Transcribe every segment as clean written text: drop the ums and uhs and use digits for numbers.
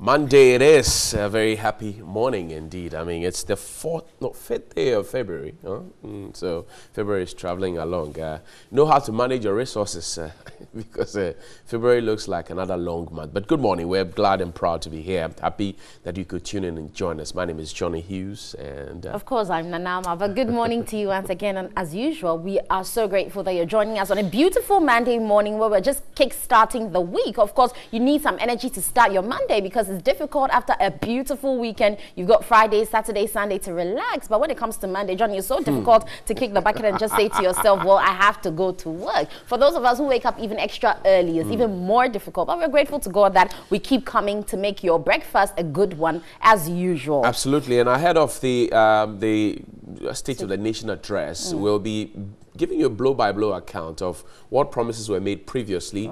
Monday it is. A very happy morning indeed. I mean, it's the fifth day of February. Huh? So February is traveling along. Know how to manage your resources because February looks like another long month. But good morning. We're glad and proud to be here. I'm happy that you could tune in and join us. My name is Johnny Hughes. And of course, I'm Nanama. But good morning to you once again. And as usual, we are so grateful that you're joining us on a beautiful Monday morning where we're just kick-starting the week. Of course, you need some energy to start your Monday because it's difficult after a beautiful weekend. You've got Friday, Saturday, Sunday to relax. But when it comes to Monday, Johnny, it's so difficult to kick the bucket and just say to yourself, well, I have to go to work. For those of us who wake up even extra early, it's even more difficult. But we're grateful to God that we keep coming to make your breakfast a good one as usual. Absolutely. And ahead of the State of the Nation address, we'll be giving you a blow-by-blow account of what promises were made previously,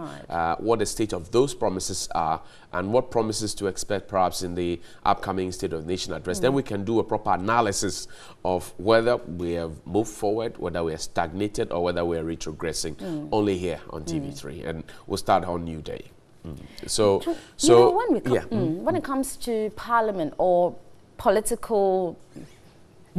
what the state of those promises are, and what promises to expect perhaps in the upcoming State of the Nation address. Then we can do a proper analysis of whether we have moved forward, whether we are stagnated, or whether we are retrogressing, only here on TV3. And we'll start on NewDay. So when it comes to Parliament or political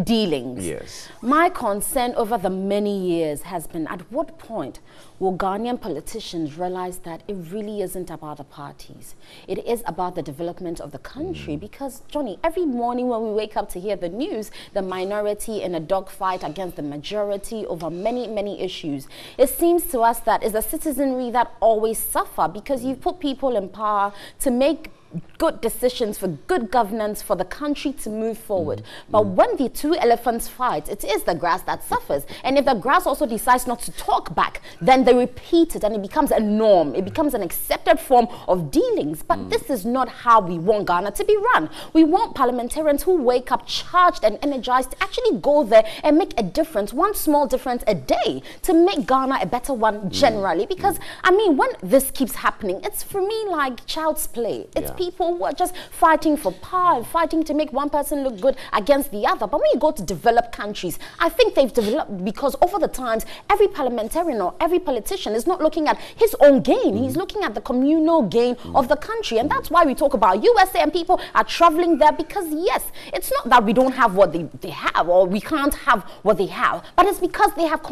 dealings, yes, my concern over the many years has been, at what point will Ghanaian politicians realize that it really isn't about the parties? It is about the development of the country. Because, Johnny, every morning when we wake up to hear the news, the minority in a dogfight against the majority over many, many issues, it seems to us that it's the citizenry that always suffer because you put people in power to make good decisions for good governance for the country to move forward. But when the two elephants fight, it is the grass that suffers. And if the grass also decides not to talk back, then they repeat it and it becomes a norm. It becomes an accepted form of dealings. But this is not how we want Ghana to be run. We want parliamentarians who wake up charged and energized to actually go there and make a difference, one small difference a day, to make Ghana a better one generally. Because, I mean, when this keeps happening, it's for me like child's play. It's people who are just fighting for power and fighting to make one person look good against the other. But when you go to developed countries, I think they've developed because over the times, every parliamentarian or every politician is not looking at his own gain. He's looking at the communal gain of the country. And that's why we talk about USA and people are traveling there because, yes, it's not that we don't have what they have or we can't have what they have, but it's because they have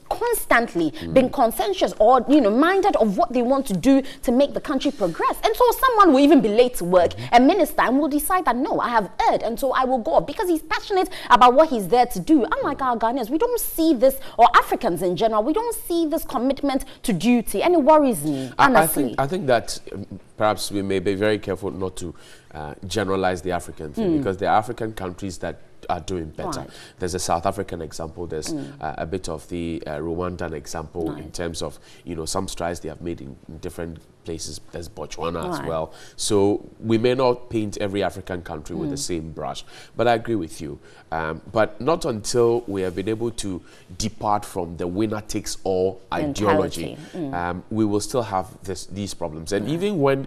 constantly been conscientious or minded of what they want to do to make the country progress. And so someone will even be late to work, a minister, and will decide that no, I have erred and so I will go because he's passionate about what he's there to do. Unlike our Ghanaians, we don't see this, or Africans in general, we don't see this commitment to duty, and it worries me, honestly. I think that perhaps we may be very careful not to generalize the African thing because there are African countries that are doing better. Right. There's a South African example. There's a bit of the Rwandan example in terms of some strides they have made in different places. There's Botswana as well. So we may not paint every African country with the same brush, but I agree with you. But not until we have been able to depart from the winner takes all ideology, we will still have these problems. And even when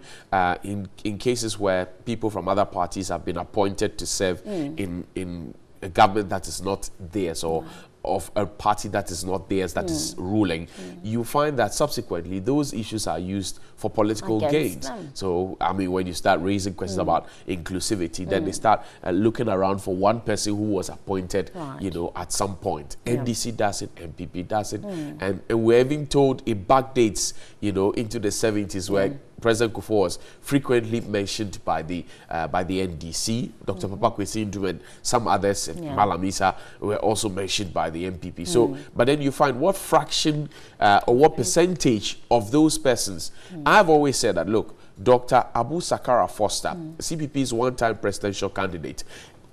in cases where people from other parties have been appointed to serve in a government that is not theirs or of a party that is not theirs that is ruling, you find that subsequently those issues are used for political gains. So, I mean, when you start raising questions about inclusivity, then they start looking around for one person who was appointed, at some point. NDC does it, MPP does it, and we're even told it backdates, into the 70s where President Kufuor was frequently mentioned by the NDC. Dr. Papa Kwesi Nkrumah and some others, Malamisa, were also mentioned by the MPP. So, but then you find what fraction or what percentage of those persons. I've always said that, look, Dr. Abu Sakara Foster, CPP's one-time presidential candidate,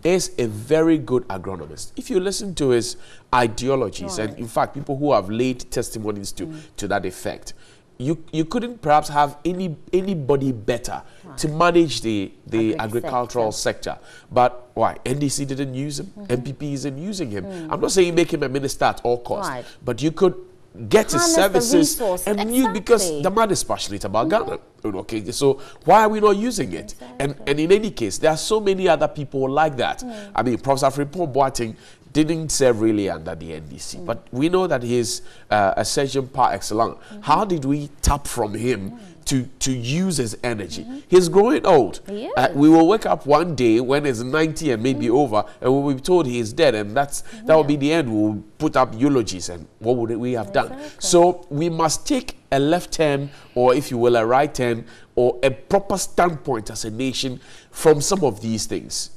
is a very good agronomist. If you listen to his ideologies, and in fact, people who have laid testimonies to that effect, you couldn't perhaps have anybody better to manage the agricultural sector. But why? NDC didn't use him. MPP isn't using him. I'm not saying make him a minister at all costs, but you could get his services and use, because the man is passionate about Ghana. Okay, so why are we not using it? And in any case, there are so many other people like that. I mean, Professor Frimpong Boateng didn't serve really under the NDC, but we know that he's a surgeon par excellence. How did we tap from him to use his energy. He's growing old. We will wake up one day when he's 90 and maybe over, and we'll be told he is dead, and that will be the end. We'll put up eulogies, and what would we have done? So we must take a left turn, or if you will, a right turn, or a proper standpoint as a nation from some of these things.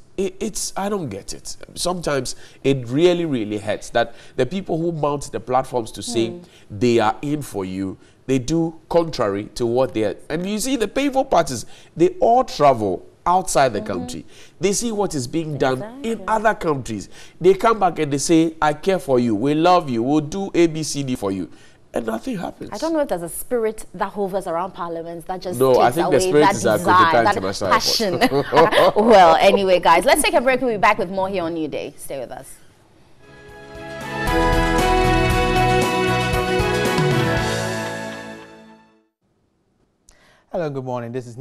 I don't get it. Sometimes it really, really hurts that the people who mount the platforms to say they are in for you, they do contrary to what they are. And you see, the painful part is they all travel outside the country. They see what is being done in other countries. They come back and they say, I care for you, we love you, we'll do ABCD for you. And nothing happens. I don't know if there's a spirit that hovers around parliaments that just takes I think away the spirit that is desire, that passion. Well, anyway, guys, let's take a break. We'll be back with more here on New Day. Stay with us. Hello, good morning. This is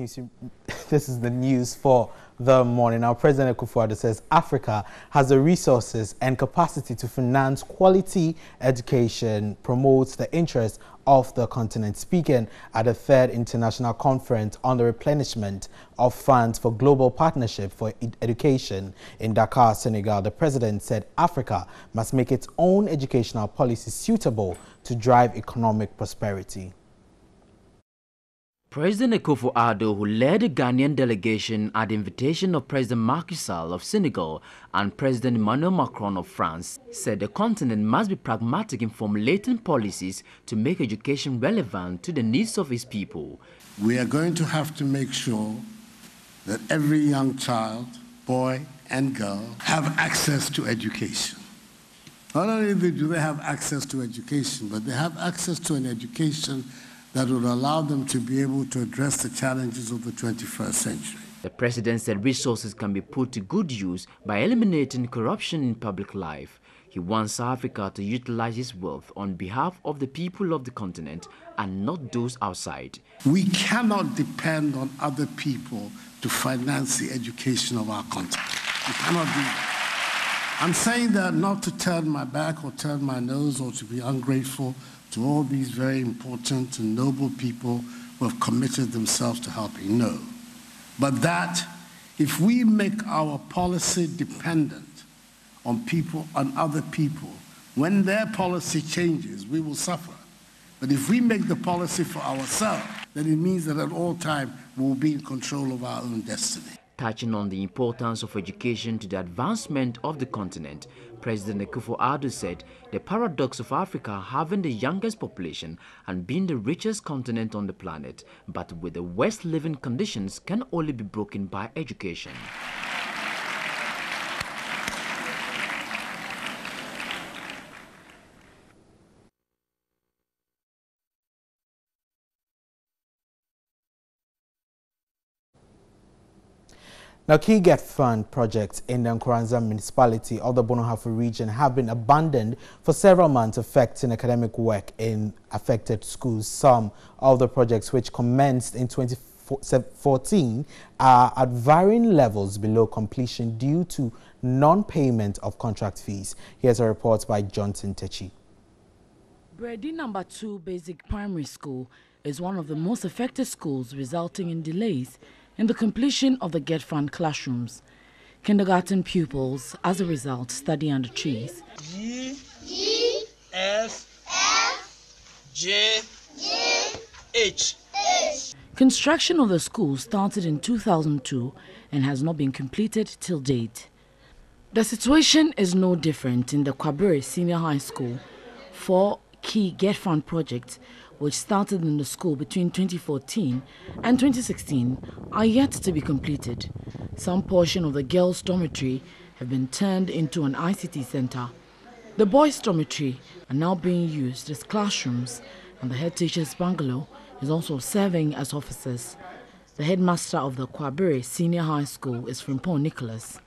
the news for the morning. Now, President Akufo-Addo says Africa has the resources and capacity to finance quality education, promotes the interests of the continent. Speaking at the 3rd International Conference on the Replenishment of Funds for Global Partnership for Education in Dakar, Senegal, the president said Africa must make its own educational policy suitable to drive economic prosperity. President Akufo-Addo, who led the Ghanaian delegation at the invitation of President Macky Sall of Senegal and President Emmanuel Macron of France, said the continent must be pragmatic in formulating policies to make education relevant to the needs of its people. We are going to have to make sure that every young child, boy and girl, have access to education. Not only do they have access to education, but they have access to an education that would allow them to be able to address the challenges of the 21st century. The president said resources can be put to good use by eliminating corruption in public life. He wants Africa to utilize its wealth on behalf of the people of the continent and not those outside. We cannot depend on other people to finance the education of our continent. We cannot do that. I'm saying that not to turn my back or turn my nose or to be ungrateful to all these very important and noble people who have committed themselves to helping. No. But that if we make our policy dependent on people, on other people, when their policy changes, we will suffer. But if we make the policy for ourselves, then it means that at all times we will be in control of our own destiny. Touching on the importance of education to the advancement of the continent, President Akufo-Addo said the paradox of Africa having the youngest population and being the richest continent on the planet, but with the worst living conditions, can only be broken by education. Now, key Get Fund projects in the Nkoranza municipality of the Bonohafu region have been abandoned for several months, affecting academic work in affected schools. Some of the projects, which commenced in 2014, are at varying levels below completion due to non-payment of contract fees. Here's a report by Johnson Techi. Bredi Number 2 Basic Primary School is one of the most affected schools, resulting in delays in the completion of the Get Fund classrooms. Kindergarten pupils, as a result, study under trees. G, F, J, H. Construction of the school started in 2002 and has not been completed till date. The situation is no different in the Kwabere Senior High School. 4 key Get Fund projects, which started in the school between 2014 and 2016, are yet to be completed. Some portion of the girls' dormitory have been turned into an ICT center. The boys' dormitory are now being used as classrooms, and the head teacher's bungalow is also serving as offices. The headmaster of the Kwabere Senior High School is Frimpong Nicholas.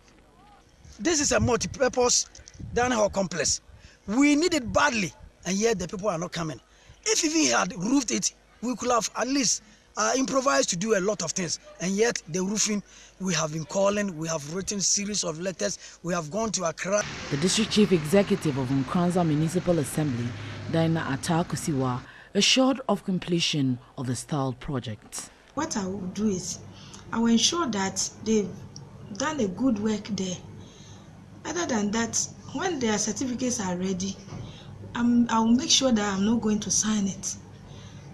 This is a multi-purpose down hall complex. We need it badly, and yet the people are not coming. If we had roofed it, we could have at least improvised to do a lot of things. And yet the roofing, we have been calling, we have written series of letters, we have gone to Accra. The district chief executive of Nkoranza Municipal Assembly, Dina Atakusiwa, assured of completion of the stalled project. What I will do is, I will ensure that they've done a good work there. Other than that, when their certificates are ready, I will make sure that I'm not going to sign it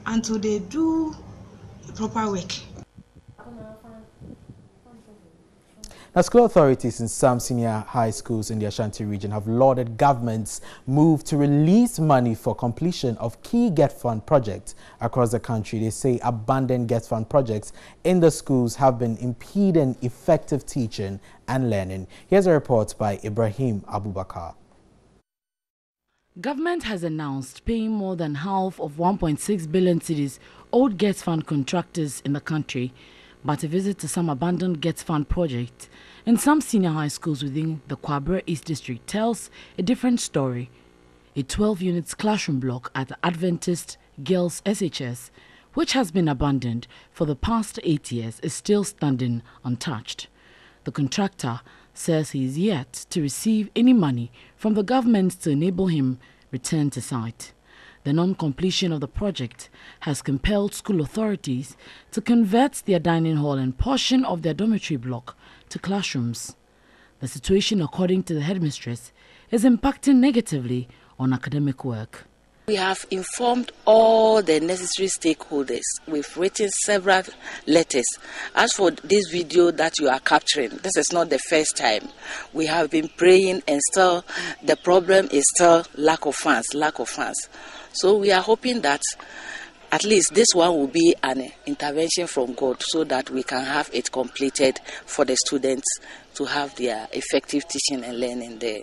until they do the proper work. Now, school authorities in some senior high schools in the Ashanti region have lauded government's move to release money for completion of key Get Fund projects across the country. They say abandoned Get Fund projects in the schools have been impeding effective teaching and learning. Here's a report by Ibrahim Abubakar. Government has announced paying more than half of 1.6 billion cedis owed Get Fund contractors in the country, but a visit to some abandoned Get Fund projects in some senior high schools within the Kwabre East District tells a different story. A 12-unit classroom block at the Adventist Girls SHS, which has been abandoned for the past 8 years, is still standing untouched. The contractor says he is yet to receive any money from the government to enable him return to site. The non-completion of the project has compelled school authorities to convert their dining hall and portion of their dormitory block to classrooms. The situation, according to the headmistress, is impacting negatively on academic work. We have informed all the necessary stakeholders. We've written several letters. As for this video that you are capturing, this is not the first time. We have been praying and still the problem is still lack of funds. So we are hoping that at least this one will be an intervention from God so that we can have it completed for the students to have their effective teaching and learning there.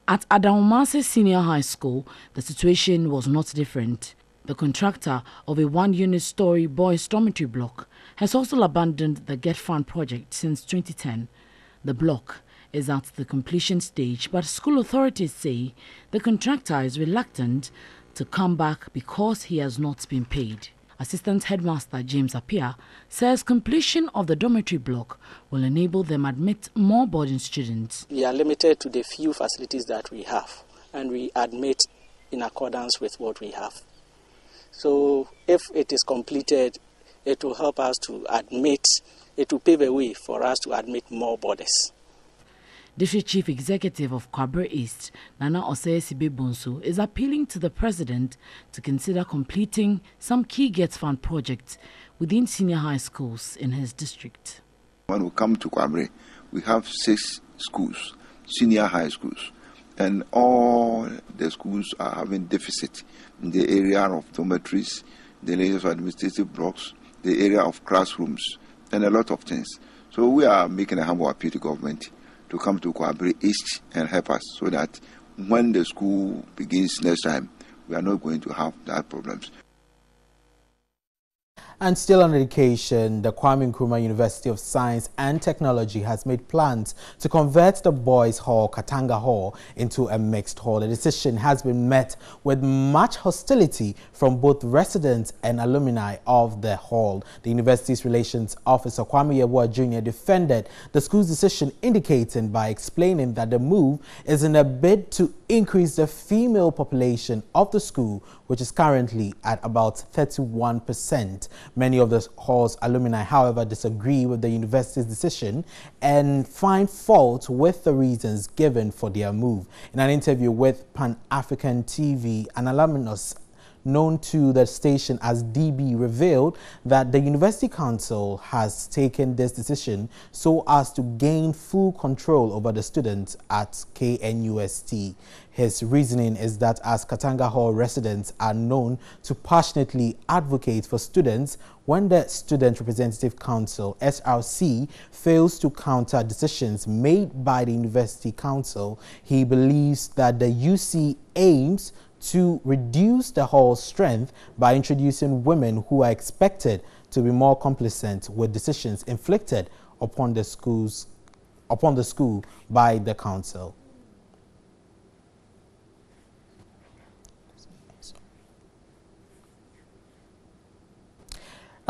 At Adamase Senior High School, the situation was not different. The contractor of a 1-unit story boys' dormitory block has also abandoned the Get Fund project since 2010. The block is at the completion stage, but school authorities say the contractor is reluctant to come back because he has not been paid. Assistant Headmaster James Appiah says completion of the dormitory block will enable them admit more boarding students. We are limited to the few facilities that we have, and we admit in accordance with what we have. So if it is completed, it will help us to admit, it will pave a way for us to admit more boarders. District Chief Executive of Kwabre East, Nana Osei Bonsu, is appealing to the President to consider completing some key Get Fund projects within senior high schools in his district. When we come to Kwabre, we have 6 schools, senior high schools, and all the schools are having deficit in the area of dormitories, the area of administrative blocks, the area of classrooms, and a lot of things. So we are making a humble appeal to government to come to Kwabre East and help us so that when the school begins next time, we are not going to have that problems. And still on education, the Kwame Nkrumah University of Science and Technology has made plans to convert the boys' hall, Katanga Hall, into a mixed hall. The decision has been met with much hostility from both residents and alumni of the hall. The university's relations officer, Kwame Yeboah Jr., defended the school's decision, indicating by explaining that the move is in a bid to increase the female population of the school, which is currently at about 31%. Many of the hall's alumni, however, disagree with the university's decision and find fault with the reasons given for their move. In an interview with Pan-African TV, an alumnus known to the station as DB revealed that the University Council has taken this decision so as to gain full control over the students at KNUST. His reasoning is that as Katanga Hall residents are known to passionately advocate for students, when the Student Representative Council, SRC, fails to counter decisions made by the University Council, he believes that the UC aims to reduce the hall's strength by introducing women who are expected to be more complacent with decisions inflicted upon the school by the council.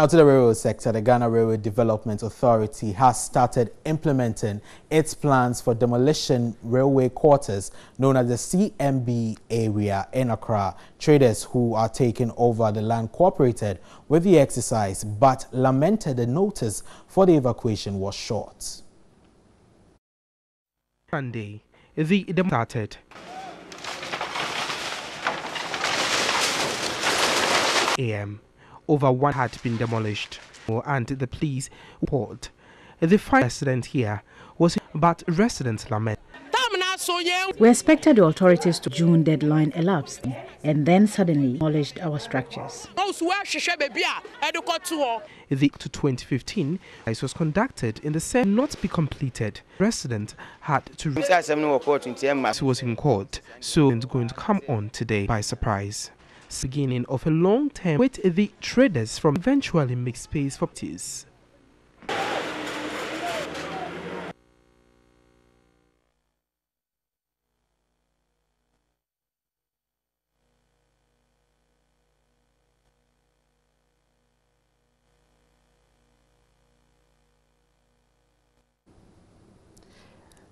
Now to the railroad sector, the Ghana Railway Development Authority has started implementing its plans for demolition railway quarters known as the CMB area in Accra. Traders who are taking over the land cooperated with the exercise but lamented the notice for the evacuation was short. Sunday, the demo started. AM. Over one had been demolished, and the police report. The fire resident here was, but residents lament. We expected the authorities to June deadline elapsed, and then suddenly demolished our structures. The to 2015 it was conducted in the same not be completed. Resident had to was in court, so it's going to come on today by surprise. Beginning of a long term with the traders from eventually mixed space properties.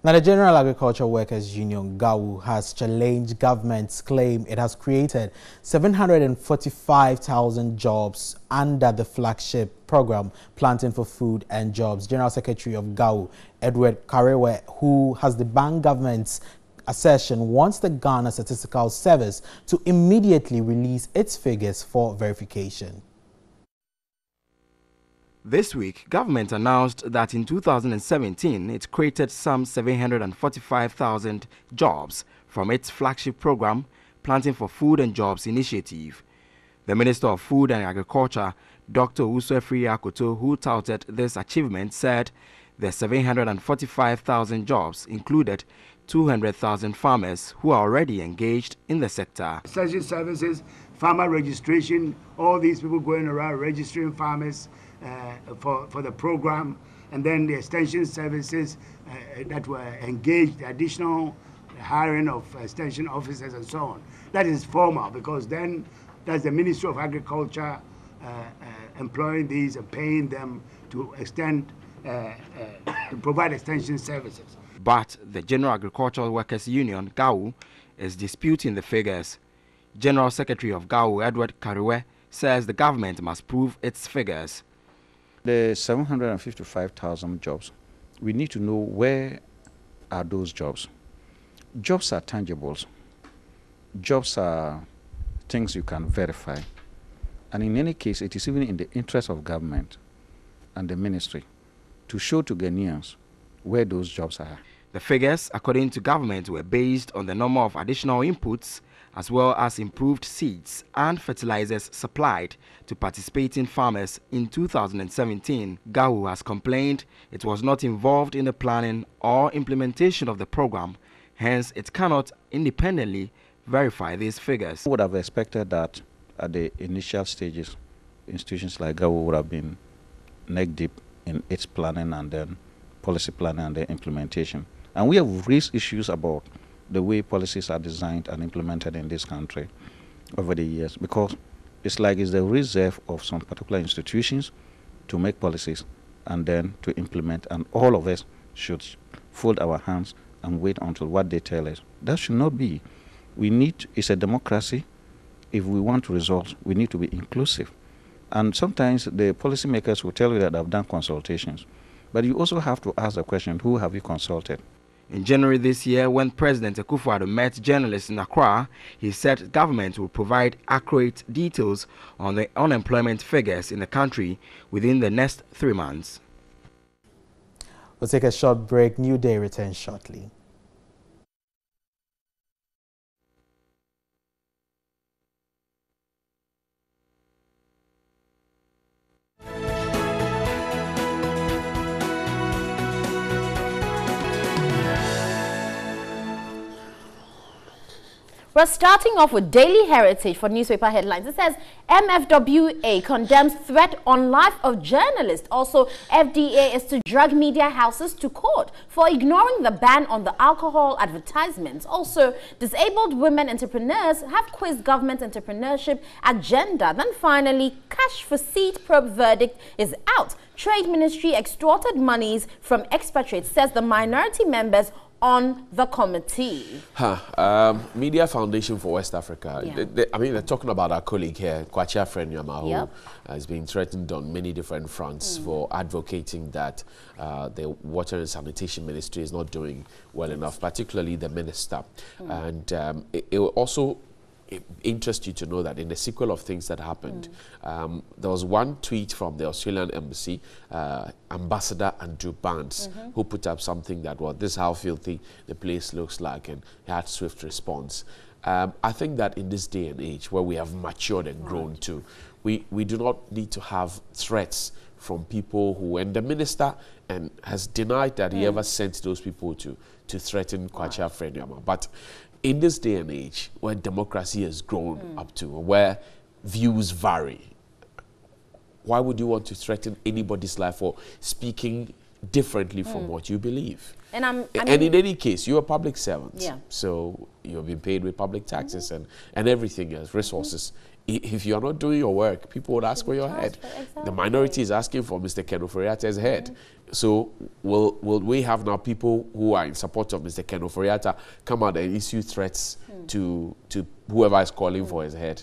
Now, the General Agricultural Workers Union, GAWU, has challenged government's claim it has created 745,000 jobs under the flagship program, Planting for Food and Jobs. General Secretary of GAWU, Edward Karewe, who has debunked government's assertion, wants the Ghana Statistical Service to immediately release its figures for verification. This week, government announced that in 2017, it created some 745,000 jobs from its flagship program, Planting for Food and Jobs initiative. The Minister of Food and Agriculture, Dr. Usefri Akoto, who touted this achievement, said the 745,000 jobs included 200,000 farmers who are already engaged in the sector. Extension services, farmer registration, all these people going around registering farmers for the program, and then the extension services that were engaged, the additional hiring of extension officers and so on. That is formal, because then that's the Ministry of Agriculture employing these and paying them to extend, to provide extension services. But the General Agricultural Workers Union, GAWU, is disputing the figures. General Secretary of GAWU, Edward Karewe, says the government must prove its figures. The 755,000 jobs, we need to know where are those jobs. Jobs are tangibles. Jobs are things you can verify. And in any case, it is even in the interest of government and the ministry to show to Ghanaians where those jobs are. The figures, according to government, were based on the number of additional inputs as well as improved seeds and fertilizers supplied to participating farmers in 2017. GAWU has complained it was not involved in the planning or implementation of the program, hence it cannot independently verify these figures. I would have expected that at the initial stages, institutions like GAWU would have been neck deep in its planning and then policy planning and then implementation. And we have raised issues about the way policies are designed and implemented in this country over the years, because it's like it's the reserve of some particular institutions to make policies and then to implement, and all of us should fold our hands and wait until what they tell us. That should not be. It's a democracy. If we want results, we need to be inclusive. And sometimes the policymakers will tell you that they've done consultations, but you also have to ask the question, who have you consulted? In January this year, when President Akufo-Addo met journalists in Accra, he said government will provide accurate details on the unemployment figures in the country within the next 3 months. We'll take a short break. New Day returns shortly. We're starting off with Daily Heritage for newspaper headlines. It says MFWA condemns threat on life of journalist. Also, FDA is to drag media houses to court for ignoring the ban on the alcohol advertisements. Also, disabled women entrepreneurs have quizzed government entrepreneurship agenda. Then finally, cash for seed probe verdict is out. Trade Ministry extorted monies from expatriates, says the minority members on the committee. Media Foundation for West Africa. Yeah. I mean, they're talking about our colleague here, Kwacha Frenyama, who has been threatened on many different fronts for advocating that the Water and Sanitation Ministry is not doing well enough, particularly the minister. And it will also interest you to know that in the sequel of things that happened, there was one tweet from the Australian Embassy, Ambassador Andrew Barnes, who put up something that, well, this is how filthy the place looks like, and he had swift response. I think that in this day and age where we have matured and grown too, we do not need to have threats from people who, and the minister has denied that he ever sent those people to threaten Kwacha Frenyama. But in this day and age, where democracy has grown up to, where views vary, why would you want to threaten anybody's life for speaking differently from what you believe? And in any case, you're a public servant, so you've been paid with public taxes and everything else, resources. If you're not doing your work, people would ask for your head. Exactly. The minority is asking for Mr. Ken Ofori-Atta's head. So will we have now people who are in support of Mr. Ken Ofori-Atta come out and issue threats to whoever is calling for his head?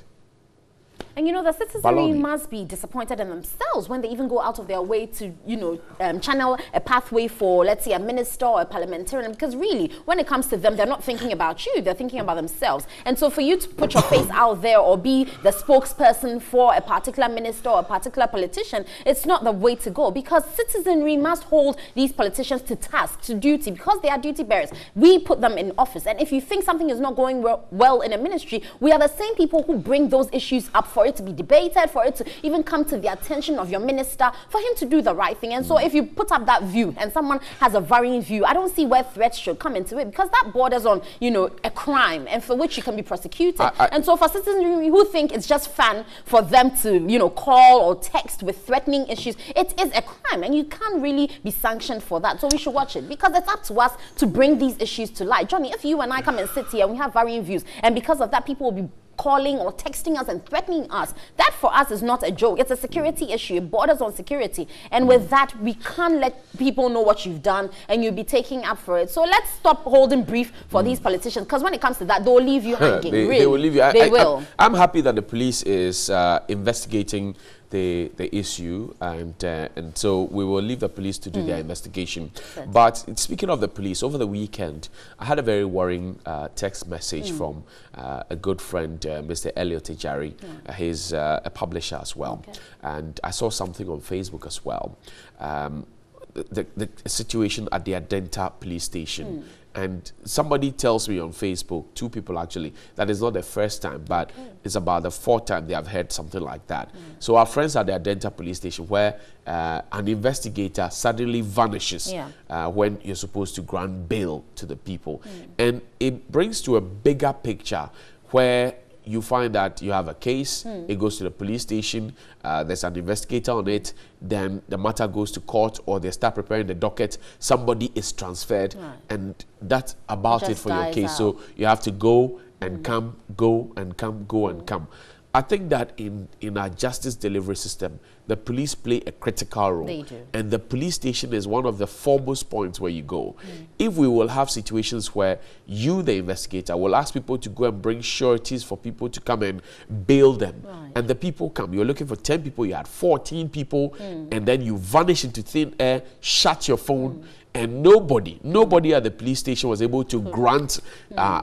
And, you know, the citizenry must be disappointed in themselves when they even go out of their way to, you know, channel a pathway for, let's say, a minister or a parliamentarian. Because really, when it comes to them, they're not thinking about you. They're thinking about themselves. And so for you to put your face out there or be the spokesperson for a particular minister or a particular politician, it's not the way to go. Because citizenry must hold these politicians to task, to duty, because they are duty bearers. We put them in office. And if you think something is not going well in a ministry, we are the same people who bring those issues up for it to be debated, for it to even come to the attention of your minister, for him to do the right thing. And so if you put up that view and someone has a varying view, I don't see where threats should come into it, because that borders on, you know, a crime and for which you can be prosecuted. And so for citizens who think it's just fun for them to, you know, call or text with threatening issues, it is a crime and you can't really be sanctioned for that. So we should watch it, because it's up to us to bring these issues to light. Johnny, if you and I come and sit here and we have varying views, and because of that people will be calling or texting us and threatening us, that for us is not a joke. It's a security issue. It borders on security. And with that, we can't let people know what you've done and you'll be taking up for it. So let's stop holding brief for these politicians, because when it comes to that, they'll leave you hanging. They will leave you. They will. I'm happy that the police is investigating the issue, and so we will leave the police to do their investigation. But speaking of the police, over the weekend, I had a very worrying text message from a good friend, Mr. Elliot Ejari. He's a publisher as well. And I saw something on Facebook as well. The situation at the Adenta police station. And somebody tells me on Facebook, two people actually, that is not the first time, but it's about the fourth time they have heard something like that. So our friends at the Adenta police station, where an investigator suddenly vanishes when you're supposed to grant bail to the people. And it brings to a bigger picture where you find that you have a case, it goes to the police station, there's an investigator on it, then the matter goes to court, or they start preparing the docket, somebody is transferred, and that's about it for your case. So you have to go and come, go and come, go and come. I think that in our justice delivery system, the police play a critical role. They do. And the police station is one of the foremost points where you go. If we will have situations where you, the investigator, will ask people to go and bring sureties for people to come and bail them, and the people come, you're looking for 10 people, you had 14 people, and then you vanish into thin air, shut your phone, and nobody at the police station was able to grant,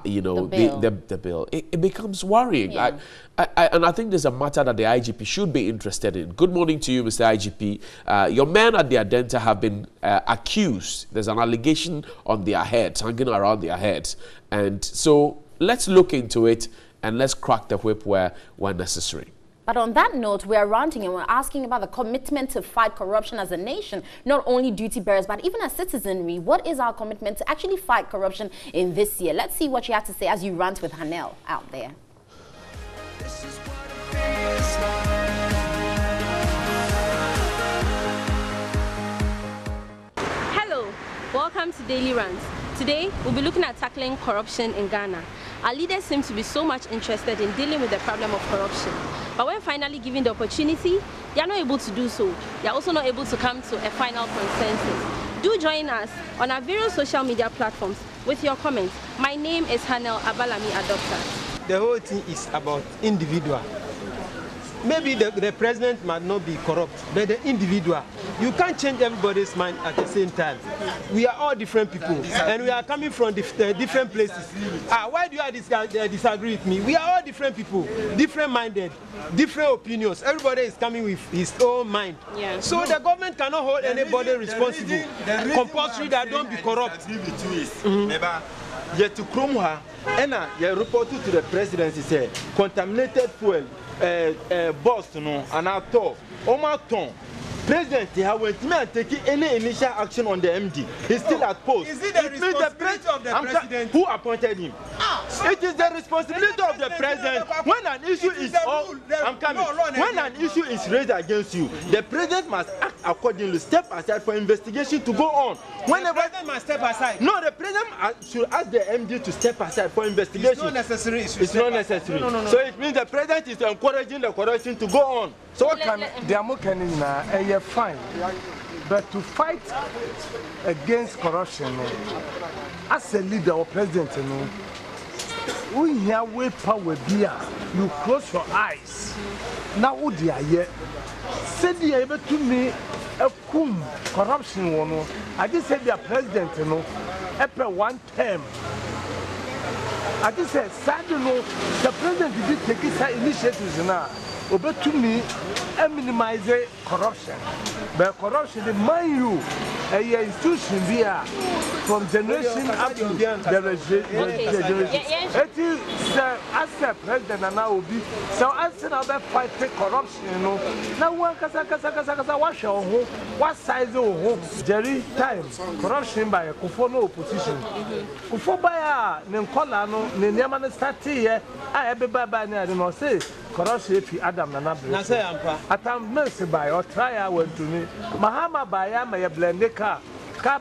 you know, the bill. It becomes worrying. And I think there's a matter that the IGP should be interested in. Good morning to you, Mr. IGP. Your men at the Adenta have been accused. There's an allegation on their heads, hanging around their heads. And so let's look into it and let's crack the whip where necessary. But on that note, we are ranting and we're asking about the commitment to fight corruption as a nation, not only duty bearers, but even as citizenry. What is our commitment to actually fight corruption in this year? Let's see what you have to say as you rant with Hanel out there. Hello, welcome to Daily Rants. Today, we'll be looking at tackling corruption in Ghana. Our leaders seem to be so much interested in dealing with the problem of corruption. But when finally given the opportunity, they are not able to do so. They are also not able to come to a final consensus. Do join us on our various social media platforms with your comments. My name is Hanel Abalami Adopter. The whole thing is about individual. Maybe the president might not be corrupt, but the individual, you can't change everybody's mind at the same time. We are all different people, and we are coming from different places. Why do you disagree with me? We are all different people, different-minded, different opinions. Everybody is coming with his own mind. Yeah. So the government cannot hold anybody responsible. Compulsory that don't be corrupt. Yet to Kromha, and you reported to the presidency say contaminated fuel. Boss, no, and I thought, Omaton, President, he went taking any initial action on the MD. He's still at post. Is it the responsibility of the president? Who appointed him? It is the responsibility of the president. When an issue is when an issue is raised against you, the president must act accordingly, step aside for investigation to go on. Whenever the president must step aside. No, the president should ask the MD to step aside for investigation. It's not necessary. It's not necessary. No. So it means the president is encouraging the corruption to go on. So what can the American now? Fine, but to fight against corruption, as a leader or president, we have way power beer. You close your eyes. Now, what do you hear? Said you able to me a corruption one. I just said the president, after one term. I just said, sadly, the president did take his initiatives now. But to me, minimize corruption. But corruption, mind you, a institution there from generation up to generation. It is as a president and now will be so as another fight corruption. Now one kasa wash your home, what size of Jerry time corruption by a Kufono opposition. Kufobaya, Nenkolano, Neman start here. I have a baba and say corruption if you Adam Nanabre. Atam mercy by or try went to me. Mahama Baya may blend car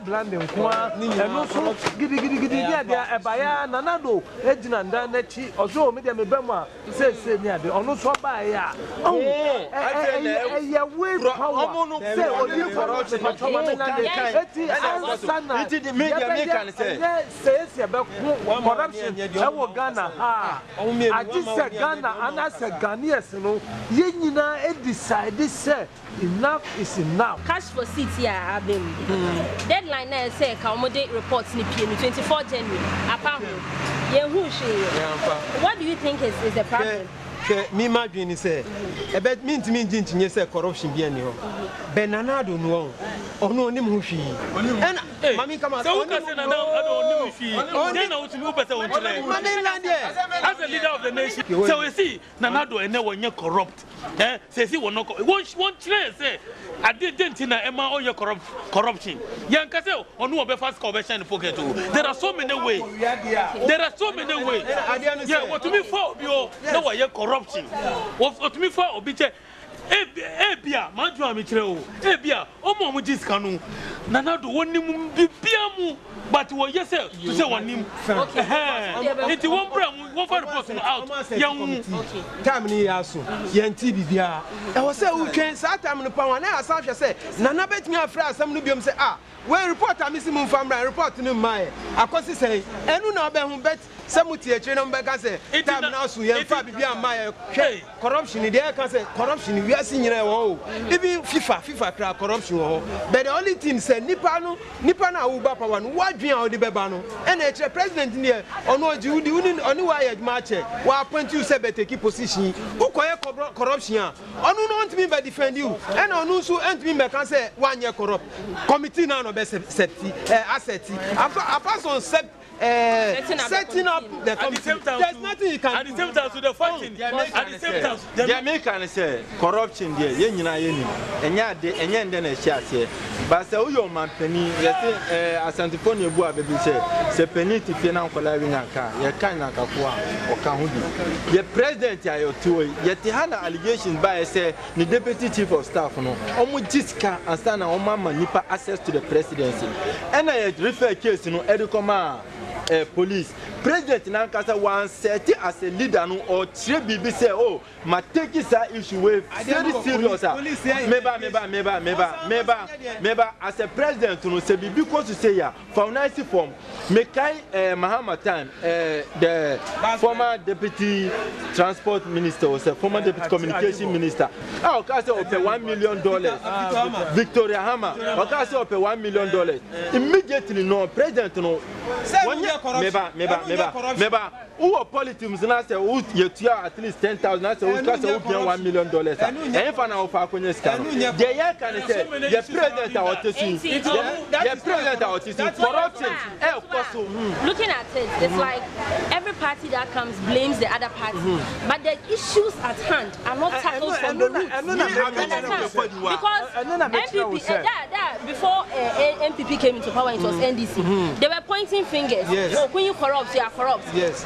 blending and also giddy there a Baya Nanado, Edgin and Danechi, or so medium Bema says near the Ono Swabaya. Oh, a way power say, or you corruption, says about corruption. Ghana. I just said Ghana, and I said Ghanaians, Yenina decide this enough is enough. Cash for city, I have been. Deadline now say accommodate reports in the 24 January. What do you think is the problem? Me imagine say about mean to say corruption be any Benanado no or no nim who she and Mammy come out. So can say I don't know to move better as a leader of the nation. So we see Nanado and no one corrupt. Says he will not one say I didn't know Emma or your corruption. Young Castle or no fast conversion in pocket. There are so many ways. There are so many ways. Yeah, what to me for you know you're corruption. What to me for obite Ebia, Madra Mitreo, Ebia, Omo Mujiskanu, Nanado, one name Biamu, but what yourself to say one name. It's one brown, one for the person out. Young Tamini Yasu, Yanti Bia. I was saying, we can start time in the power. Now, I say, Nana bet me a phrase, some Nubium say, when report a missing family, report to my. I can say, and no bet. Some teacher number can say, time now, so you have my corruption in there can say corruption. We are seeing even FIFA crack corruption. But the only thing say Nipana Uba one, what dream out the Babano, and a president in here, or no, you do only why at match, while point you say better keep position, who quiet corruption, or no, want me by defend you, and on also and me can say 1 year corrupt committee now no best safety asset. After a person setting up the committee. There's nothing you can do. At the same time, to the fighting. At the same time, the American say corruption there. Yenina yeni. Enya de enya ndene shiase. But say uyo man penny. Asantifoni ebu abebi say penny tifie na nkola winyanka. Ye kan na kakua oka hudi. The president ya yotuo. Ye tihana allegations by say the deputy chief of staff no. Omu jiska ansana omama nipa access to the presidency. And I refer case no edukoma police. President Nankasa one set as a leader no or BB say oh ma take this issue with very serious. Meba as a president no say BB because to say ya for nice form Mekai Mahamatan the former deputy transport minister or say former deputy communication minister oh ka say okay $1 million Victoria Hama okay say okay $1 million immediately no president no Meba, who are politicians now say who you at least 10,000, I say who can say who $1 million. And if I know for Kwenye scam, the year can say the president our teaching, the president our teaching corruption. Of course, looking at it, it's like every party that comes blames the other party, but the issues at hand are not tackled from the root. Because MPP, before MPP came into power, it was NDC. They were pointing fingers. Oh, when you corrupt, you are corrupt. Yes.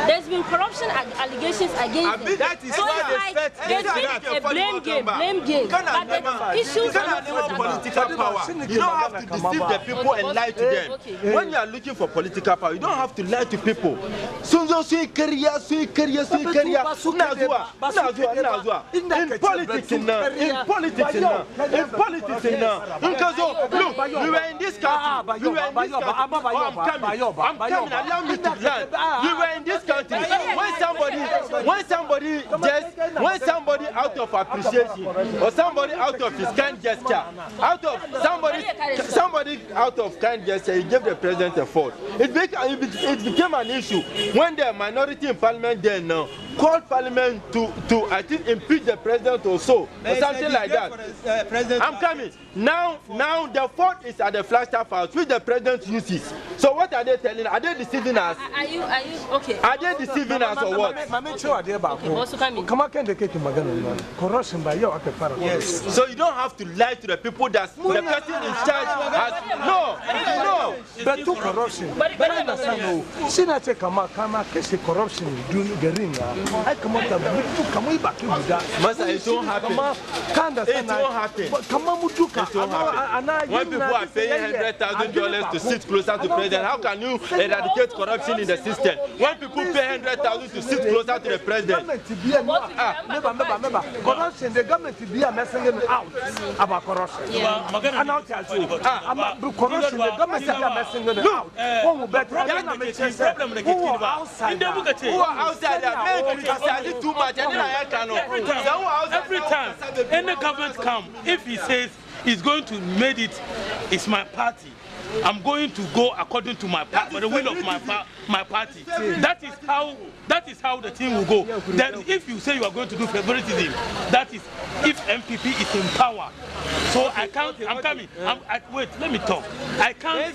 There's been corruption allegations against them. That is so why there's been a blame game. But the issues are not political power. You don't have to deceive the people and lie to them. When you are looking for political power, you don't have to lie to people. In look, we were in this country. I'm coming. Allow me to land. We were in this country when somebody out of appreciation or somebody out of his kind gesture, somebody out of kind gesture, he gave the president a fault. It became an issue when the minority in parliament then now called parliament to I think impeach the president or so or something like that. I'm coming. Now the fault is at the Flagstaff House, which the president uses. So what are they telling? Are they deceiving us? Are you okay? Are they deceiving us or what? Yes. So you don't have to lie to the people that the person in charge has. No. But to corruption. But I understand. Since Kama case corruption during the ring, I come out of come back with that. Masa, it won't happen. It won't happen. When people are paying $100,000 to sit closer to president, how can you eradicate corruption in the system? When people pay $100,000 to sit closer to the president, corruption, the government be a messaging out about corruption. And I'll tell you, corruption, the government be a messaging out. Who better who are outside there? Too much. Every time any government come, if he says he's going to make it's my party, I'm going to go according to my party, the will of my party. That is how the thing will go. Then if you say you are going to do favoritism, that is if MPP is in power. So I can't. I'm coming. Wait. Let me talk. I can't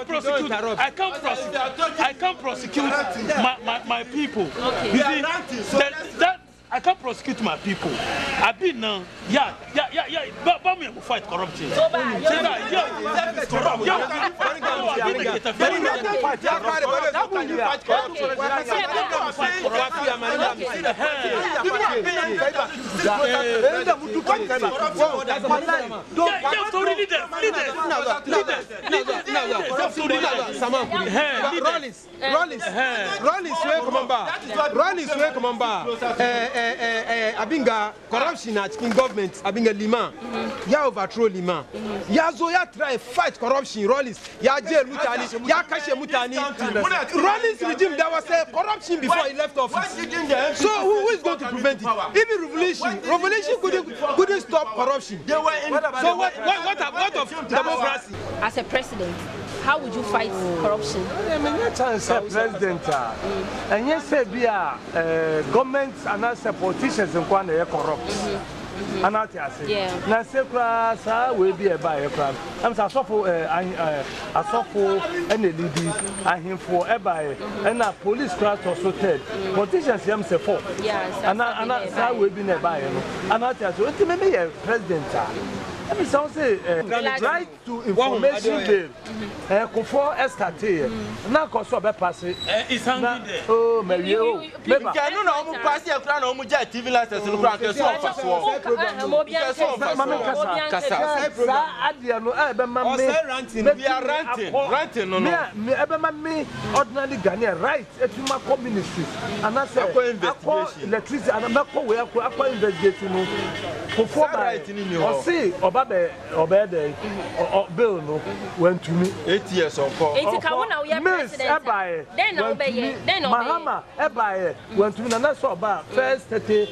prosecute my people. You see that. I can't prosecute my people. I've been now, but we will fight corruption. So bad. Abinga corruption at in government, Abinga Lima, ya overthrow Lima, ya zo ya try fight corruption, Rollins, ya jail Mutani, ya kashe Mutani. Rollins regime, there was a corruption before he left office. So who is going to prevent it? Even revolution couldn't stop corruption. So what of democracy? As a president, how would you fight corruption? I mean, that's a president, and yes, be a government and as politicians and corrupt. Anatiase. Na sekra sa we bi e ba e kra. Am sa asofo asofo ene lidi ahemfo e ba e na police class also third. Politicians yam say 4. Ana sa we bi na e ba e no. Anatiase o ti me be president. Let me say right to information bill. Kofo estate. Na koso be pass. It's hanging there. Oh, Mario. Maybe I don't know how pass here crown or TV license no crown ke so pass wo. We are ranting no. Me me ordinary Ghanaian right etuma communities and I say investigation electricity and me we akwa investigation no. Kofo right ni ho. See Obede bill no went to me 8 years or 4. It's a one now president. Then obey. Then Mahama Ebaye went to me and that's about first 3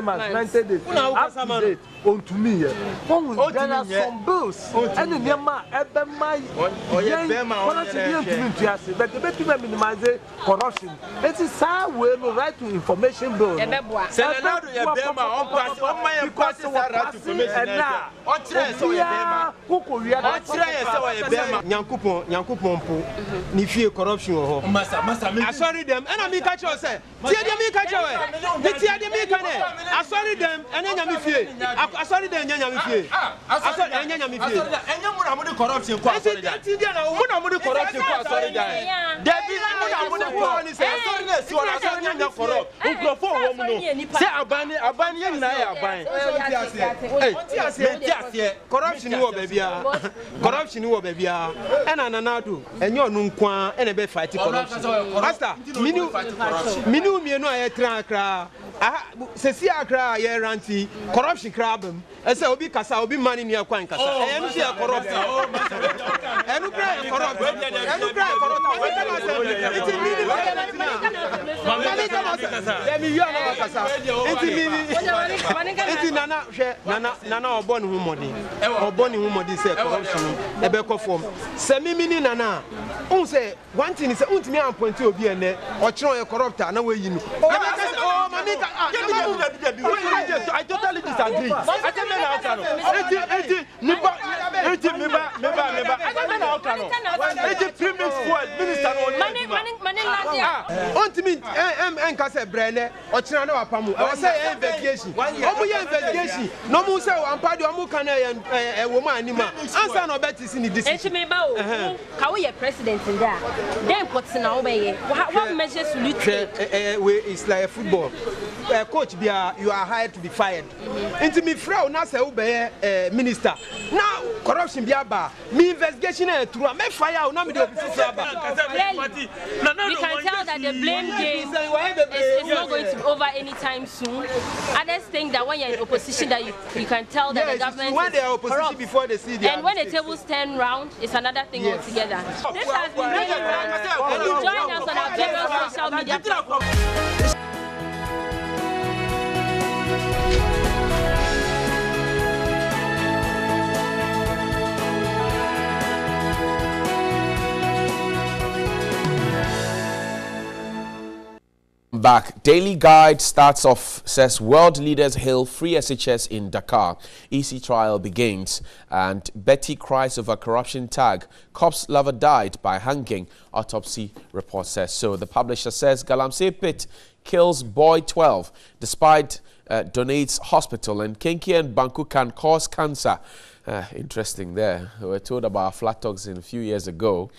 months 90 days. Update on to me. There are some bills and the Yama Ebema but the better minimize corruption. It is how we right to information bill. Nyankopon po ni fie corruption ho asori dem ena mi ka che say tie dem mi ka che we ni tie dem mi ka ne asori dem ena nya mi fie asori dem nya mi fie asori nya mi fie enya mu na mu de corruption ko asori dem tie dem na mu na mu de corruption ko asori dem David mu na mu de ko ni say asori na si wona asori nya corrupt ukrofo wo mu no say abani nya na ya aban corruption wo babia corruption wo babia ena nanado enyo no nkwa ena be fight corruption master minu mienu aye tra sesi akra ye ranti corruption crabem ese obi kasa obi mani ni akwan kasa enu se corruption enu kra corruption nana oboni humodi say corruption ebe ko form se mimini nana un say one thing is untimi appoint obi ene o kire o corruptor na we yi no oh mamika I totally disagree. I tell me now kano premix fuel minister no untimi enka say brene o kire na wapamu I say investigation omu investigation no mu say ampa de omu kan e wo ma anima answer no bet is in this me ba o ka we president in there then put na obey what measures will you take it's like football coach bia you are hired to be fired into me frau na say obey minister now corruption bia ba me investigation e through me fire na me dey officer ba we can tell that the blame game is not going to be over anytime soon. Others think that when you're in opposition that you can tell that the government when they are opposition before they see and when the tables turn round it's another thing altogether. This has been really fun. Join us on our various social media platforms. Back. Daily Guide starts off, says world leaders hail free SHS in Dakar. EC trial begins. And Betty cries over corruption tag. Cops lover died by hanging. Autopsy report says so. The publisher says Galamsey pit kills boy 12 despite donates hospital. And Kinki and Banku can cause cancer. Interesting there. We were told about aflatoxin a few years ago.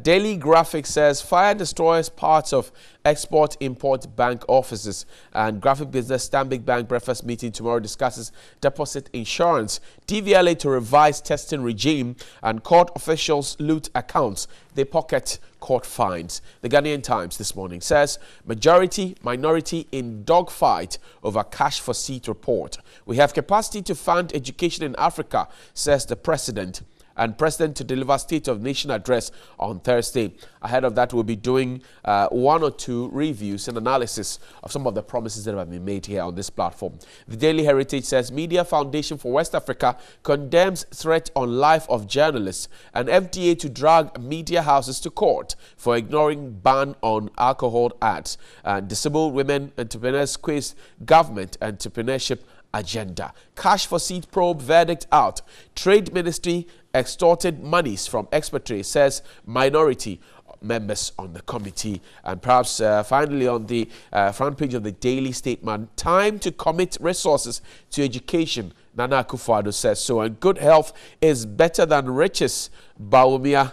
Daily Graphic says fire destroys parts of Export-Import Bank offices. And Graphic Business Stanbic Bank breakfast meeting tomorrow discusses deposit insurance. DVLA to revise testing regime. And court officials loot accounts. They pocket court fines. The Ghanaian Times this morning says minority in dogfight over cash for seat report. We have capacity to fund education in Africa, says the president. And president to deliver State of Nation address on Thursday. Ahead of that, we'll be doing 1 or 2 reviews and analysis of some of the promises that have been made here on this platform. The Daily Heritage says Media Foundation for West Africa condemns threat on life of journalists, and FDA to drag media houses to court for ignoring ban on alcohol ads. And disabled women entrepreneurs quiz government entrepreneurship agenda. Cash for seat probe verdict out. Trade Ministry extorted monies from expatriates, says minority members on the committee. And perhaps finally on the front page of the Daily Statement, time to commit resources to education. Nana Akufo-Addo says so. And good health is better than riches. Bawumia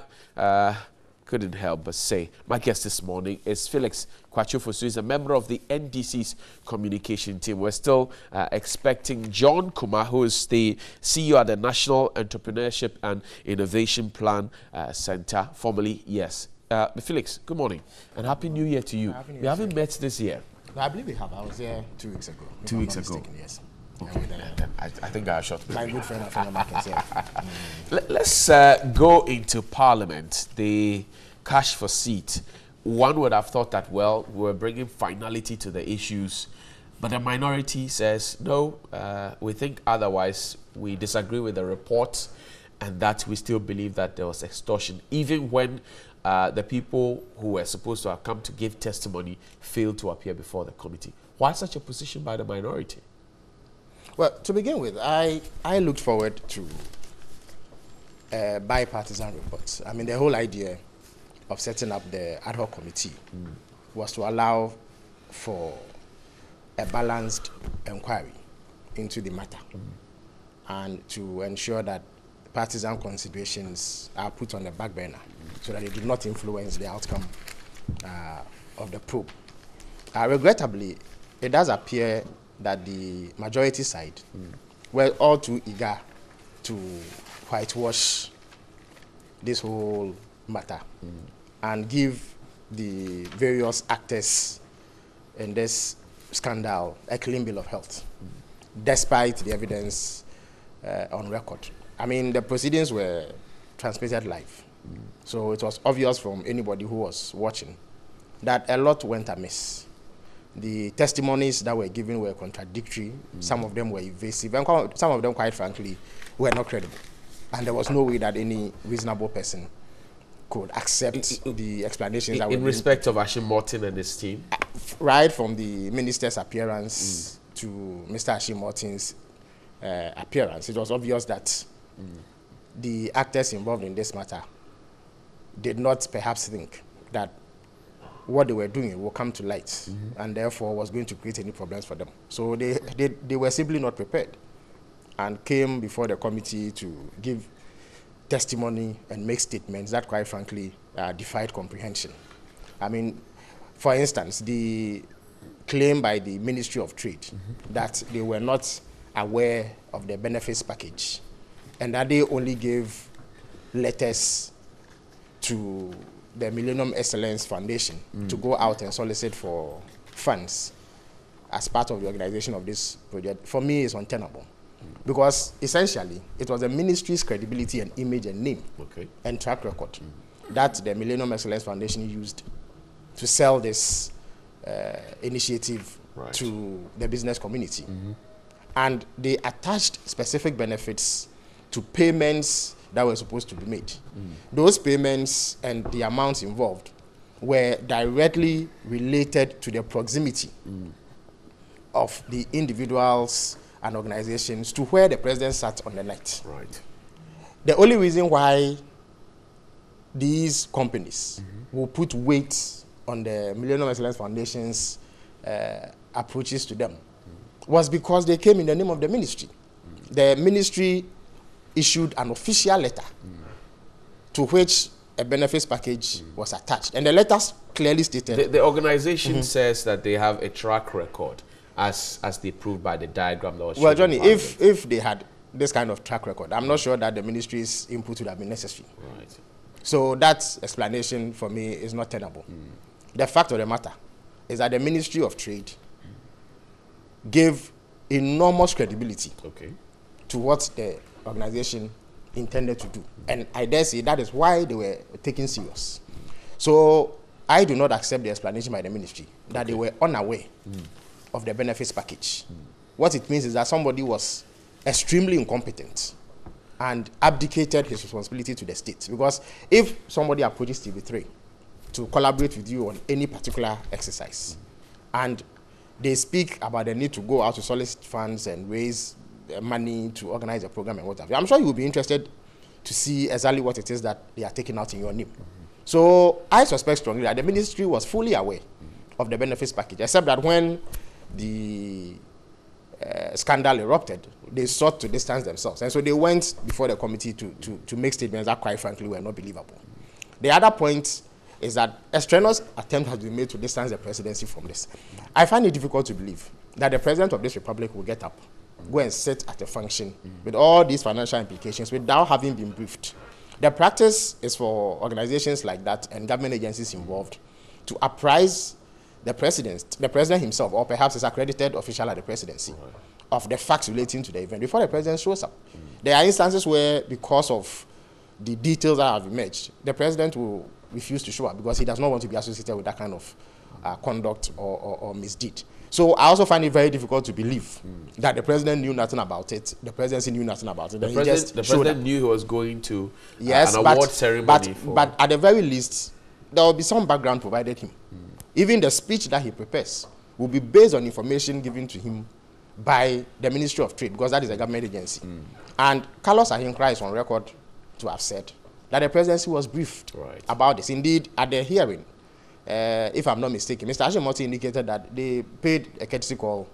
couldn't help but say. My guest this morning is Felix Kwachufosu. He's a member of the NDC's communication team. We're still expecting John Kuma, who is the CEO at the National Entrepreneurship and Innovation Plan Center, formerly YES. Felix, good morning and Happy New Year to you. We haven't met this year. No, I believe we have. I was there 2 weeks ago. 2 weeks ago? Mistaken, yes. Okay. I think I shot my good friend from Marcus, yeah. Let's go into Parliament. The cash for seat. One would have thought that, well, we're bringing finality to the issues, but the minority says, no, we think otherwise. We disagree with the report, and that we still believe that there was extortion, even when the people who were supposed to have come to give testimony failed to appear before the committee. Why such a position by the minority? Well, to begin with, I looked forward to bipartisan reports. I mean, the whole idea of setting up the ad hoc committee was to allow for a balanced inquiry into the matter and to ensure that partisan considerations are put on the back burner so that they do not influence the outcome of the probe. Regrettably, it does appear that the majority side were all too eager to whitewash this whole matter and give the various actors in this scandal a clean bill of health, despite the evidence on record. I mean, the proceedings were transmitted live, so it was obvious from anybody who was watching that a lot went amiss. The testimonies that were given were contradictory. Some of them were evasive, and some of them, quite frankly, were not credible. And there was no way that any reasonable person could accept the explanations that were in respect of Ashim Morton and his team? Right from the minister's appearance to Mr. Ashim Morton's appearance, it was obvious that the actors involved in this matter did not perhaps think that what they were doing will come to light and therefore was going to create any problems for them. So they were simply not prepared and came before the committee to give testimony and make statements that, quite frankly, defied comprehension. I mean, for instance, the claim by the Ministry of Trade that they were not aware of the benefits package and that they only gave letters to the Millennium Excellence Foundation to go out and solicit for funds as part of the organization of this project, for me, is untenable. Because essentially, it was the ministry's credibility and image and name and track record that the Millennium Excellence Foundation used to sell this initiative to the business community. And they attached specific benefits to payments that were supposed to be made. Those payments and the amounts involved were directly related to the proximity of the individuals and organizations to where the president sat on the night. The only reason why these companies will put weight on the Millennium Excellence Foundation's approaches to them was because they came in the name of the ministry. The ministry issued an official letter to which a benefits package was attached. And the letters clearly stated... The organization says that they have a track record as they proved by the diagram that was shown. Well, Johnny, if they had this kind of track record, I'm not sure that the ministry's input would have been necessary. So that explanation for me is not tenable. The fact of the matter is that the Ministry of Trade gave enormous credibility to what the organization intended to do. And I dare say that is why they were taken serious. So I do not accept the explanation by the ministry that they were unaware of the benefits package. What it means is that somebody was extremely incompetent and abdicated his responsibility to the state. Because if somebody approaches TV3 to collaborate with you on any particular exercise, and they speak about the need to go out to solicit funds and raise money to organize a program and whatever. I'm sure you will be interested to see exactly what it is that they are taking out in your name. So I suspect strongly that the ministry was fully aware of the benefits package, except that when the scandal erupted, they sought to distance themselves. And so they went before the committee to make statements that, quite frankly, were not believable. The other point is that a strenuous attempt has been made to distance the presidency from this. I find it difficult to believe that the president of this republic will get up, go and sit at a function with all these financial implications without having been briefed. The practice is for organizations like that and government agencies involved to apprise the president himself, or perhaps his accredited official at the presidency, of the facts relating to the event before the president shows up. There are instances where, because of the details that have emerged, the president will refuse to show up because he does not want to be associated with that kind of conduct or misdeed. So I also find it very difficult to believe that the president knew nothing about it, the presidency knew nothing about it. The president knew he was going to an award ceremony. But at the very least, there will be some background provided him. Even the speech that he prepares will be based on information given to him by the Ministry of Trade, because that is a government agency. And Carlos Ahinkra is on record to have said that the presidency was briefed about this. Indeed, at the hearing, if I'm not mistaken, Mr. Ashimoti indicated that they paid a courtesy call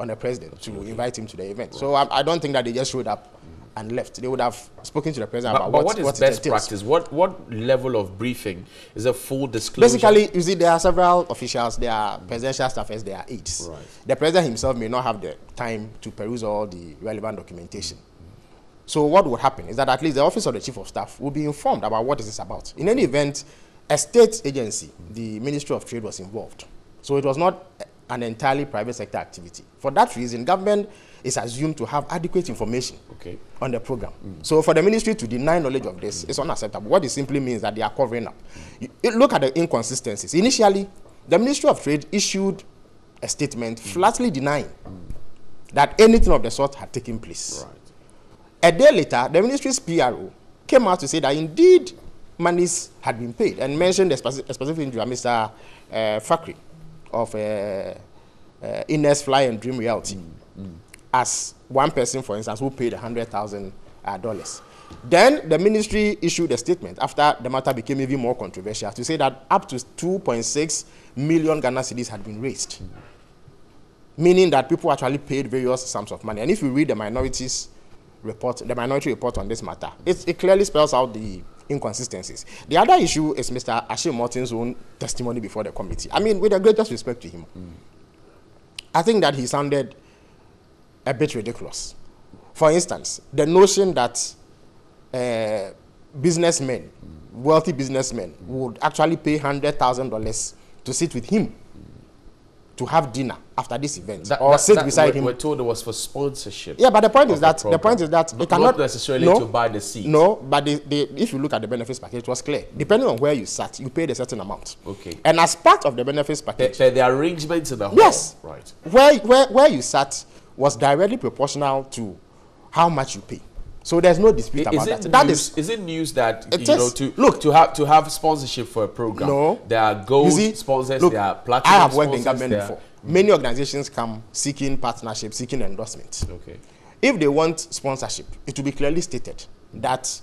on the president to invite him to the event. So I don't think that they just showed up and left. They would have spoken to the president about what is best practice? What level of briefing is a full disclosure? Basically, you see, there are several officials, there are presidential staffers, there are aides. The president himself may not have the time to peruse all the relevant documentation. So what would happen is that at least the office of the chief of staff will be informed about what this is about. In any event, a state agency, the Ministry of Trade, was involved. So it was not an entirely private sector activity. For that reason, government is assumed to have adequate information on the program. So for the ministry to deny knowledge of this is unacceptable. What it simply means that they are covering up. Look at the inconsistencies. Initially, the Ministry of Trade issued a statement flatly denying that anything of the sort had taken place. A day later, the ministry's PRO came out to say that indeed monies had been paid and mentioned a specific individual, Mr. Fakri of Ines Fly and Dream Reality, as one person, for instance, who paid $100,000. Then the ministry issued a statement after the matter became even more controversial to say that up to 2.6 million Ghana cedis had been raised, meaning that people actually paid various sums of money. And if you read the minority report on this matter, it clearly spells out the inconsistencies. The other issue is Mr. Ashim Martin's own testimony before the committee. I mean, with the greatest respect to him, I think that he sounded a bit ridiculous. For instance, the notion that businessmen, wealthy businessmen, would actually pay $100,000 to sit with him to have dinner after this event, sit beside him. We're told it was for sponsorship. Yeah, but the point is that they cannot not necessarily to buy the seat. No, but if you look at the benefits package, it was clear. Depending on where you sat, you paid a certain amount. And as part of the benefits package, the arrangements in the hall. Yes, where you sat was directly proportional to how much you pay. So there's no dispute about that. Is it news that to have sponsorship for a program? No, there are gold sponsors, there are platinum. I have worked in government before. Many organizations come seeking partnership, seeking endorsement. If they want sponsorship, it will be clearly stated that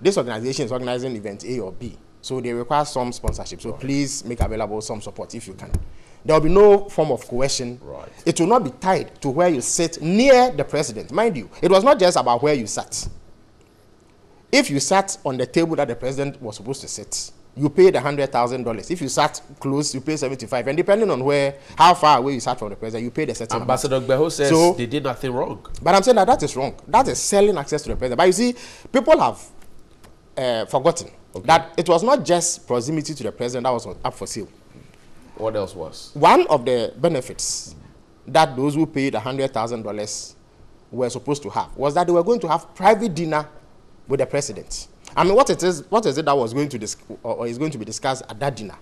this organization is organizing event A or B, so they require some sponsorship. So please make available some support if you can. There will be no form of coercion. It will not be tied to where you sit near the president. Mind you, it was not just about where you sat. If you sat on the table that the president was supposed to sit, you paid $100,000. If you sat close, you paid $75,000. And depending on how far away you sat from the president, you paid a certain amount. Ambassador Beho says they did nothing wrong. But I'm saying that is wrong. That is selling access to the president. But you see, people have forgotten that it was not just proximity to the president that was up for sale. What else was? One of the benefits that those who paid $100,000 were supposed to have was that they were going to have private dinner with the president. I mean, what is it that was going to or is going to be discussed at that dinner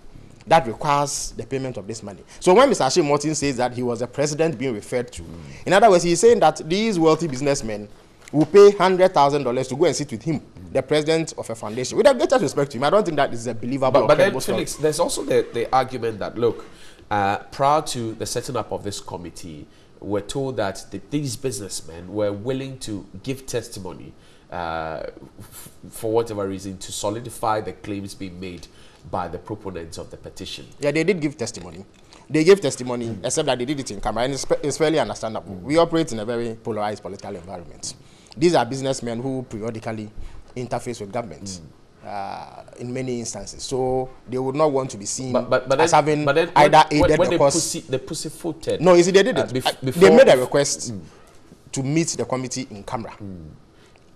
that requires the payment of this money? So when Mr. Ashim Martin says that he was the president being referred to, in other words, he's saying that these wealthy businessmen will pay $100,000 to go and sit with him, the president of a foundation. With the greatest respect to him, I don't think that is a believable. But then, Felix, there's also the argument that, look, prior to the setting up of this committee, we're told that these businessmen were willing to give testimony for whatever reason to solidify the claims being made by the proponents of the petition. Yeah, they did give testimony. They gave testimony, except that they did it in camera, and it's fairly understandable. We operate in a very polarized political environment. These are businessmen who periodically interface with government in many instances. So they would not want to be seen as having either aided the cause. They pussyfooted. No, you see, they did it. They made a request to meet the committee in camera.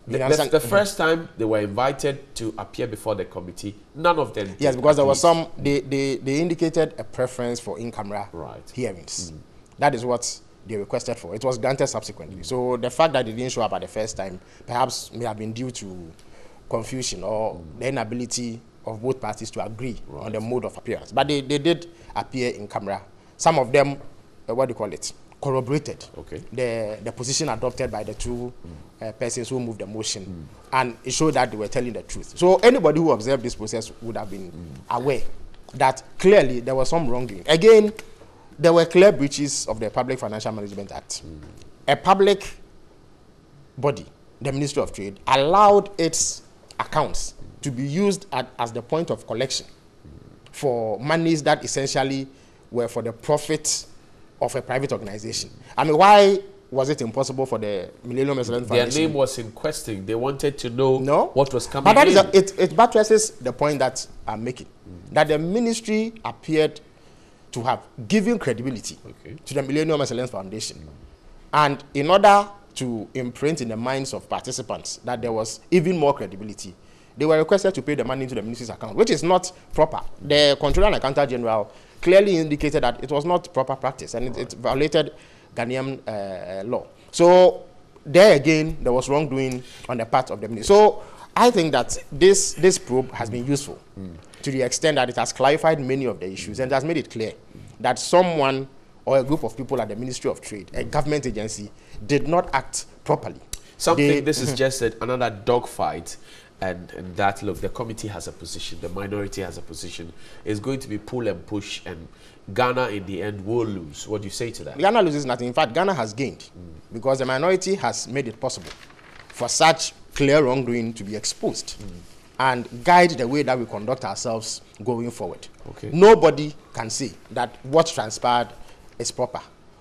The first time they were invited to appear before the committee, none of them did. Yes, because there was some, they indicated a preference for in-camera hearings. That is what they requested for. It was granted subsequently. So the fact that they didn't show up at the first time perhaps may have been due to confusion or the inability of both parties to agree on the mode of appearance. But they did appear in camera. Some of them, what do you call it, corroborated the position adopted by the two persons who moved the motion, and it showed that they were telling the truth. So anybody who observed this process would have been aware that clearly there was some wrongdoing. Again, there were clear breaches of the Public Financial Management Act. A public body, the Ministry of Trade, allowed its accounts to be used as the point of collection for monies that essentially were for the profit of a private organization. I mean, why was it impossible for the Millennium Excellence Foundation? Their name was in question. They wanted to know what was coming but that in. It buttresses the point that I'm making, that the ministry appeared to have given credibility to the Millennium Excellence Foundation. And in order to imprint in the minds of participants that there was even more credibility, they were requested to pay the money into the ministry's account, which is not proper. The Controller and Accountant General clearly indicated that it was not proper practice and it violated Ghanaian law. So there again, there was wrongdoing on the part of the ministry. So I think that this probe has been useful to the extent that it has clarified many of the issues and has made it clear that someone or a group of people at the Ministry of Trade, a government agency, did not act properly. This is just another dogfight. And that, look, the committee has a position, the minority has a position. It's going to be pull and push, and Ghana in the end will lose. What do you say to that? Ghana loses nothing. In fact, Ghana has gained because the minority has made it possible for such clear wrongdoing to be exposed and guide the way that we conduct ourselves going forward. Nobody can say that what transpired is proper,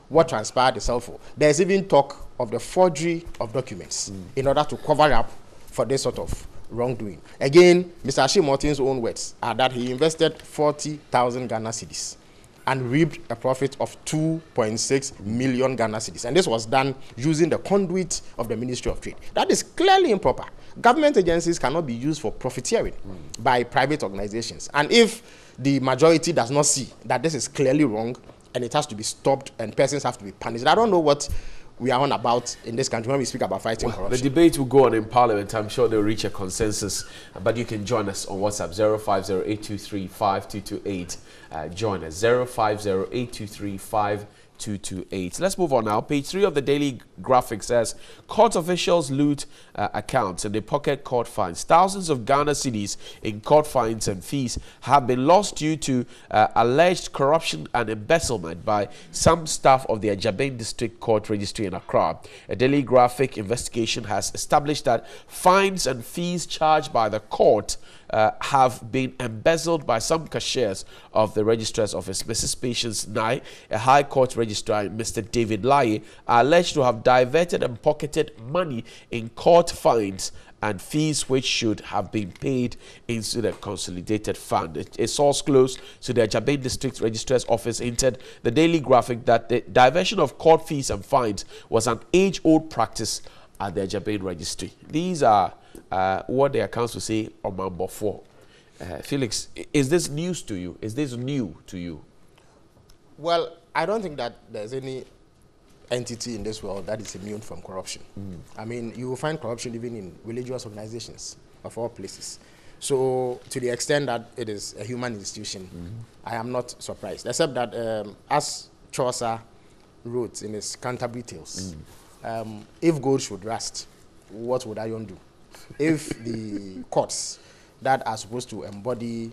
what transpired is helpful. There's even talk of the forgery of documents in order to cover up for this sort of wrongdoing. Again, Mr. Ashim Martin's own words are that he invested 40,000 Ghana cedis and reaped a profit of 2.6 million Ghana cedis. And this was done using the conduit of the Ministry of Trade. That is clearly improper. Government agencies cannot be used for profiteering by private organizations. And if the majority does not see that this is clearly wrong and it has to be stopped and persons have to be punished, I don't know what we are on about in this country when we speak about fighting corruption. The debate will go on in Parliament. I'm sure they'll reach a consensus. But you can join us on WhatsApp 050-823-5228. Join us 050-823-5228. Let's move on now. Page 3 of the Daily Graphic says court officials loot accounts and they pocket court fines. Thousands of Ghana cedis in court fines and fees have been lost due to alleged corruption and embezzlement by some staff of the Ajabin District Court Registry in Accra. A Daily Graphic investigation has established that fines and fees charged by the court have been embezzled by some cashiers of the Registrar's Office. Mrs. Patience Nai, a High Court Registrar, and Mr. David Lai are alleged to have diverted and pocketed money in court fines and fees which should have been paid into the consolidated fund. A source close to the Ajabin District Registrar's Office entered the Daily Graphic that the diversion of court fees and fines was an age-old practice at the Ajabin Registry. These are what the accounts will say on Mambo 4. Felix, is this news to you? Is this new to you? Well, I don't think that there's any entity in this world that is immune from corruption. I mean, you will find corruption even in religious organizations of all places. So, to the extent that it is a human institution, I am not surprised. Except that, as Chaucer wrote in his Canterbury Tales, if gold should rust, what would iron do? If the courts that are supposed to embody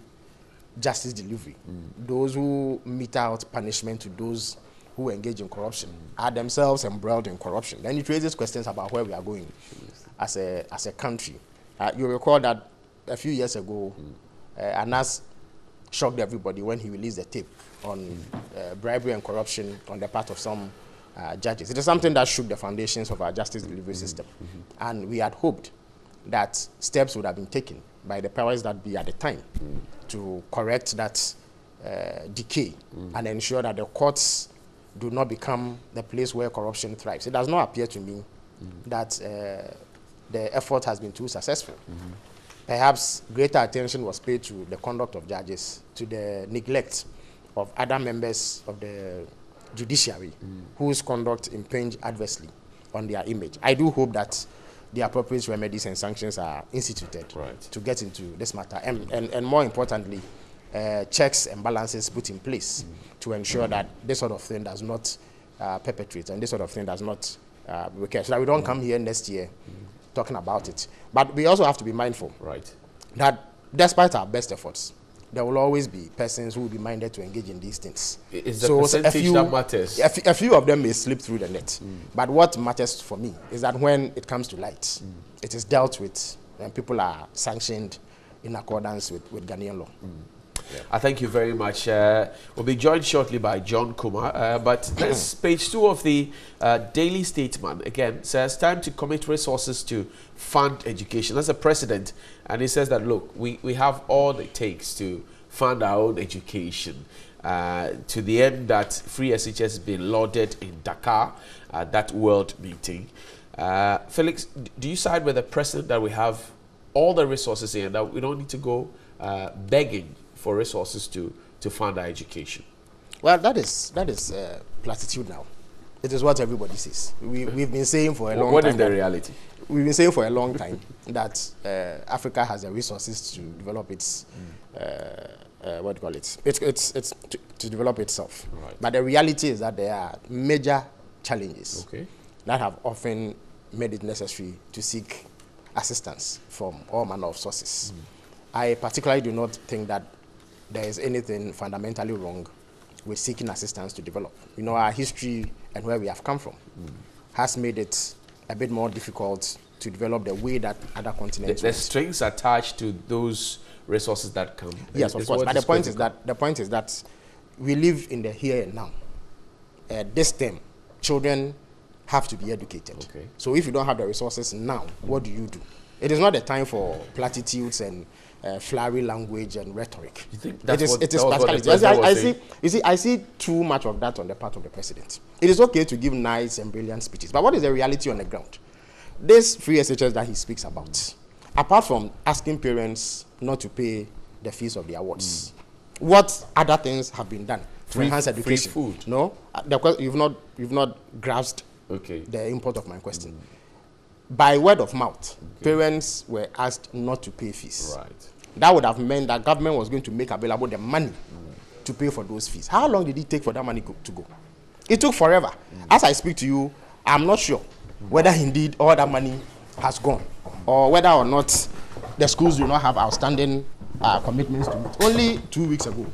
justice delivery, those who mete out punishment to those who engage in corruption, are themselves embroiled in corruption, then it raises questions about where we are going as a country. You recall that a few years ago, Anas shocked everybody when he released a tape on bribery and corruption on the part of some judges. It is something that shook the foundations of our justice delivery system. And we had hoped that steps would have been taken by the powers that be at the time to correct that decay and ensure that the courts do not become the place where corruption thrives. It does not appear to me that the effort has been too successful. Perhaps greater attention was paid to the conduct of judges, to the neglect of other members of the judiciary whose conduct impinged adversely on their image. I do hope that the appropriate remedies and sanctions are instituted to get into this matter. And more importantly, checks and balances put in place to ensure that this sort of thing does not perpetrate and this sort of thing does not recur. So that we don't come here next year talking about it. But we also have to be mindful that despite our best efforts, there will always be persons who will be minded to engage in these things. It's the percentage that matters. A few of them may slip through the net. But what matters for me is that when it comes to light, it is dealt with and people are sanctioned in accordance with Ghanaian law. I thank you very much. We'll be joined shortly by John Kumar. But this page 2 of the Daily Statesman, again, says time to commit resources to fund education. That's the president. And he says that, look, we have all it takes to fund our own education. To the end that free SHS has been lauded in Dakar, that world meeting. Felix, do you side with the president that we have all the resources here, that we don't need to go begging for resources to fund our education? Well, that is platitude now. It is what everybody says. We've been saying for a long time. What is the reality? We've been saying for a long time that Africa has the resources to develop its what do you call it? It's to develop itself. But the reality is that there are major challenges that have often made it necessary to seek assistance from all manner of sources. I particularly do not think that there is anything fundamentally wrong with seeking assistance to develop. You know, our history and where we have come from has made it a bit more difficult to develop the way that other continents. The strings attached to those resources that come. Yes, of course. But the point is that we live in the here and now. This term, children have to be educated. So if you don't have the resources now, what do you do? It is not the time for platitudes and flowery language and rhetoric. You think it is practicality. I see too much of that on the part of the president. It is okay to give nice and brilliant speeches, but what is the reality on the ground? This free SHS that he speaks about, apart from asking parents not to pay the fees of their wards, what other things have been done to enhance education? Free food. No, you've not grasped the import of my question. By word of mouth, parents were asked not to pay fees. That would have meant that government was going to make available the money to pay for those fees. How long did it take for that money to go? It took forever. As I speak to you, I'm not sure whether indeed all that money has gone or whether or not the schools do not have outstanding commitments to meet. Only 2 weeks ago,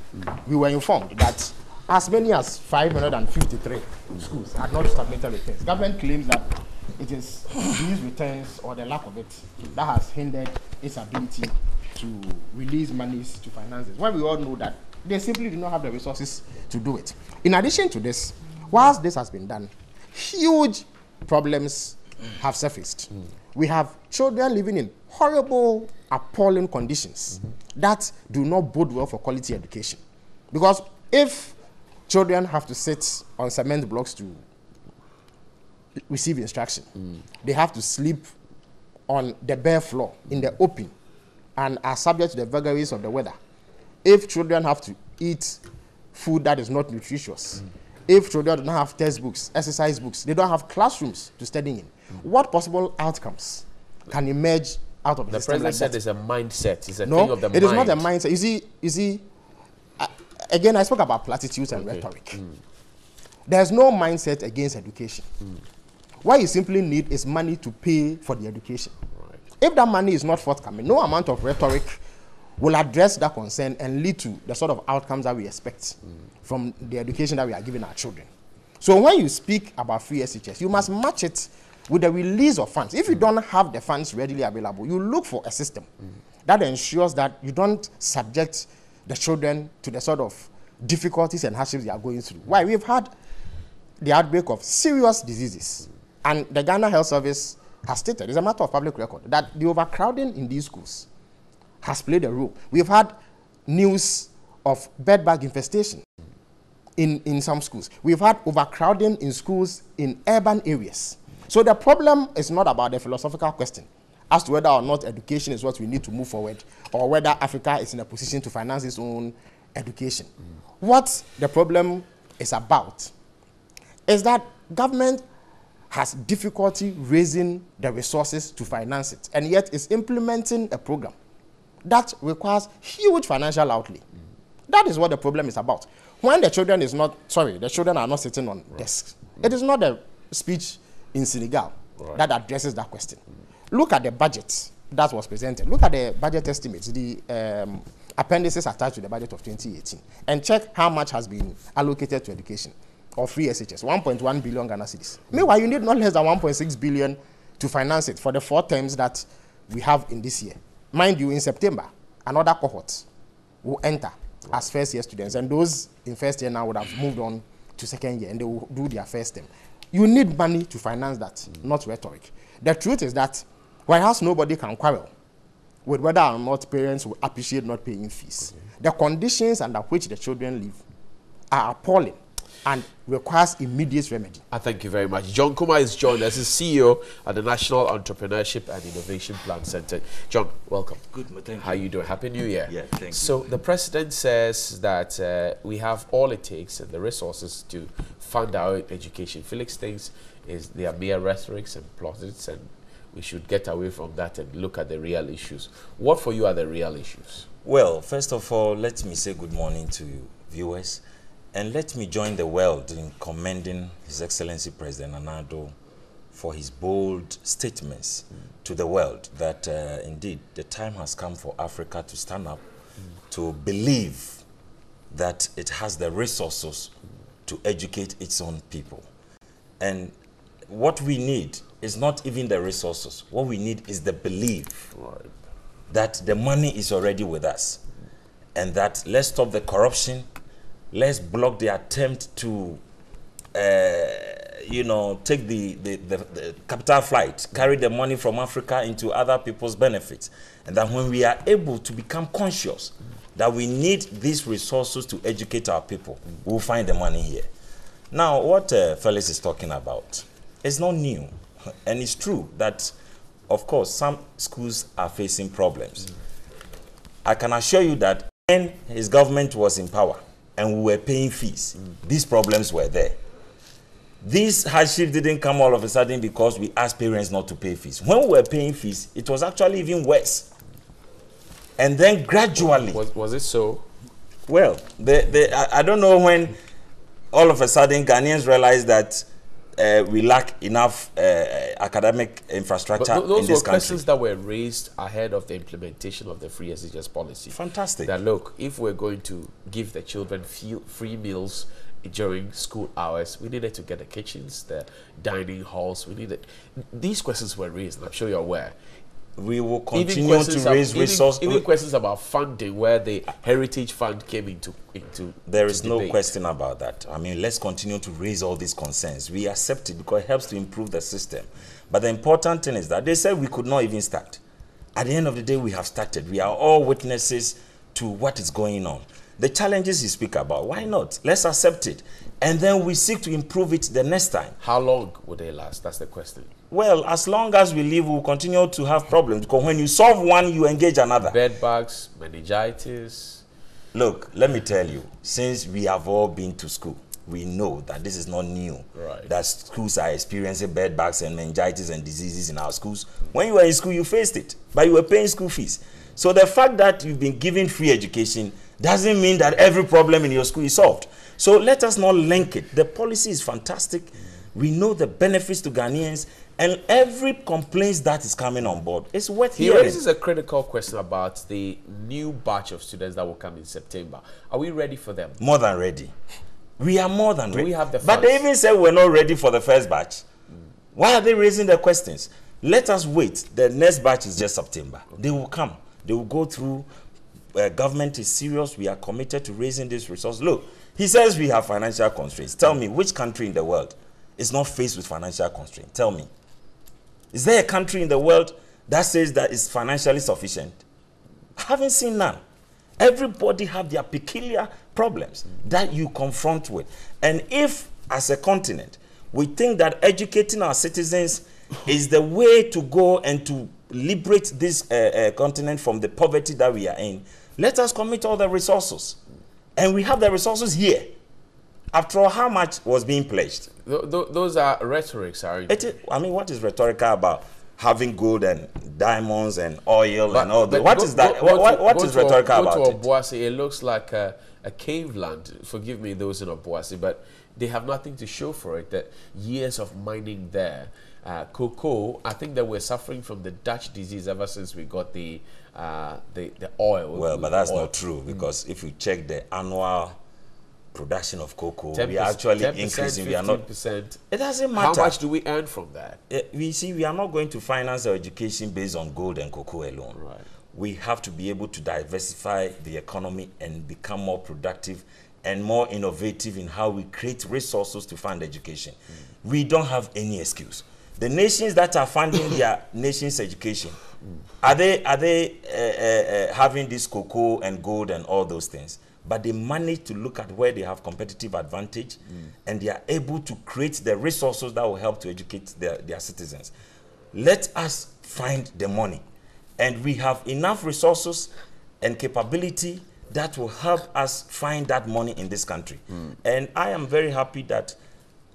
we were informed that as many as 553 schools had not submitted returns. Government claims that it is these returns or the lack of it that has hindered its ability to release monies to finance it, when we all know that they simply do not have the resources to do it. In addition to this, whilst this has been done, huge problems have surfaced. We have children living in horrible, appalling conditions that do not bode well for quality education. Because if children have to sit on cement blocks to receive instruction, they have to sleep on the bare floor in the open and are subject to the vagaries of the weather. If children have to eat food that is not nutritious, if children do not have textbooks, exercise books, they don't have classrooms to study in, what possible outcomes can emerge out of the system like that? The president said it's a mindset. It's a thing of the mind. It is not a mindset. You see, again, I spoke about platitudes and rhetoric. There's no mindset against education. What you simply need is money to pay for the education. If that money is not forthcoming, no amount of rhetoric will address that concern and lead to the sort of outcomes that we expect from the education that we are giving our children. So when you speak about free SHS, you must match it with the release of funds. If you don't have the funds readily available, you look for a system that ensures that you don't subject the children to the sort of difficulties and hardships they are going through. Why? We've had the outbreak of serious diseases, and the Ghana Health Service has stated, it's a matter of public record, that the overcrowding in these schools has played a role. We've had news of bedbug infestation in some schools. We've had overcrowding in schools in urban areas. So the problem is not about the philosophical question as to whether or not education is what we need to move forward, or whether Africa is in a position to finance its own education. What the problem is about is that government has difficulty raising the resources to finance it, and yet is implementing a program that requires huge financial outlay. That is what the problem is about. When the children the children are not sitting on desks. It is not a speech in Senegal that addresses that question. Look at the budget that was presented. Look at the budget estimates, the appendices attached to the budget of 2018, and check how much has been allocated to education or free SHS, 1.1 billion Ghana cedis. Meanwhile, you need not less than 1.6 billion to finance it for the 4 terms that we have in this year. Mind you, in September, another cohort will enter as first-year students, and those in first year now would have moved on to second year, and they will do their first term. You need money to finance that, not rhetoric. The truth is that whereas nobody can quarrel with whether or not parents will appreciate not paying fees, the conditions under which the children live are appalling and requires immediate remedy. I thank you very much. John Kuma is joined as the CEO at the National Entrepreneurship and Innovation Plan Center. John, welcome. Good, thank you. How are you doing? Happy New Year. Yeah, thank you. So the president says that we have all it takes and the resources to fund our education. Felix thinks they are mere rhetorics and plaudits, and we should get away from that and look at the real issues. What for you are the real issues? Well, first of all, let me say good morning to viewers. And let me join the world in commending His Excellency President Nana-Addo for his bold statements to the world that indeed the time has come for Africa to stand up, to believe that it has the resources to educate its own people. And what we need is not even the resources. What we need is the belief that the money is already with us, and that let's stop the corruption. Let's block the attempt to, take the capital flight, carry the money from Africa into other people's benefits. And that when we are able to become conscious that we need these resources to educate our people, we'll find the money here. Now, what Felix is talking about is not new. And it's true that, of course, some schools are facing problems. I can assure you that when his government was in power, and we were paying fees, these problems were there. This hardship didn't come all of a sudden because we asked parents not to pay fees. When we were paying fees, it was actually even worse. And then gradually... Was it so? Well, I don't know when all of a sudden Ghanaians realized that we lack enough academic infrastructure in this country. Those were questions that were raised ahead of the implementation of the free SHS policy. Fantastic. That look, if we're going to give the children free meals during school hours, we needed to get the kitchens, the dining halls. We needed. These questions were raised, and I'm sure you're aware. We will continue to raise resources. Even questions about funding, where the Heritage Fund came into There is no debate. question about that. I mean, let's continue to raise all these concerns. We accept it because it helps to improve the system. But the important thing is that they said we could not even start. At the end of the day, we have started. We are all witnesses to what is going on. The challenges you speak about, why not? Let's accept it. And then we seek to improve it the next time. How long will they last? That's the question. Well, as long as we live, we'll continue to have problems. Because when you solve one, you engage another. Bed bugs, meningitis. Look, let me tell you, since we have all been to school, we know that this is not new. Right. That schools are experiencing bed bugs and meningitis and diseases in our schools. When you were in school, you faced it, but you were paying school fees. So the fact that you've been given free education doesn't mean that every problem in your school is solved. So let us not link it. The policy is fantastic. We know the benefits to Ghanaians, And every complaint that is coming on board is worth He hearing. raises a critical question about the new batch of students that will come in September. Are we ready for them? More than ready. We are more than ready. We have the but they funds? even said we're not ready for the first batch. Why are they raising the questions? Let us wait. The next batch is just September. They will come. They will go through. Government is serious. We are committed to raising this resource. Look, he says we have financial constraints. Tell me, which country in the world is not faced with financial constraints? Tell me. Is there a country in the world that says that it's financially sufficient? I haven't seen none. Everybody have their peculiar problems that you confront with. And if, as a continent, we think that educating our citizens is the way to go and to liberate this continent from the poverty that we are in, let us commit all the resources. And we have the resources here. After all, how much was being pledged? Those are rhetorics, aren't they? I mean, what is rhetorical about having gold and diamonds and oil and all that? What is that? What is rhetorical about Go to it? Obuasi, it looks like a cave land. Forgive me, those in Obuasi, but they have nothing to show for it. That years of mining there. Cocoa, I think that we're suffering from the Dutch disease ever since we got the oil. Well, but that's not true, because if you check the annual production of cocoa, we are actually 10%, increasing. 15%. We are not. It doesn't matter. How much do we earn from that? We see, we are not going to finance our education based on gold and cocoa alone. Right. We have to be able to diversify the economy and become more productive and more innovative in how we create resources to fund education. We don't have any excuse. The nations that are funding their nation's education, are they having this cocoa and gold and all those things? But they manage to look at where they have competitive advantage, and they are able to create the resources that will help to educate their citizens. Let us find the money, and we have enough resources and capability that will help us find that money in this country. And I am very happy that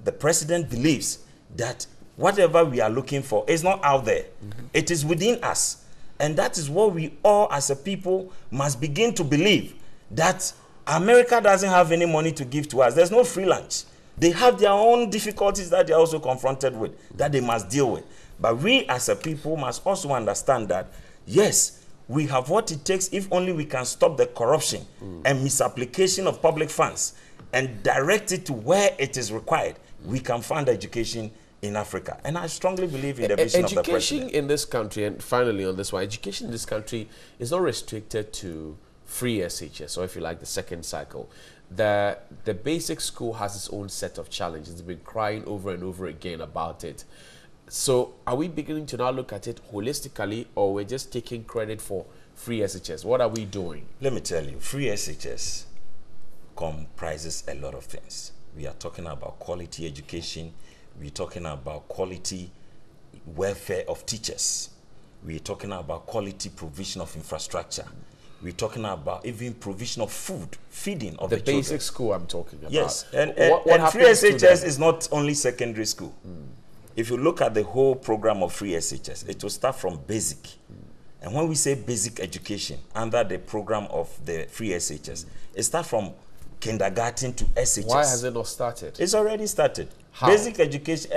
the president believes that whatever we are looking for is not out there. It is within us. And that is what we all as a people must begin to believe, that America doesn't have any money to give to us. There's no free lunch. They have their own difficulties that they're also confronted with, that they must deal with. But we as a people must also understand that, yes, we have what it takes if only we can stop the corruption and misapplication of public funds and direct it to where it is required. We can fund education in Africa. And I strongly believe in the vision of the president. Education in this country, and finally on this one, education in this country is not restricted to free SHS, or if you like, the second cycle. The basic school has its own set of challenges. They've been crying over and over again about it. So are we beginning to now look at it holistically, or we're just taking credit for free SHS? What are we doing? Let me tell you, free SHS comprises a lot of things. We are talking about quality education. We're talking about quality welfare of teachers. We're talking about quality provision of infrastructure. We're talking about even provision of food, feeding of the children. The basic school I'm talking about. Yes, and what free SHS is not only secondary school. If you look at the whole program of free SHS, it will start from basic. And when we say basic education under the program of the free SHS, it starts from kindergarten to SHS. Why has it not started? It's already started. How? Basic education,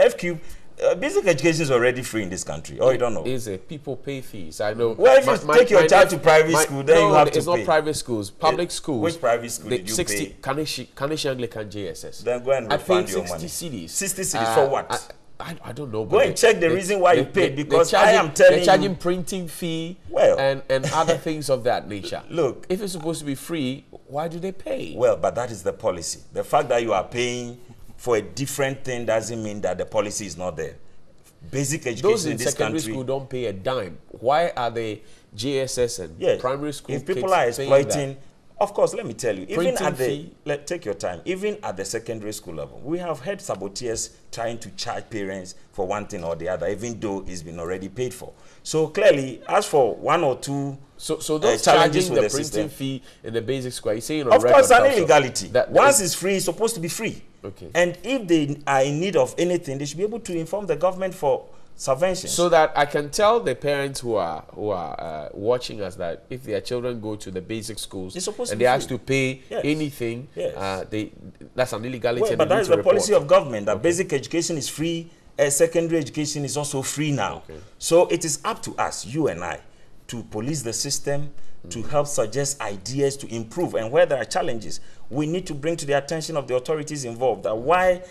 basic education is already free in this country. Oh, you don't know? Is it? People pay fees. I know. Well, if you take your child to private school, then you have to pay. It's not private schools. Public schools. Which private school did you pay? Kanish Anglican JSS. Then go and refund your money. 60 cedis. 60 cedis for what? I don't know. Go and check the reason why you paid, because I am telling you. They're charging printing fee and other things of that nature. Look. If it's supposed to be free, why do they pay? Well, but that is the policy. The fact that you are paying for a different thing doesn't mean that the policy is not there. Basic education Those in this secondary country, school don't pay a dime. Why are the JSS and primary school if people kids are exploiting, of course, let me tell you, even Printing at the, fee. take your time, even at the secondary school level, we have had saboteurs trying to charge parents for one thing or the other, even though it's been already paid for. So clearly, as for one or two so those challenges charging with the the printing system, fee in the basic school, you're saying of course, an also, illegality. that Once it's free, it's supposed to be free. Okay. And if they are in need of anything, they should be able to inform the government for subventions. So that I can tell the parents who are watching us that if their children go to the basic schools and they asked to pay anything, that's an illegality. Well, but that is the policy of government, that basic education is free secondary education is also free now. Okay. So it is up to us, you and I, to police the system, to help suggest ideas to improve. And where there are challenges, we need to bring to the attention of the authorities involved that why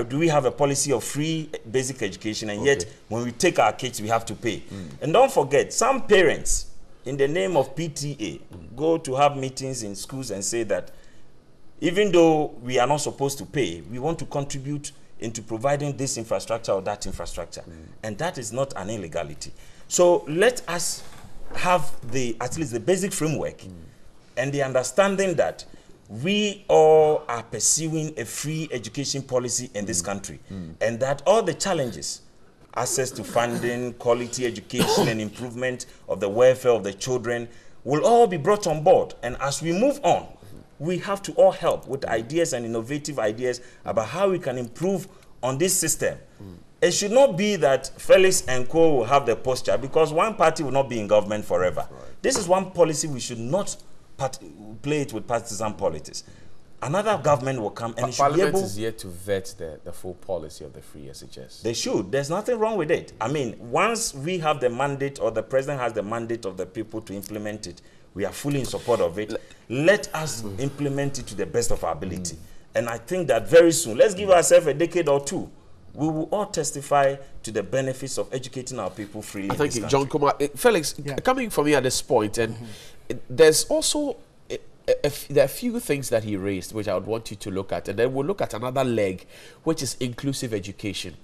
do we have a policy of free basic education, and yet when we take our kids, we have to pay. And don't forget, some parents, in the name of PTA, go to have meetings in schools and say that even though we are not supposed to pay, we want to contribute into providing this infrastructure or that infrastructure. And that is not an illegality. So let us have at least the basic framework and the understanding that we all are pursuing a free education policy in this country, and that all the challenges, access to funding, quality education, and improvement of the welfare of the children, will all be brought on board. And as we move on, we have to all help with ideas and innovative ideas about how we can improve on this system. It should not be that Felix and Co will have the posture, because one party will not be in government forever. Right. This is one policy we should not play it with partisan politics. Another government will come and Parliament is yet to vet the full policy of the free SHS. They should. There's nothing wrong with it. I mean, once we have the mandate, or the president has the mandate of the people to implement it, we are fully in support of it. Let us implement it to the best of our ability. And I think that very soon, let's give ourselves a decade or two, we will all testify to the benefits of educating our people freely. Thank you, John Kumar. Felix, coming from here at this point, and there's also there are a few things that he raised which I would want you to look at, and then we'll look at another leg, which is inclusive education.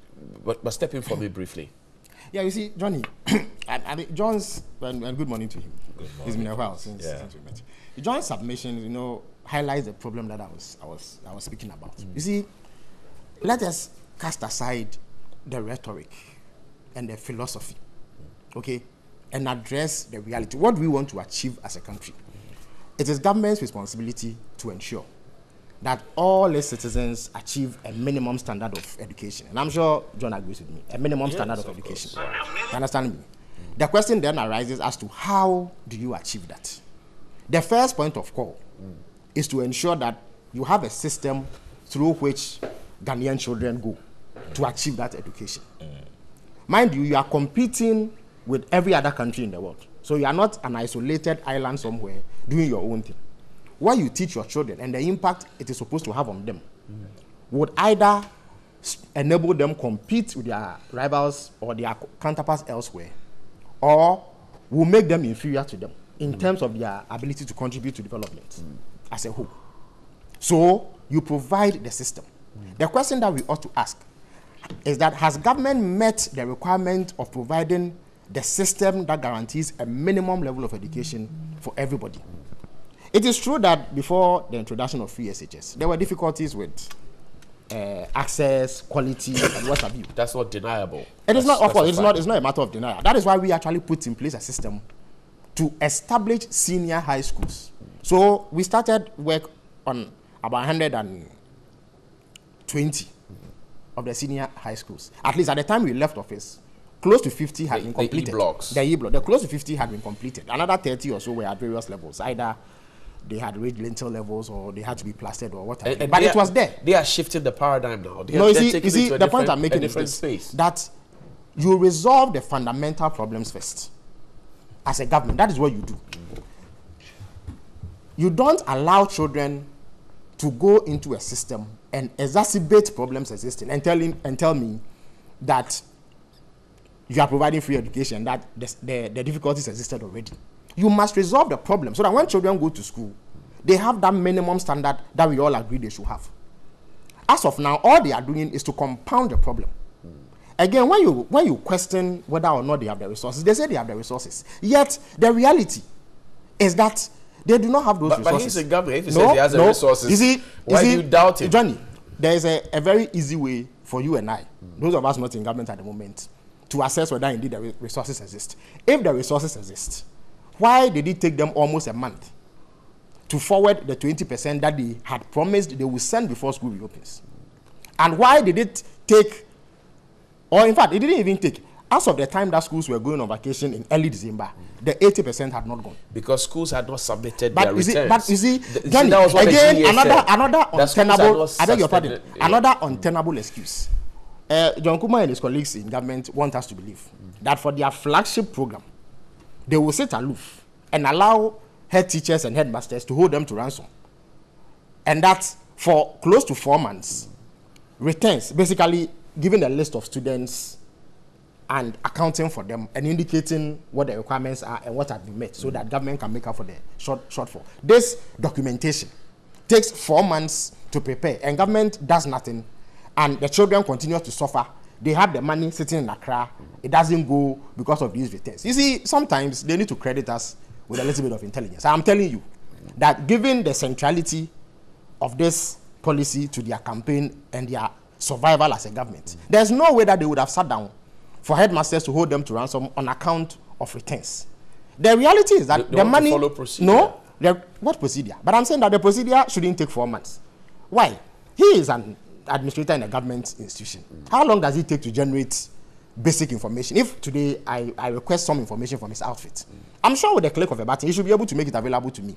But step in for me briefly. Yeah, you see, Johnny, I mean, John's, and good morning to him. It's been a while since we met. John's submission, highlights the problem that I was speaking about. You see, let us cast aside the rhetoric and the philosophy, okay, and address the reality. What we want to achieve as a country. It is government's responsibility to ensure that all its citizens achieve a minimum standard of education. And I'm sure John agrees with me, a minimum standard of education. You understand me? The question then arises as to how do you achieve that? The first point of call is to ensure that you have a system through which Ghanaian children go to achieve that education. Mind you, you are competing with every other country in the world. So you are not an isolated island somewhere doing your own thing. What you teach your children and the impact it is supposed to have on them would either enable them compete with their rivals or their counterparts elsewhere, or will make them inferior to them in terms of their ability to contribute to development as a whole. So you provide the system. The question that we ought to ask is that, has government met the requirement of providing the system that guarantees a minimum level of education for everybody? It is true that before the introduction of free SHS, there were difficulties with access, quality, and what have you. That's not deniable. It is not, of course, it's not a matter of denial. That is why we actually put in place a system to establish senior high schools. So we started work on about 120 of the senior high schools. At least at the time we left office, close to 50 had been completed. The E-blocks. The E-block. The close to 50 had been completed. Another 30 or so were at various levels. Either they had raised lintel levels or they had to be plastered or whatever. But it was there. They are shifting the paradigm now. You see, the point I'm making is this, that you resolve the fundamental problems first. As a government, that is what you do. You don't allow children to go into a system and exacerbate problems existing and tell me that you are providing free education, that the difficulties existed already. You must resolve the problem so that when children go to school, they have that minimum standard that we all agree they should have. As of now, all they are doing is to compound the problem. Again, when you question whether or not they have the resources, they say they have the resources. Yet, the reality is that they do not have those resources. But he's a government. If he says he has the resources, why do you doubt it? Johnny, there is a very easy way for you and I, those of us not in government at the moment, to assess whether indeed the resources exist. If the resources exist, why did it take them almost a month to forward the 20% that they had promised they would send before school reopens? And why did it take, or in fact, it didn't even take, as of the time that schools were going on vacation in early December, the 80% had not gone. Because schools had not submitted their returns. But you see, Johnny, again, another untenable, I beg your pardon, another untenable excuse John Kuma and his colleagues in government want us to believe that for their flagship program, they will sit aloof and allow head teachers and headmasters to hold them to ransom. And that for close to 4 months, returns, basically giving a list of students and accounting for them and indicating what the requirements are and what have been met so that government can make up for the shortfall. This documentation takes 4 months to prepare and government does nothing and the children continue to suffer. They have the money sitting in Accra. It doesn't go because of these returns. You see, sometimes they need to credit us with a little bit of intelligence. I'm telling you that given the centrality of this policy to their campaign and their survival as a government, there's no way that they would have sat down for headmasters to hold them to ransom on account of returns. The reality is that the money... follow procedure. No, what procedure? But I'm saying that the procedure shouldn't take 4 months. Why? He is an administrator in a government institution. How long does it take to generate basic information? If today I request some information from his outfit, I'm sure with the click of a button, he should be able to make it available to me.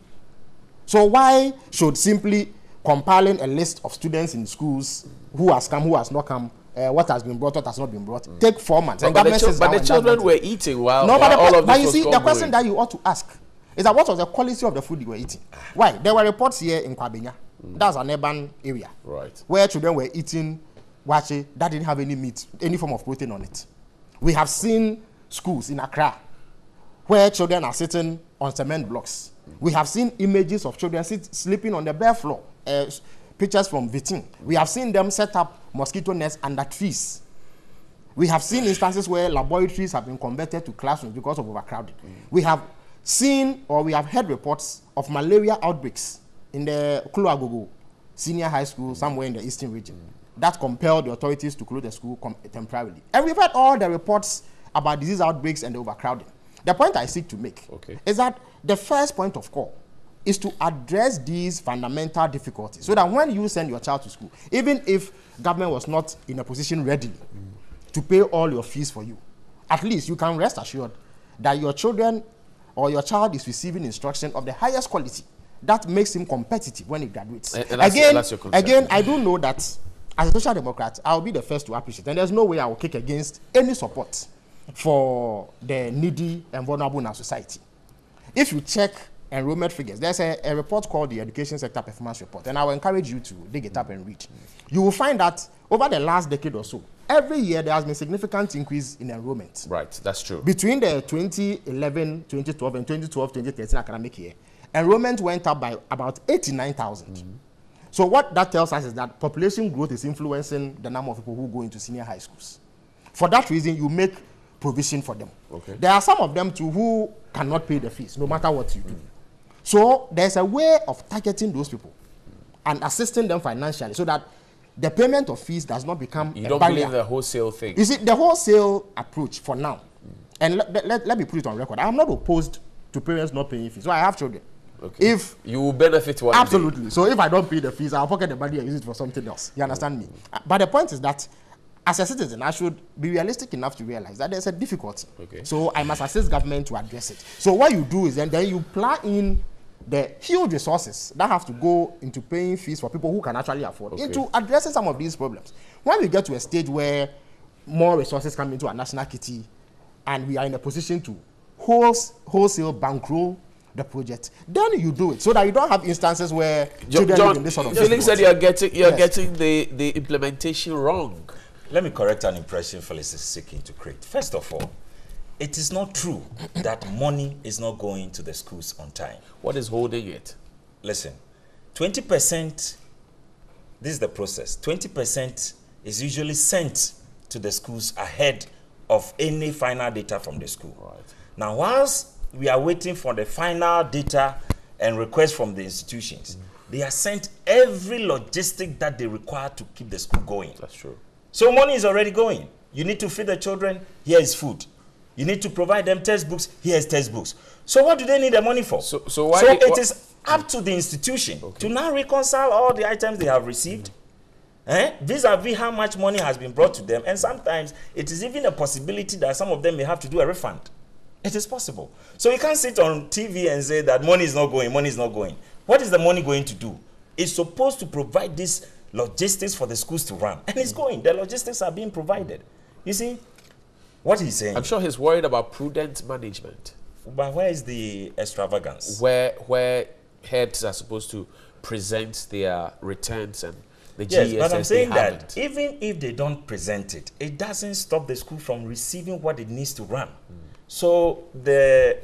So why should simply compiling a list of students in schools who has come, who has not come, what has been brought, what has not been brought, take 4 months? But the children were eating while all of this but you see, the question that you ought to ask is that what was the quality of the food you were eating? Why? There were reports here in Kwabenya. That's an urban area. Right. Where children were eating wache that didn't have any meat, any form of protein on it. We have seen schools in Accra where children are sitting on cement blocks. We have seen images of children sleeping on the bare floor. Pictures from Vitin. We have seen them set up mosquito nests under trees. We have seen instances where laboratories have been converted to classrooms because of overcrowding. We have seen or we have heard reports of malaria outbreaks in the Kuluagogo Senior High School somewhere in the eastern region that compelled the authorities to close the school temporarily. And we've heard all the reports about disease outbreaks and the overcrowding. The point I seek to make is that the first point of call is to address these fundamental difficulties so that when you send your child to school, even if government was not in a position readily to pay all your fees for you, at least you can rest assured that your children or your child is receiving instruction of the highest quality that makes him competitive when he graduates. And that's your concern. Again, I do know that as a social democrat, I'll be the first to appreciate, and there's no way I will kick against any support for the needy and vulnerable in our society. If you check enrollment figures, there's a report called the Education Sector Performance Report, and I will encourage you to dig it up and read. You will find that over the last decade or so, every year there has been significant increase in enrollment. Right, that's true. Between the 2011, 2012, and 2012, 2013 academic year, enrollment went up by about 89,000. So what that tells us is that population growth is influencing the number of people who go into senior high schools. For that reason, you make provision for them. There are some of them too who cannot pay the fees, no matter what you do. So there's a way of targeting those people and assisting them financially so that the payment of fees does not become You a don't barrier. believe the wholesale thing? You see, the wholesale approach for now, and let me put it on record, I am not opposed to parents not paying fees. So I have children. If you will benefit one absolutely day. So if I don't pay the fees, I'll pocket the money and use it for something else. You understand me? But the point is that as a citizen, I should be realistic enough to realize that there's a difficulty. So I must assist government to address it. So what you do is then you plan in the huge resources that have to go into paying fees for people who can actually afford into addressing some of these problems. When we get to a stage where more resources come into our national kitty and we are in a position to wholesale bankroll the project, then you do it so that you don't have instances where children live in this sort of Felix said you're getting the implementation wrong. Let me correct an impression Felix is seeking to create. First of all, it is not true that money is not going to the schools on time. What is holding it? Listen, 20%, this is the process, 20% is usually sent to the schools ahead of any final data from the school. Right. Now, whilst we are waiting for the final data and requests from the institutions, they are sent every logistic that they require to keep the school going. That's true. So money is already going. You need to feed the children, here is food. You need to provide them textbooks, here is textbooks. So what do they need the money for? So it is up to the institution to now reconcile all the items they have received, vis-a-vis how much money has been brought to them. And sometimes it is even a possibility that some of them may have to do a refund. It is possible. So you can't sit on TV and say that money is not going, money is not going. What is the money going to do? It's supposed to provide these logistics for the schools to run. And it's going. The logistics are being provided. You see what he's saying? I'm sure he's worried about prudent management. But where is the extravagance? Where heads are supposed to present their returns and the yes, GSS, but I'm saying that even if they don't present it, it doesn't stop the school from receiving what it needs to run. So the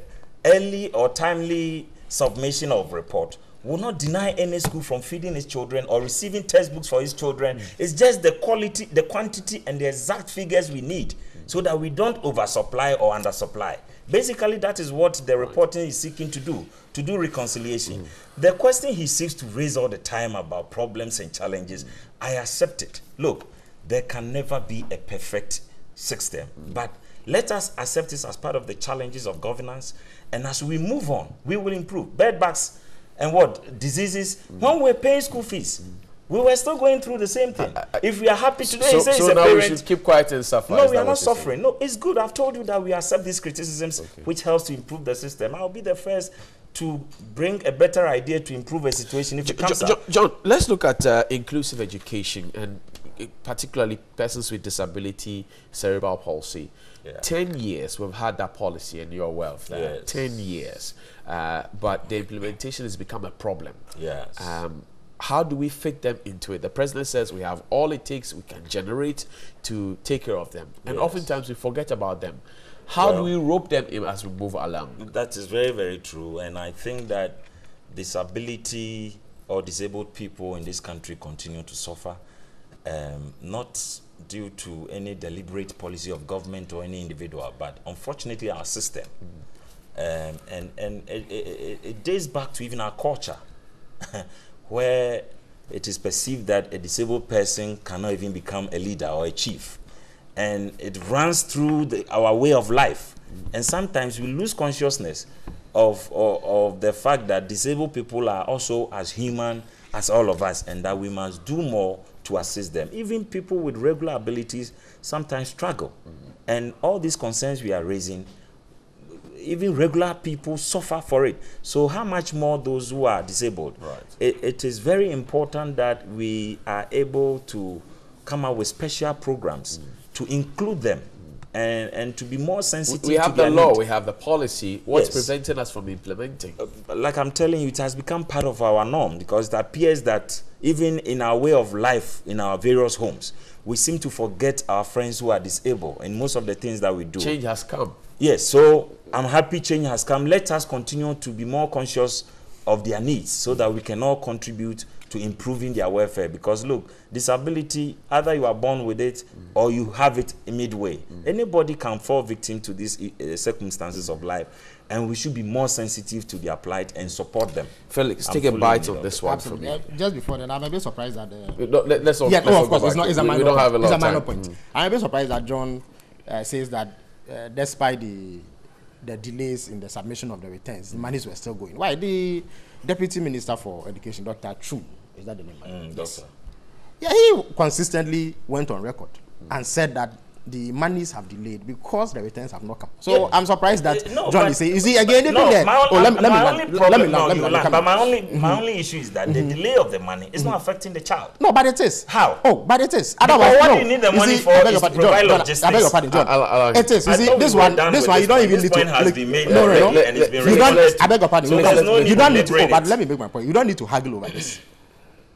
early or timely submission of report will not deny any school from feeding its children or receiving textbooks for its children. It's just the quality, the quantity, and the exact figures we need so that we don't oversupply or undersupply. Basically, that is what the reporting is seeking to do reconciliation. The question he seeks to raise all the time about problems and challenges, I accept it. Look, there can never be a perfect system, but let us accept this as part of the challenges of governance, and as we move on, we will improve. Bedbugs and what? Diseases. When we're paying school fees, we were still going through the same thing. If we are happy today, so now we should keep quiet and suffer. No, we are not suffering. No, it's good. I've told you that we accept these criticisms, which helps to improve the system. I'll be the first to bring a better idea to improve a situation if it comes up. John, let's look at inclusive education and particularly persons with disability, cerebral palsy. 10 years we've had that policy and your wealth there. 10 years. But the implementation has become a problem. Yes. How do we fit them into it? The president says we have all it takes, we can generate to take care of them. And oftentimes we forget about them. How do we rope them in as we move along? That is very, very true. And I think that disability or disabled people in this country continue to suffer, not due to any deliberate policy of government or any individual, but unfortunately our system. And it dates back to even our culture, where it is perceived that a disabled person cannot even become a leader or a chief. And it runs through our way of life. And sometimes we lose consciousness of the fact that disabled people are also as human as all of us, and that we must do more to assist them. Even people with regular abilities sometimes struggle. And all these concerns we are raising, even regular people suffer for it. So how much more those who are disabled? It is very important that we are able to come up with special programs to include them and to be more sensitive. We have to the law, needs. we have the policy. What's preventing us from implementing? Like I'm telling you, it has become part of our norm, because it appears that even in our way of life, in our various homes, we seem to forget our friends who are disabled in most of the things that we do. Change has come. Yes, so I'm happy change has come. Let us continue to be more conscious of their needs so that we can all contribute to improving their welfare. Because look, disability, either you are born with it or you have it midway. Anybody can fall victim to these circumstances of life, and we should be more sensitive to their plight and support them. Felix, take a bite on this one for me. Just before then, I'm a bit surprised that let's of course, it's a minor point. It's a minor point. I'm a bit surprised that John says that despite the delays in the submission of the returns, the monies were still going. Why? The Deputy Minister for Education, Dr. Chu, is that the name? Doctor. Yeah, he consistently went on record and said that the monies have delayed because the returns have not come. So I'm surprised that John is saying, you see, again, my only issue is that the delay of the money is not affecting the child. No, but it is. How? Oh, but it is. Otherwise, what do you need the money for is to provide logistics. I beg your pardon, John. It is. You see, this one, you don't even need to. No. I beg your pardon. You don't need to. But let me make my point. You don't need to haggle over this.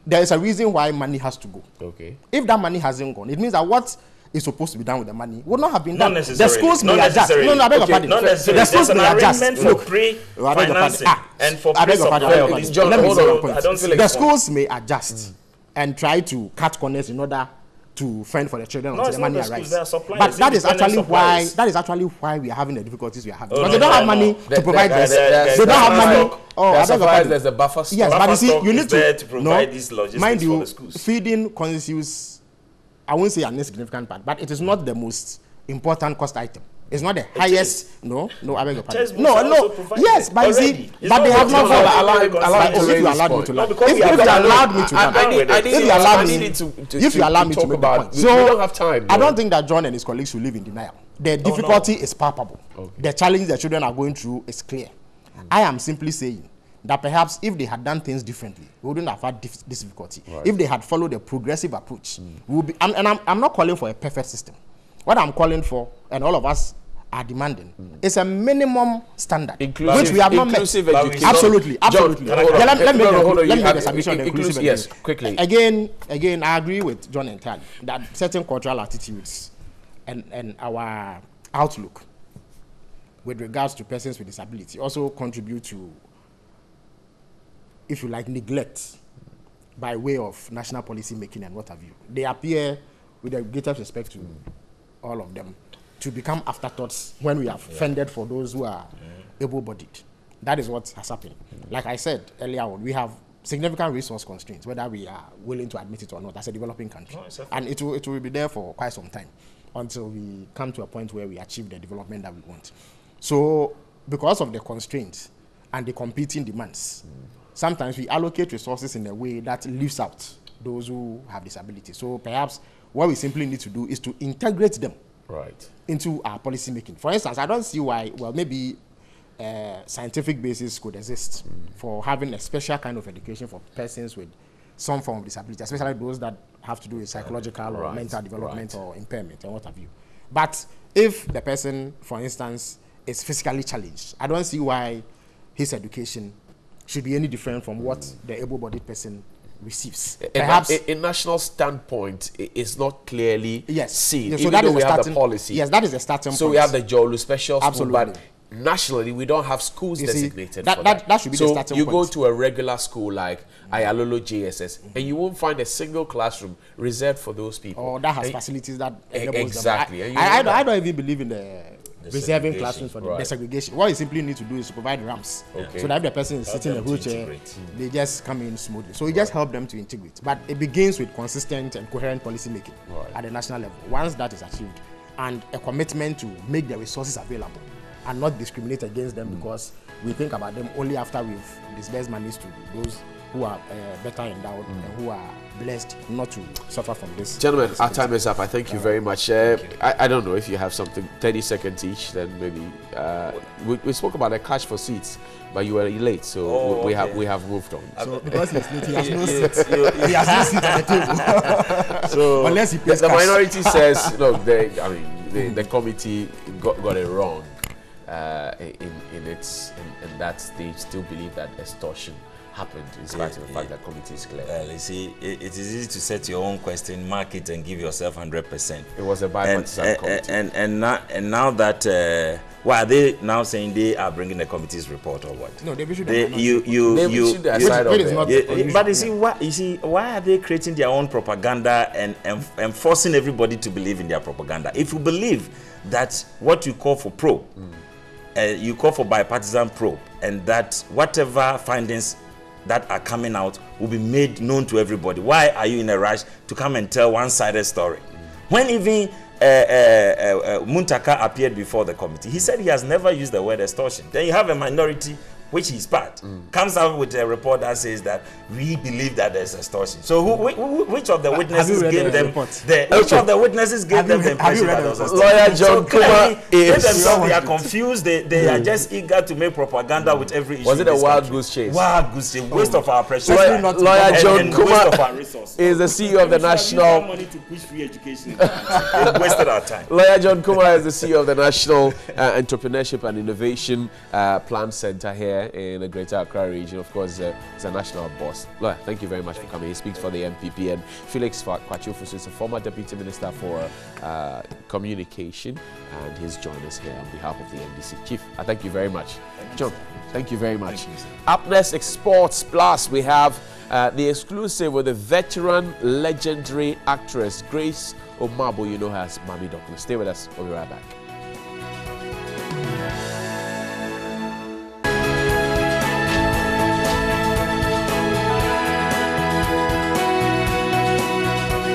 There is a reason why money has to go. Okay. If that money hasn't gone, it means that what is supposed to be done with the money would not have been not done. The schools may adjust. No, I beg your pardon. The schools may adjust. For pre-financing and for pre-supply. John, let me say one point. The schools may adjust and try to cut corners in order to fend for the children until the money arrives. But that is actually why we are having the difficulties we are having. Because they don't have money to provide this. They don't have money. There's a buffer stock. Yes, but you see, you need to provide these logistics mind you, for the schools. Feeding constitutes, I won't say an insignificant part, but it is not the most important cost item. It's not the highest. No, I beg your pardon. No. Yes, but you see, but they have not if you allowed me to land. If you allow me to make the point. So we don't have time. I don't think that John and his colleagues should live in denial. The difficulty is palpable. The challenge the children are going through is clear. I am simply saying that perhaps if they had done things differently, we wouldn't have had this difficulty. Right. If they had followed a progressive approach, we would be, I'm not calling for a perfect system. What I'm calling for, and all of us are demanding, is a minimum standard, which we have not met. Absolutely, absolutely. Let me make the submission. Yes, quickly. Again, I agree with John entirely that certain cultural attitudes and our outlook with regards to persons with disability also contribute to, if you like, neglect by way of national policy making and what have you. They appear, with the greatest respect to all of them, to become afterthoughts when we have fended for those who are able-bodied. That is what has happened. Like I said earlier on, we have significant resource constraints, whether we are willing to admit it or not, as a developing country. And it will be there for quite some time until we come to a point where we achieve the development that we want. So, because of the constraints and the competing demands, sometimes we allocate resources in a way that leaves out those who have disabilities. So perhaps what we simply need to do is to integrate them into our policy making. For instance, I don't see why, well, maybe scientific basis could exist for having a special kind of education for persons with some form of disability, especially those that have to do with psychological or mental development or impairment and what have you. But if the person, for instance, is physically challenged, I don't see why his education should be any different from what the able-bodied person receives. Perhaps a national standpoint is not clearly seen. So Even that though is we the have starting, the policy. Yes, that is the starting point. So we have the Jolu Special School, Absolutely. but nationally we don't have schools designated for that should be the starting point. So you point. go to a regular school like Ayalolo JSS, and you won't find a single classroom reserved for those people. Or that has facilities that enables exactly. them. I don't even believe in the reserving classrooms for the segregation. What you simply need to do is to provide ramps, so that if the person is sitting in a wheelchair, they just come in smoothly. So we just help them to integrate. But it begins with consistent and coherent policy making at the national level. Once that is achieved, and a commitment to make the resources available and not discriminate against them because we think about them only after we've disbursed monies to those who are better endowed and who are blessed not to suffer from this. Gentlemen, our time is up. I thank you very much. I don't know if you have something, 30 seconds each, then maybe. We spoke about a cash for seats, but you were late, so we have moved on. So because he's late, he has no seats. He has no seat at the table. So unless he pays the cash. minority says, look, the committee got it wrong in that they still believe that extortion happened in spite of the fact that committee is clear. Well, you see, it is easy to set your own question, mark it, and give yourself 100%. It was a bipartisan committee. And now that, why are they now saying they are bringing the committee's report or what? No, they should But you see, why are they creating their own propaganda and forcing everybody to believe in their propaganda? If you believe that what you call for probe, you call for bipartisan probe, and that whatever findings that are coming out will be made known to everybody, why are you in a rush to come and tell one-sided story? When even Muntaka appeared before the committee, he said he has never used the word extortion. Then you have a minority, which is part, comes out with a report that says that we believe that there's extortion. So which of the witnesses gave them which of the witnesses gave them the impression that there was extortion? Lawyer John Kuma they themselves are confused. They are just eager to make propaganda with every issue. Was it a wild goose chase? Wild goose chase, waste of our precious Lawyer John Kuma waste of our resources. is the CEO of the National money to push free education. It wasted our time. Lawyer John Kuma is the CEO of the National Entrepreneurship and Innovation Plan Center here in the Greater Accra region. Of course, he's a national boss. Lawyer, thank you very much for coming. He speaks for the MPP. And Felix Kwachofusu is a former Deputy Minister for Communication, and he's joined us here on behalf of the NDC. Chief, I thank you very much. John, thank you very much. Up next, Sports Plus, we have the exclusive with the veteran legendary actress Grace Omabo, you know her as Mami Dokno. Stay with us. We'll be right back.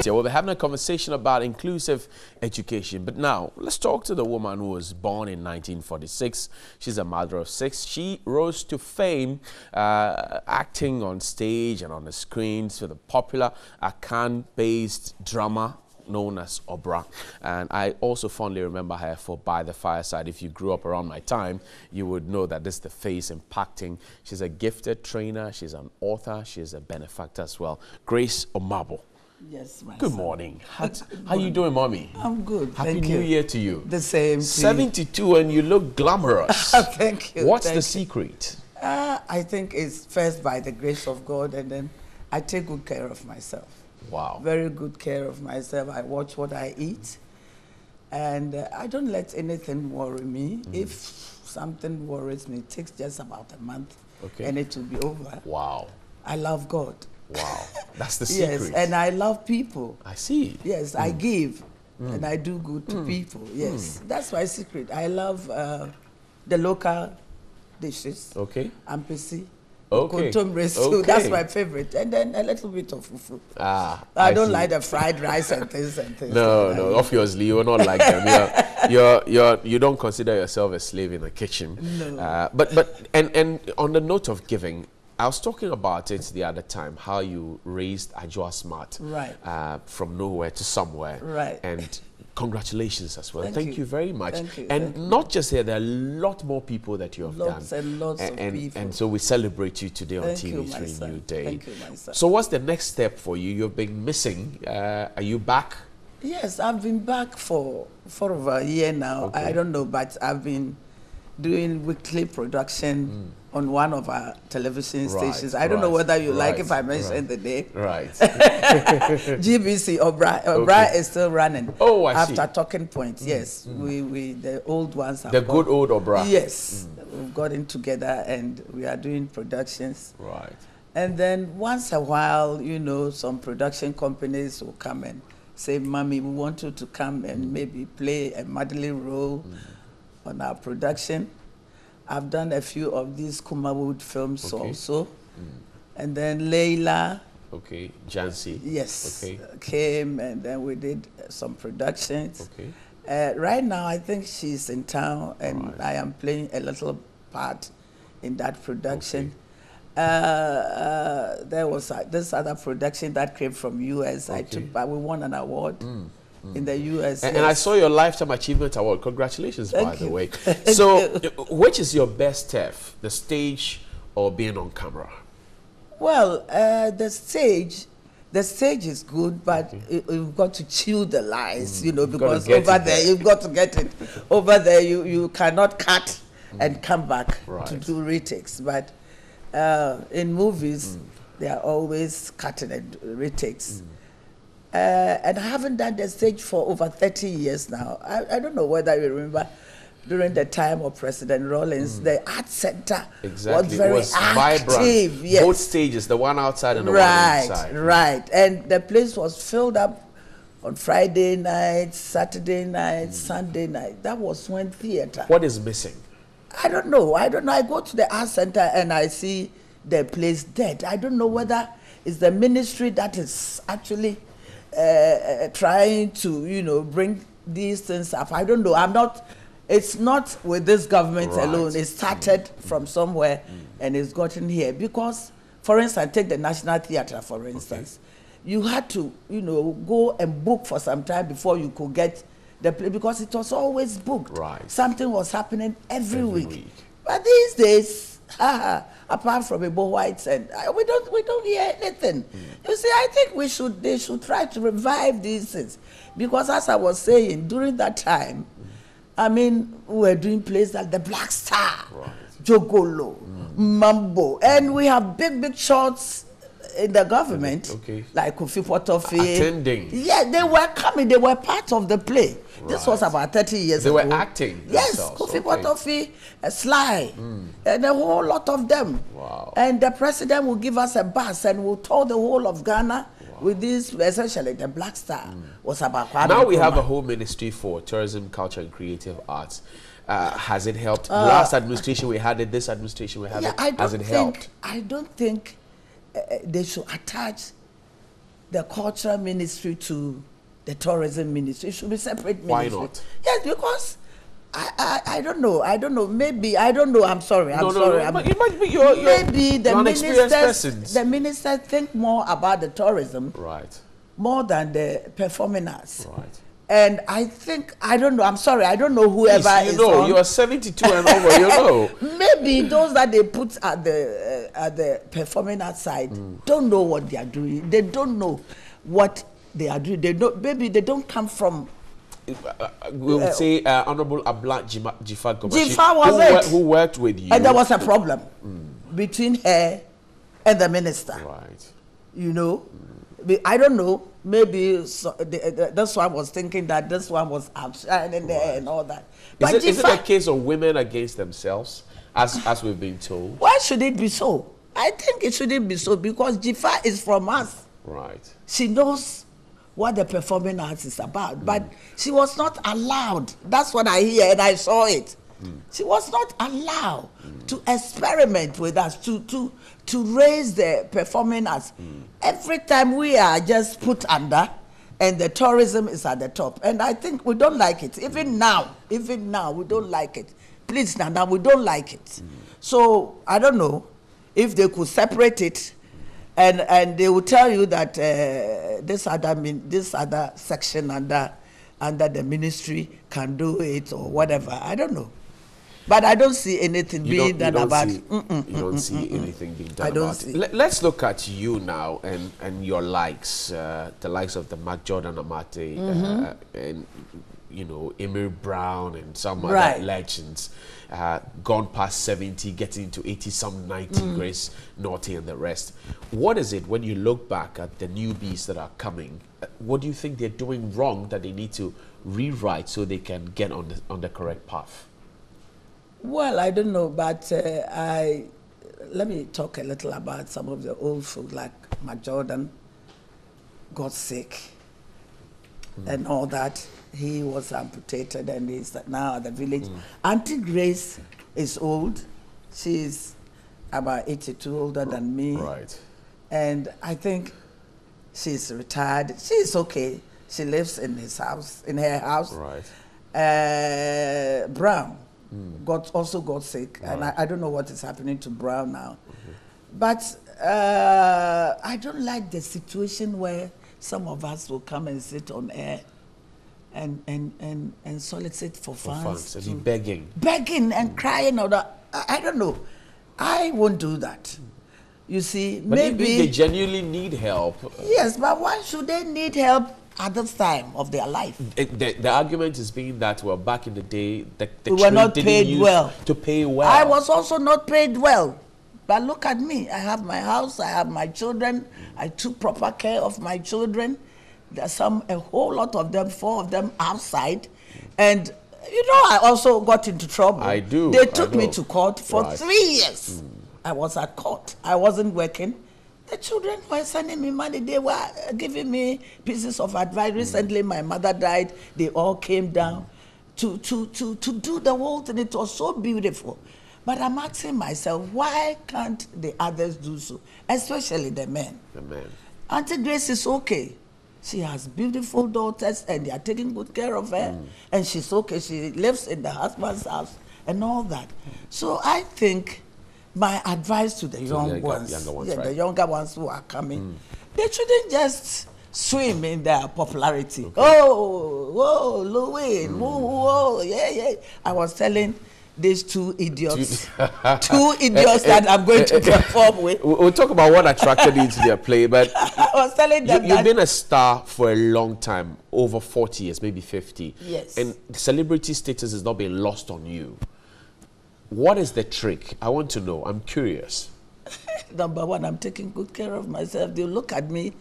We'll be having a conversation about inclusive education. But now, let's talk to the woman who was born in 1946. She's a mother of 6. She rose to fame acting on stage and on the screens with a popular Akan-based drama known as Obra, and I also fondly remember her for By the Fireside. If you grew up around my time, you would know that this is the face impacting. She's a gifted trainer, she's an author, she's a benefactor as well. Grace Omabo. Yes, my Good son. morning. How you doing, Mommy? I'm good. Happy Thank New you. Year to you. The same. 72 and you look glamorous. Thank you. What's Thank the you. secret? I think it's first by the grace of God, and then I take good care of myself. Wow. Very good care of myself. I watch what I eat, and I don't let anything worry me. If something worries me, it takes just about a month, and it will be over. Wow. I love God. Wow. That's the secret. Yes, and I love people. I see. Yes, I give, and I do good to people. Yes, that's my secret. I love the local dishes. Okay. Ampesi. Okay. So that's my favorite. And then a little bit of fufu. I don't like the fried rice and things and things. No, no, obviously you're not like them. You don't consider yourself a slave in the kitchen. No. But on the note of giving, I was talking about it the other time, how you raised Ajua Smart from nowhere to somewhere. Right. And congratulations as well. Thank you very much. Thank you. And not just here, there are a lot more people that you have done. Lots and lots of people. And so we celebrate you today on Thank you, my TV3 son. New Day. Thank you, my son. So what's the next step for you? You've been missing. Are you back? Yes, I've been back for over a year now. Okay. I don't know, but I've been doing weekly production on one of our television stations. I don't know whether you like if I mention the name. Right. GBC Obra is still running. Oh, I see. After Talking Point, yes. We the old ones have the good old Obra. Yes. We've gotten together and we are doing productions. Right. And then once a while, you know, some production companies will come and say, Mommy, we want you to come and maybe play a modeling role on our production. I've done a few of these Kumawood films also. And then Layla. Okay, Jancy. Yes. Okay. Came and then we did some productions. Okay. Right now, I think she's in town and I am playing a little part in that production. There was this other production that came from US. We won an award in the US. And I saw your Lifetime Achievement Award. Congratulations, by the way. So, which is your best stuff, the stage or being on camera? Well, the stage is good, but you've got to chew the lines, you know, because over there you've got to get it. Over there you cannot cut and come back to do retakes. But in movies, they are always cutting and retakes. And I haven't done the stage for over 30 years now. I don't know whether you remember during the time of President Rawlings, the art center was very active. Vibrant. Yes. Both stages, the one outside and the one inside. Right. And the place was filled up on Friday nights, Saturday nights, Sunday night. That was when theater. What is missing? I don't know. I go to the art center and I see the place dead. I don't know whether it's the ministry that is actually trying to, you know, bring these things up. I don't know. It's not with this government alone. It started from somewhere and it's gotten here. Because, for instance, take the National Theatre, for instance. You had to, you know, go and book for some time before you could get the play, because it was always booked. Something was happening every week. But these days, apart from Ebo Whites, and we don't hear anything. You see, I think they should try to revive these things, because as I was saying, during that time, I mean, we were doing plays like the Black Star, Jogolo, Mambo, and we have big shots in the government, like Kofi Potofi. Attending. Yeah, they were coming. They were part of the play. This was about 30 years ago. They were acting. Yes, Kofi Potofi, Sly, and a whole lot of them. Wow. And the president will give us a bus and will tour the whole of Ghana with this, essentially the Black Star was about Kwame Now we Nkrumah. have a whole ministry for tourism, culture, and creative arts. Has it helped? Last administration we had it. This administration we have it. Has it helped? I don't think they should attach the cultural ministry to the tourism ministry. It should be separate ministry. Why not? Yes, because I don't know. I don't know. Maybe I don't know. I'm sorry. I'm sorry. But it might be maybe the non-experienced ministers, persons. the ministers think more about the tourism. Right. more than the performing arts. Right. And I think, I don't know, I'm sorry, I don't know whoever Please, you know, you are 72 and over, you know. Maybe those that they put at the performing arts side don't know what they are doing. They don't know what they are doing. They don't, maybe they don't come from... we would say Honorable Abla Jifar Gomashi, who worked with you. And there was a problem between her and the minister. Right. You know, I don't know. Maybe this one was thinking that this one was outshining there and all that. But Is it a case of women against themselves, as we've been told? Why should it be so? I think it shouldn't be so because Jifar is from us. Right. She knows what the performing arts is about, but she was not allowed. That's what I hear, and I saw it. She was not allowed to experiment with us, to raise the performing arts. Every time we are just put under, and the tourism is at the top. And I think we don't like it. Even now, we don't like it. Please, Nana, we don't like it. So I don't know if they could separate it, and they will tell you that this other section under the ministry can do it or whatever. I don't know. But I don't see anything being done about it. You don't see anything being done I don't about see. it. Let's look at you now and your likes, the likes of the Mark Jordan Amate, and you know, Emir Brown and some other legends, gone past 70, getting into 80-some, 90, Grace Naughty and the rest. What is it when you look back at the newbies that are coming? What do you think they're doing wrong that they need to rewrite so they can get on the correct path? Well, I don't know, but let me talk a little about some of the old folk like Mark Jordan got sick and all that. He was amputated and he's now at the village. Auntie Grace is old. She's about 82, older than me. Right. And I think she's retired. She's okay. She lives in her house. Right. Brown also got sick, and I don't know what is happening to Brown now. But I don't like the situation where some of us will come and sit on air and solicit for funds. And be begging. Begging and crying. I don't know. I won't do that. You see, but maybe they genuinely need help. Yes, but why should they need help at this time of their life? The argument is being that, well, back in the day, we were not paid well. To pay well. I was also not paid well. But look at me. I have my house. I have my children. I took proper care of my children. There's a whole lot of them, 4 of them outside. And, you know, I also got into trouble. I do. They took me to court for 3 years. I was at court. I wasn't working. The children were sending me money. They were giving me pieces of advice. Recently, my mother died. They all came down to do the whole thing. It was so beautiful. But I'm asking myself, why can't the others do so? Especially the men. The men. Auntie Grace is okay. She has beautiful daughters and they are taking good care of her. And she's okay. She lives in the husband's house and all that. So I think my advice to the younger ones, the younger ones who are coming, they shouldn't just swim in their popularity. Okay. Oh, Louis, whoa, yeah. I was telling these 2 idiots, that I'm going to perform with. We'll talk about what attracted you to their play, but I was telling them you've been a star for a long time, over 40 years, maybe 50. Yes. And celebrity status has not been lost on you. What is the trick? I want to know. I'm curious. Number one, I'm taking good care of myself. They look at me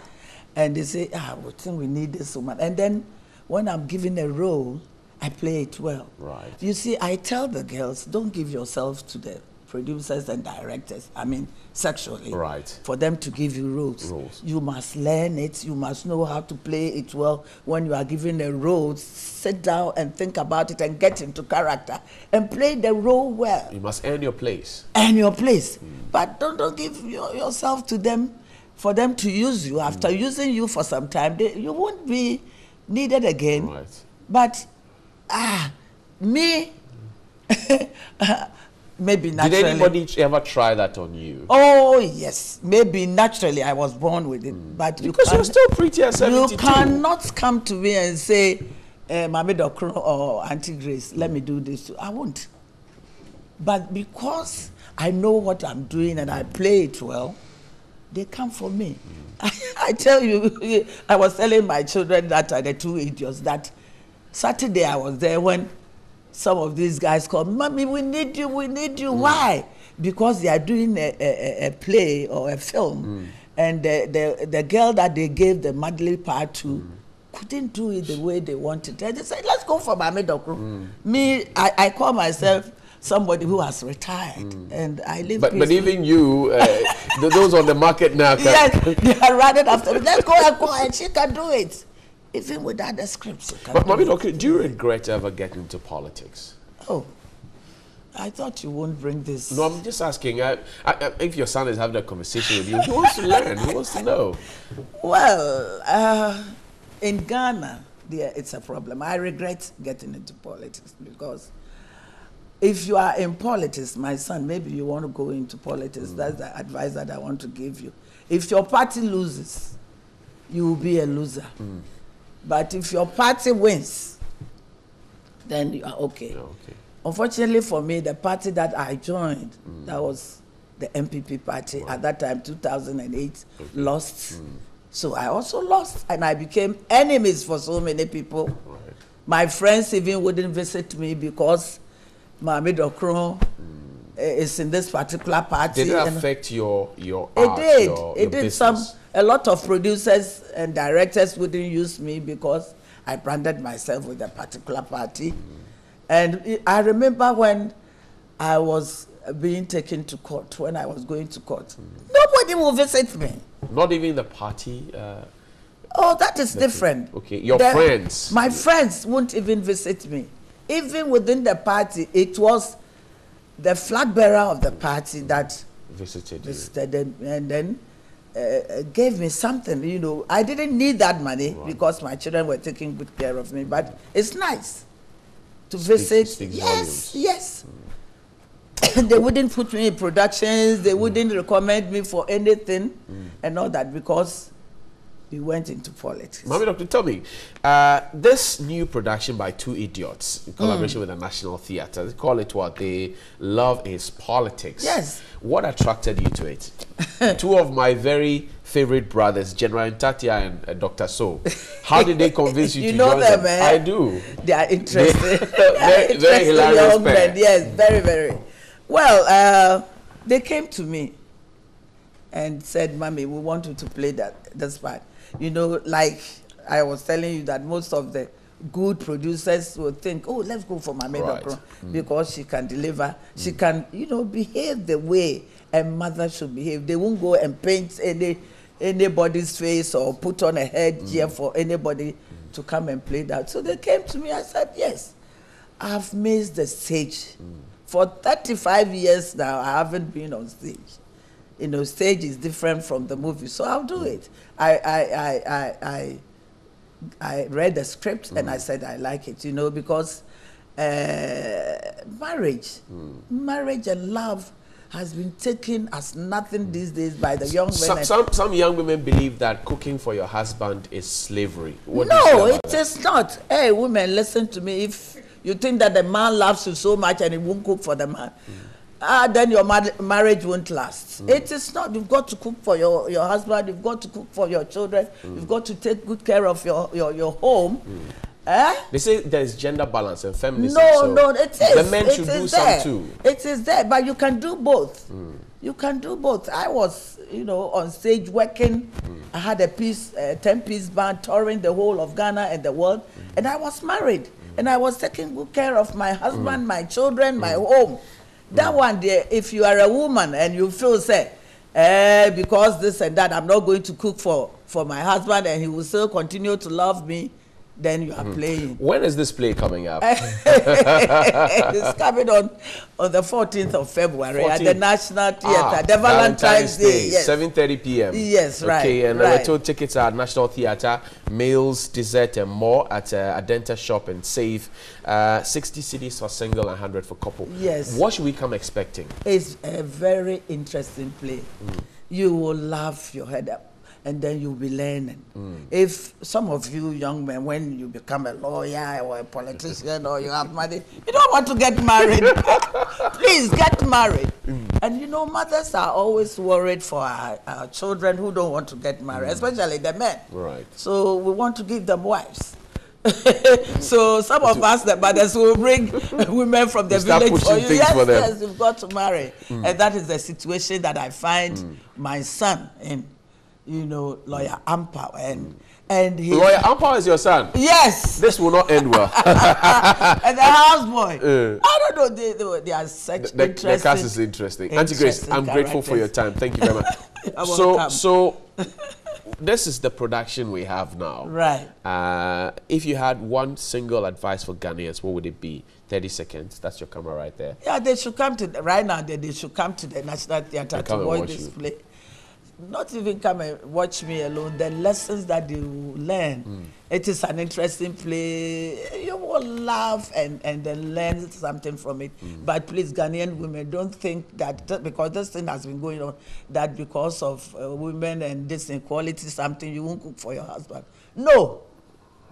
and they say, we think we need this woman. And then when I'm given a role, I play it well. Right. You see, I tell the girls, don't give yourself to the producers and directors, I mean, sexually. Right. For them to give you roles. You must learn it. You must know how to play it well. When you are given a role, sit down and think about it and get into character and play the role well. You must earn your place. Earn your place. But don't give yourself to them for them to use you. After using you for some time, you won't be needed again. Right. But me, maybe naturally. Did anybody ever try that on you? Oh, yes. Maybe naturally I was born with it. But because you're still pretty at 72. You cannot come to me and say, Mami Dokro or Auntie Grace, let me do this. I won't. But because I know what I'm doing and I play it well, they come for me. I tell you, I was telling my children that are the two idiots that Saturday I was there when some of these guys called, Mommy, we need you, we need you. Why? Because they are doing a play or a film, and the girl that they gave the Madly part to couldn't do it the way they wanted. And they said, let's go for Mami Dokro. Me, I call myself somebody who has retired, and I live but even you, those on the market now. Yes, they are running after me. Let's go and she can do it. Even without the scripts. But Mami Dokro, do you regret ever getting into politics? Oh, I thought you won't bring this. No, I'm just asking. If your son is having a conversation with you, he wants to learn. He wants to know. Well, in Ghana, it's a problem. I regret getting into politics because if you are in politics, my son, maybe you want to go into politics. That's the advice that I want to give you. If your party loses, you will be a loser. But if your party wins, then you are okay. Unfortunately for me, the party that I joined, that was the MPP party. At that time, 2008, lost. So I also lost, and I became enemies for so many people. My friends even wouldn't visit me because Mami Dokro is in this particular party. Did it affect your art? It did. Your It did. business? A lot of producers and directors wouldn't use me because I branded myself with a particular party. And I remember when I was being taken to court, when I was going to court, nobody will visit me. Not even the party? Oh, that is different. Okay, your friends? My friends won't even visit me. Even within the party, it was the flag bearer of the party that visited them, and then gave me something. You know, I didn't need that money because my children were taking good care of me, but it's nice to visit. Yes. They wouldn't put me in productions, they wouldn't recommend me for anything and all that because we went into politics. Mami Dokro, tell me, this new production by two idiots in collaboration with the National Theatre, they call it what? They Love is Politics. Yes. What attracted you to it? Two of my very favorite brothers, General Ntatia and Dr. So. How did they convince you to join them? I do. They are interested. Very hilarious young men. Yes, very, very. Well, they came to me and said, Mommy, we want you to play this part. You know, like I was telling you that most of the good producers would think, oh, let's go for Mami Dokro because she can deliver. She can, you know, behave the way a mother should behave. They won't go and paint anybody's face or put on a headgear for anybody to come and play that. So they came to me. I said, yes, I've missed the stage. For 35 years now, I haven't been on stage. You know, stage is different from the movie, so I'll do it. I read the script and I said I like it, you know, because marriage and love has been taken as nothing these days by the young women. Some young women believe that cooking for your husband is slavery. No, it is not. Hey, women, listen to me. If you think that the man loves you so much and he won't cook for the man, then your marriage won't last. It is not. You've got to cook for your husband. You've got to cook for your children. You've got to take good care of your home. They say there is gender balance and feminism. No, it is. The men should do some too. It is there, but you can do both. You can do both. I was, you know, on stage working. I had a 10-piece band touring the whole of Ghana and the world, and I was married, and I was taking good care of my husband, my children, my home. That one there, if you are a woman and you feel, say, because this and that, I'm not going to cook for my husband and he will still continue to love me, then you are playing. When is this play coming up? It's coming on the 14th of February at the National Theatre, the Valentine's Day. Yes. 7:30 p.m. Yes, right. Okay, and right. we're told tickets are at National Theatre, meals, dessert, and more at Adenta Shop and Save. 60 cedis for single and 100 for couple. Yes. What should we come expecting? It's a very interesting play. You will laugh your head up, and then you'll be learning. If some of you young men, when you become a lawyer or a politician or you have money, you don't want to get married. Please get married. And you know, mothers are always worried for our children who don't want to get married, especially the men. Right. So we want to give them wives. So some of us, the mothers, will bring women from the village for you. Yes, yes, you've got to marry. And that is the situation that I find my son in. You know, Lawyer Ampao, and he. Lawyer Ampao is your son? Yes. This will not end well. And the houseboy. I don't know, they are such interesting. The cast is interesting. Auntie Grace, I'm grateful for your time. Thank you very much. So this is the production we have now. Right. If you had one single advice for Ghanaians, what would it be? 30 seconds. That's your camera right there. Yeah, they should come to right now. They should come to the National Theatre to watch this play. Not even come and watch me alone. The lessons that they will learn. It is an interesting play. You will laugh and then learn something from it. But please, Ghanaian women, don't think that because this thing has been going on, that because of women and this inequality, something you won't cook for your husband. No.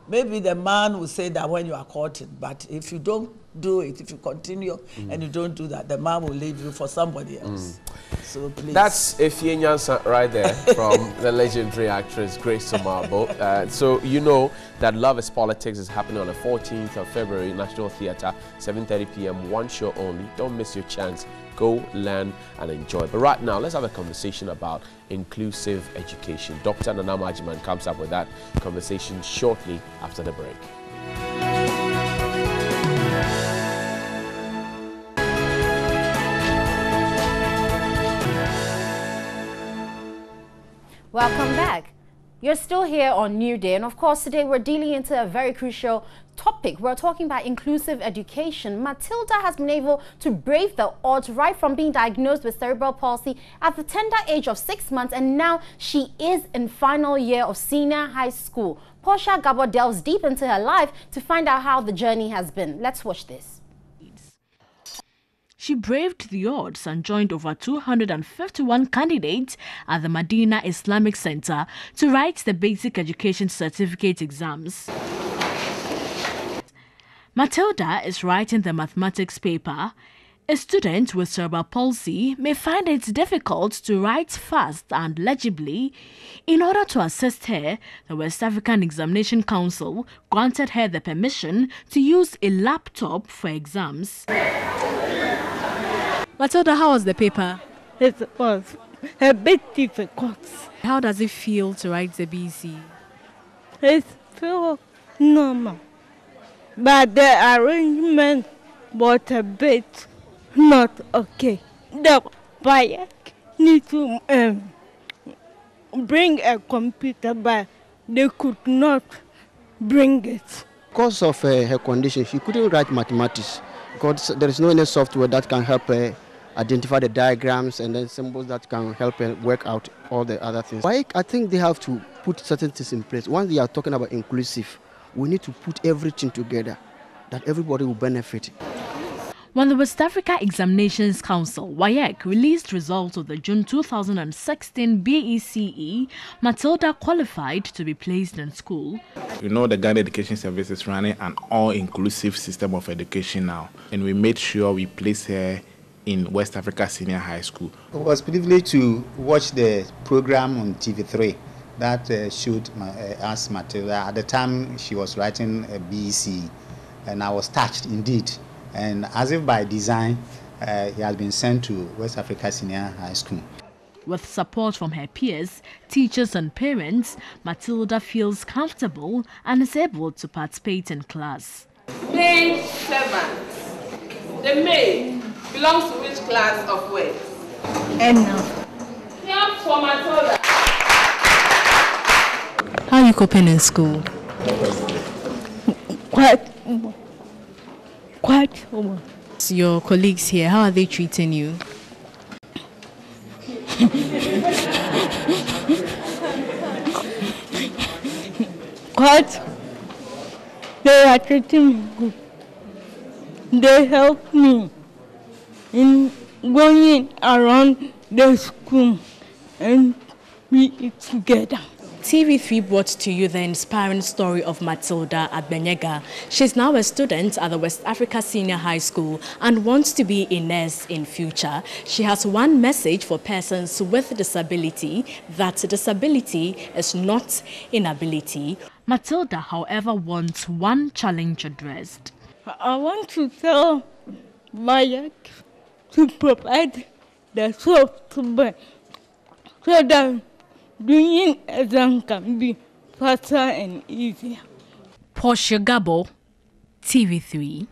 Maybe the man will say that when you are courting, but if you don't do it, if you continue and you don't do that, the man will leave you for somebody else. So please. That's Efie Nyansa right there from the legendary actress Grace Somabo. So you know that Love is Politics is happening on the 14th of February, National Theatre, 7:30 p.m. One show only. Don't miss your chance. Go, learn, and enjoy. But right now, let's have a conversation about inclusive education. Dr. Nana Majiman comes up with that conversation shortly after the break. Welcome back. You're still here on New Day, and of course today we're dealing into a very crucial topic. We're talking about inclusive education. Matilda has been able to brave the odds right from being diagnosed with cerebral palsy at the tender age of 6 months, and now she is in final year of senior high school. Portia Gabo delves deep into her life to find out how the journey has been. Let's watch this. She braved the odds and joined over 251 candidates at the Medina Islamic Center to write the basic education certificate exams. Matilda is writing the mathematics paper. A student with cerebral palsy may find it difficult to write fast and legibly. In order to assist her, the West African Examination Council granted her the permission to use a laptop for exams. Matilda, how was the paper? It was a bit difficult. How does it feel to write the BC? It feels normal, but the arrangement was a bit not okay. The buyer need to bring a computer, but they could not bring it. Because of her condition, she couldn't write mathematics because there is no any software that can help her identify the diagrams and then symbols that can help her work out all the other things. I think they have to put certain things in place. Once they are talking about inclusive, we need to put everything together that everybody will benefit. When the West Africa Examinations Council, WAEC, released results of the June 2016 BECE, Matilda qualified to be placed in school. You know, the Ghana Education Service is running an all-inclusive system of education now, and we made sure we placed her in West Africa Senior High School. It was privileged to watch the program on TV3 that showed us Matilda. At the time, she was writing a BECE, and I was touched indeed. And as if by design, he has been sent to West Africa Senior High School. With support from her peers, teachers and parents, Matilda feels comfortable and is able to participate in class. Maid servant. The maid belongs to which class of words? And Clap for Matilda. How are you coping in school? Quite over. Your colleagues here, how are they treating you? Quite. They are treating me good. They help me in going around the school and be together. TV3 brought to you the inspiring story of Matilda Abenyega. She's now a student at the West Africa Senior High School and wants to be a nurse in future. She has one message for persons with disability, that disability is not inability. Matilda, however, wants one challenge addressed. I want to tell Maya to provide the software so that doing exam can be faster and easier. Portia Gabo, TV3.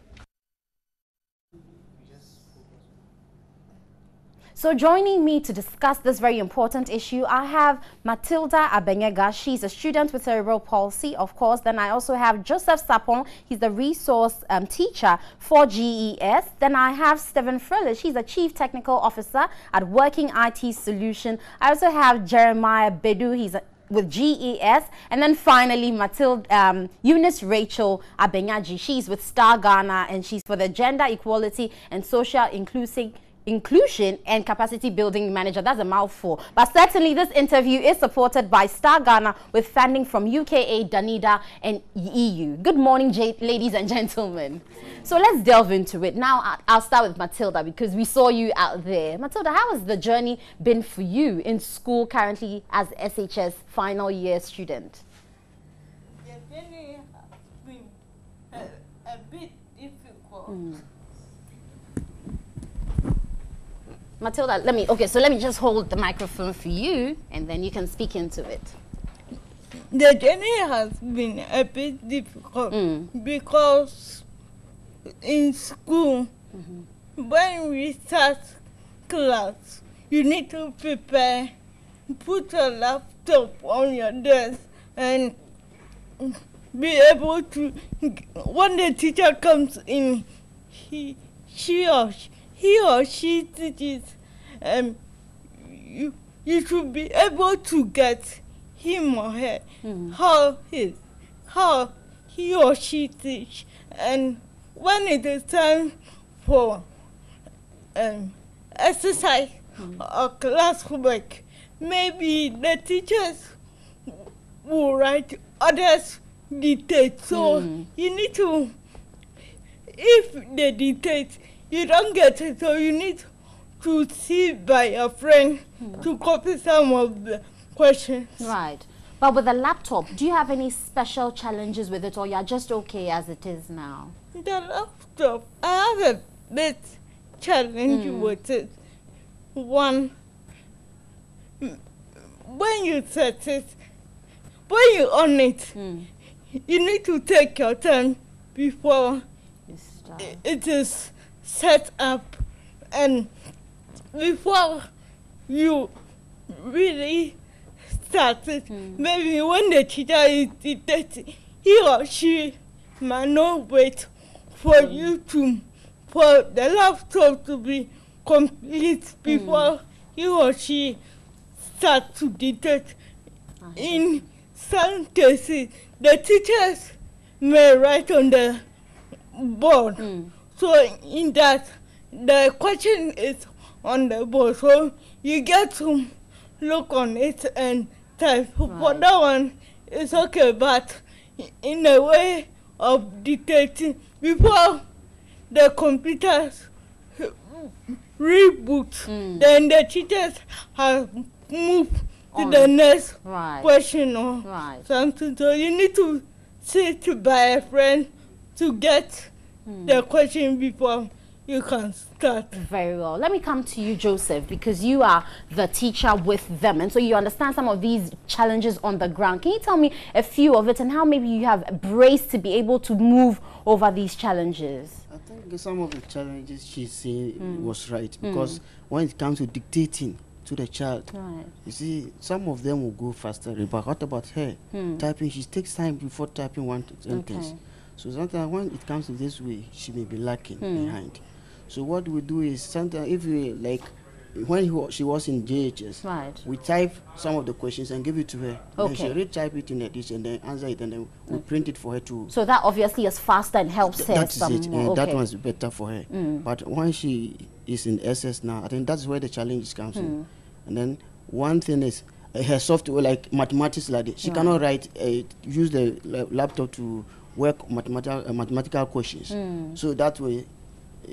So joining me to discuss this very important issue, I have Matilda Abenyega. She's a student with cerebral palsy, of course. Then I also have Joseph Sapon. He's the resource teacher for GES. Then I have Stephen Frillish. He's a chief technical officer at Working IT Solution. I also have Jeremiah Bedu. He's with GES. And then finally, Eunice Rachel Abenyaji. She's with Star Ghana, and she's for the Gender Equality and Social Inclusion and Capacity Building Manager. That's a mouthful. But certainly this interview is supported by Star Ghana with funding from UKA, Danida and EU. Good morning, ladies and gentlemen. So let's delve into it. Now I'll start with Matilda because we saw you out there. Matilda, how has the journey been for you in school currently as SHS final year student? The journey has been a bit difficult. Matilda, let me just hold the microphone for you and then you can speak into it. The journey has been a bit difficult because in school, when we start class, you need to prepare, put a laptop on your desk and be able to, when the teacher comes in, he or she teaches, you should be able to get him or her how he or she teach. And when it is time for exercise or classwork, maybe the teachers will write, others dictate. So you need to, if they dictate, you don't get it, so you need to see by a friend to copy some of the questions. Right. But with the laptop, do you have any special challenges with it, or you're just okay as it is now? The laptop, I have a bit challenge with it. One, when you set it, when you on it, you need to take your time before it is set up, and before you really start it, maybe when the teacher is dictating, he or she might not wait for you to, for the laptop to be complete before he or she start to dictate. In some cases, the teachers may write on the board. So in that, the question is on the board, so you get to look on it and type. For that one, it's okay, but in a way of dictating, before the computers reboot, then the teachers have moved to the next question or something. So you need to sit by a friend to get the question before you can start. Very well. Let me come to you, Joseph, because you are the teacher with them, and so you understand some of these challenges on the ground. Can you tell me a few of it and how maybe you have braced to be able to move over these challenges? I think some of the challenges she said was right, because when it comes to dictating to the child, you see, some of them will go faster, but what about her? Typing, she takes time before typing one sentence. So sometimes when it comes to this way, she may be lacking behind. So what we do is sometimes if we like, when she was in JHS, we type some of the questions and give it to her. Okay. Then she retype it in a dish and then answer it, and then we print it for her to. So that obviously is faster and helps her. That's it. Okay. That one's better for her. But when she is in SS now, I think that's where the challenge comes in. And then one thing is her software, like mathematics, like she cannot write, use the laptop to work mathematical questions. So that way,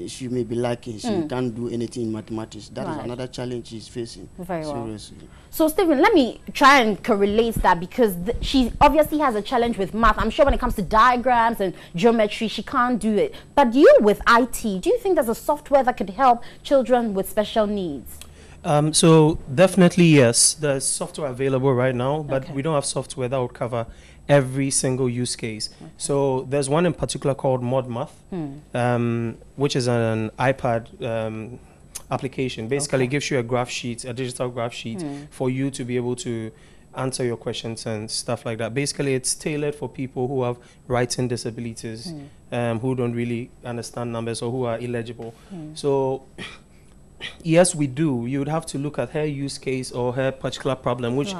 she may be lacking. She can't do anything in mathematics. That is another challenge she's facing. Very well. Seriously. So, Stephen, let me try and correlate that, because she obviously has a challenge with math. I'm sure when it comes to diagrams and geometry, she can't do it. But you with IT, do you think there's a software that could help children with special needs? So definitely yes, there's software available right now, but we don't have software that would cover every single use case. So there's one in particular called ModMath, which is an iPad application. Basically, it gives you a graph sheet, a digital graph sheet, for you to be able to answer your questions and stuff like that. Basically, it's tailored for people who have writing disabilities, who don't really understand numbers or who are illegible. So yes, we do. You would have to look at her use case or her particular problem, which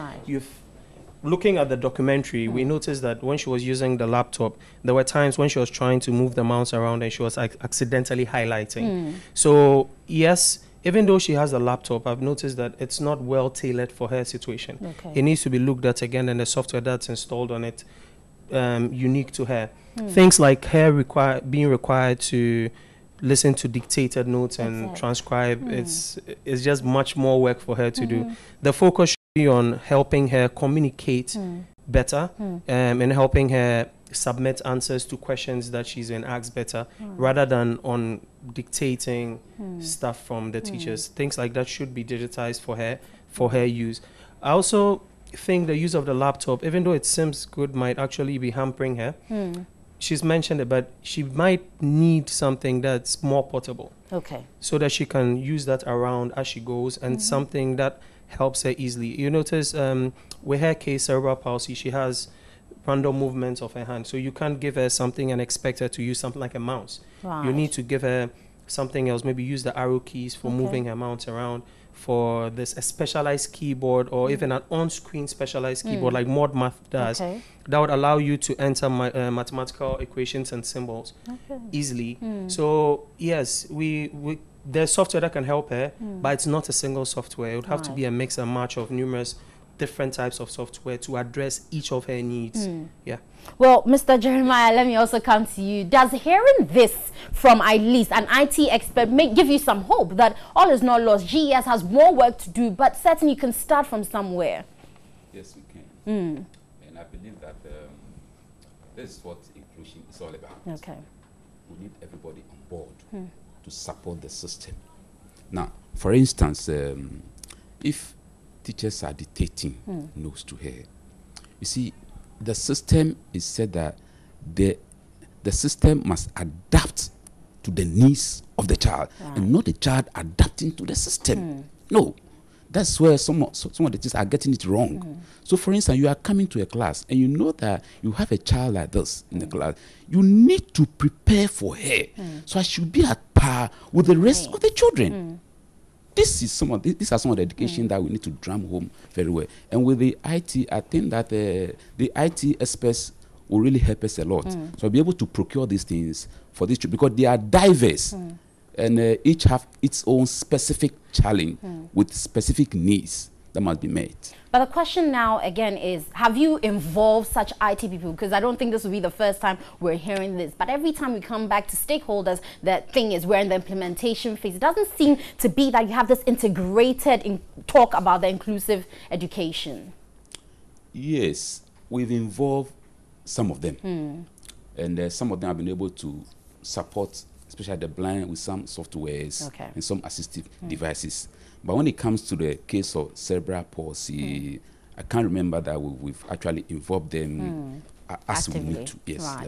looking at the documentary, we noticed that when she was using the laptop, there were times when she was trying to move the mouse around and she was accidentally highlighting. So yes, even though she has a laptop, I've noticed that it's not well tailored for her situation. It needs to be looked at again, and the software that's installed on it unique to her. Things like her being required to listen to dictated notes and transcribe, it's just much more work for her to do. The focus should be on helping her communicate better, and helping her submit answers to questions that she's been asked better, rather than on dictating stuff from the teachers. Things like that should be digitized for her use. I also think the use of the laptop, even though it seems good, might actually be hampering her. She's mentioned it, but she might need something that's more portable. So that she can use that around as she goes, and something that helps her easily. You notice with her case, cerebral palsy, she has random movements of her hand. So you can't give her something and expect her to use something like a mouse. You need to give her something else, maybe use the arrow keys for moving her mouse around. For this, a specialized keyboard, or even an on-screen specialized keyboard like ModMath does, that would allow you to enter mathematical equations and symbols easily. So yes, there's software that can help her, but it's not a single software. It would have to be a mix and match of numerous different types of software to address each of her needs. Well, Mr. Jeremiah, let me also come to you. Does hearing this from at least an IT expert give you some hope that all is not lost? GES has more work to do, but certainly you can start from somewhere. Yes, we can. And I believe that this is what inclusion is all about. We need everybody on board to support the system. Now, for instance, if teachers are dictating notes to her, you see, the system is said that the system must adapt to the needs of the child, and not the child adapting to the system. No, that's where some of the teachers are getting it wrong. So for instance, you are coming to a class and you know that you have a child like this in the class. You need to prepare for her, so I should be at par with the rest of the children. These are some of the education that we need to drum home very well. And with the IT, I think that the IT experts will really help us a lot. So I'll be able to procure these things for these children, because they are diverse, and each have its own specific challenge with specific needs that must be met. But the question now again is, have you involved such IT people? Because I don't think this will be the first time we're hearing this. But every time we come back to stakeholders, the thing is we're in the implementation phase. It doesn't seem to be that you have this integrated talk about the inclusive education. Yes, we've involved some of them. And some of them have been able to support, especially the blind, with some softwares and some assistive devices. But when it comes to the case of cerebral palsy, I can't remember that we've actually involved them as we need to. Yes.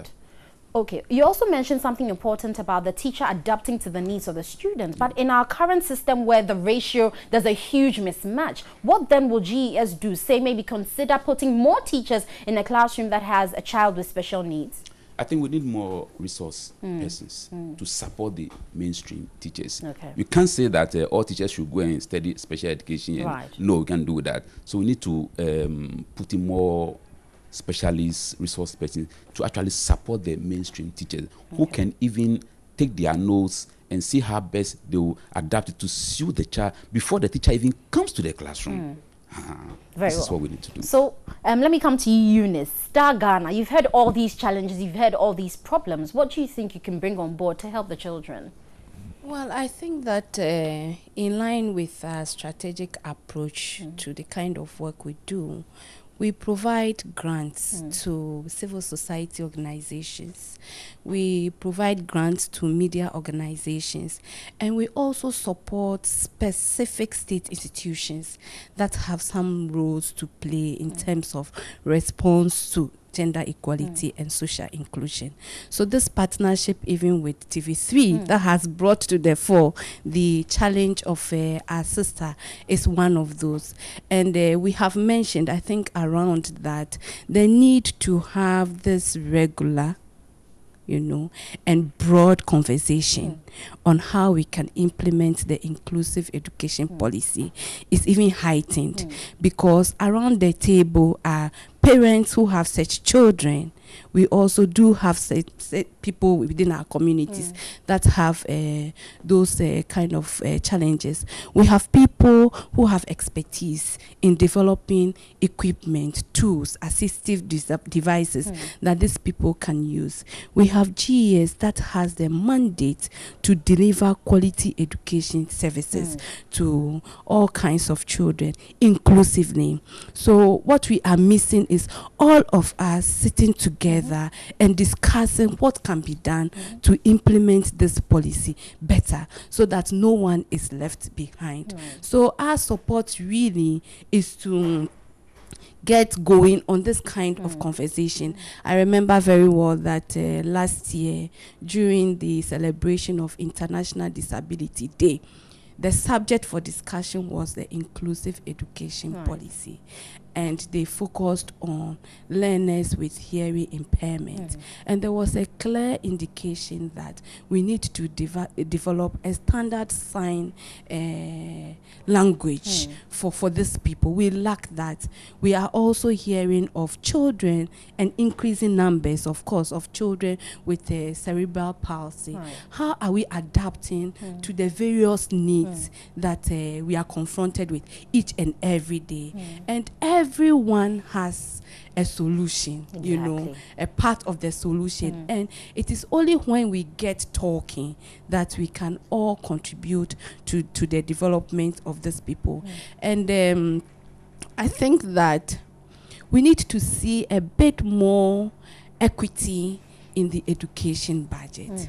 Okay, you also mentioned something important about the teacher adapting to the needs of the students. But in our current system where the ratio, there's a huge mismatch, what then will GES do? Say maybe consider putting more teachers in a classroom that has a child with special needs? I think we need more resource persons to support the mainstream teachers. Okay. We can't say that all teachers should go and study special education. And right. No, we can't do that. So we need to put in more specialist resource persons to actually support the mainstream teachers who can even take their notes and see how best they will adapt it to suit the child before the teacher even comes to the classroom. This is what we need to do. So let me come to you, Eunice. Star Ghana, you've heard all these challenges, you've heard all these problems. What do you think you can bring on board to help the children? Well, I think that in line with our strategic approach to the kind of work we do, we provide grants to civil society organizations. We provide grants to media organizations. And we also support specific state institutions that have some roles to play in terms of response to gender equality and social inclusion. So this partnership, even with TV3, that has brought to the fore the challenge of our sister, is one of those. And we have mentioned, I think, around that, the need to have this regular, you know, and broad conversation on how we can implement the inclusive education policy is even heightened, because around the table are parents who have such children. We also do have people within our communities that have those kind of challenges. We have people who have expertise in developing equipment, tools, assistive devices that these people can use. We have GES that has the mandate to deliver quality education services to all kinds of children inclusively. So what we are missing is all of us sitting together and discussing what can be done to implement this policy better, so that no one is left behind. So our support really is to get going on this kind of conversation. I remember very well that last year, during the celebration of International Disability Day, the subject for discussion was the inclusive education policy. And they focused on learners with hearing impairment. And there was a clear indication that we need to develop a standard sign language for these people. We lack that. We are also hearing of children, and increasing numbers, of course, of children with cerebral palsy. How are we adapting to the various needs that we are confronted with each and every day? And everyone has a solution, you know, a part of the solution. And it is only when we get talking that we can all contribute to the development of these people. And I think that we need to see a bit more equity in the education budget,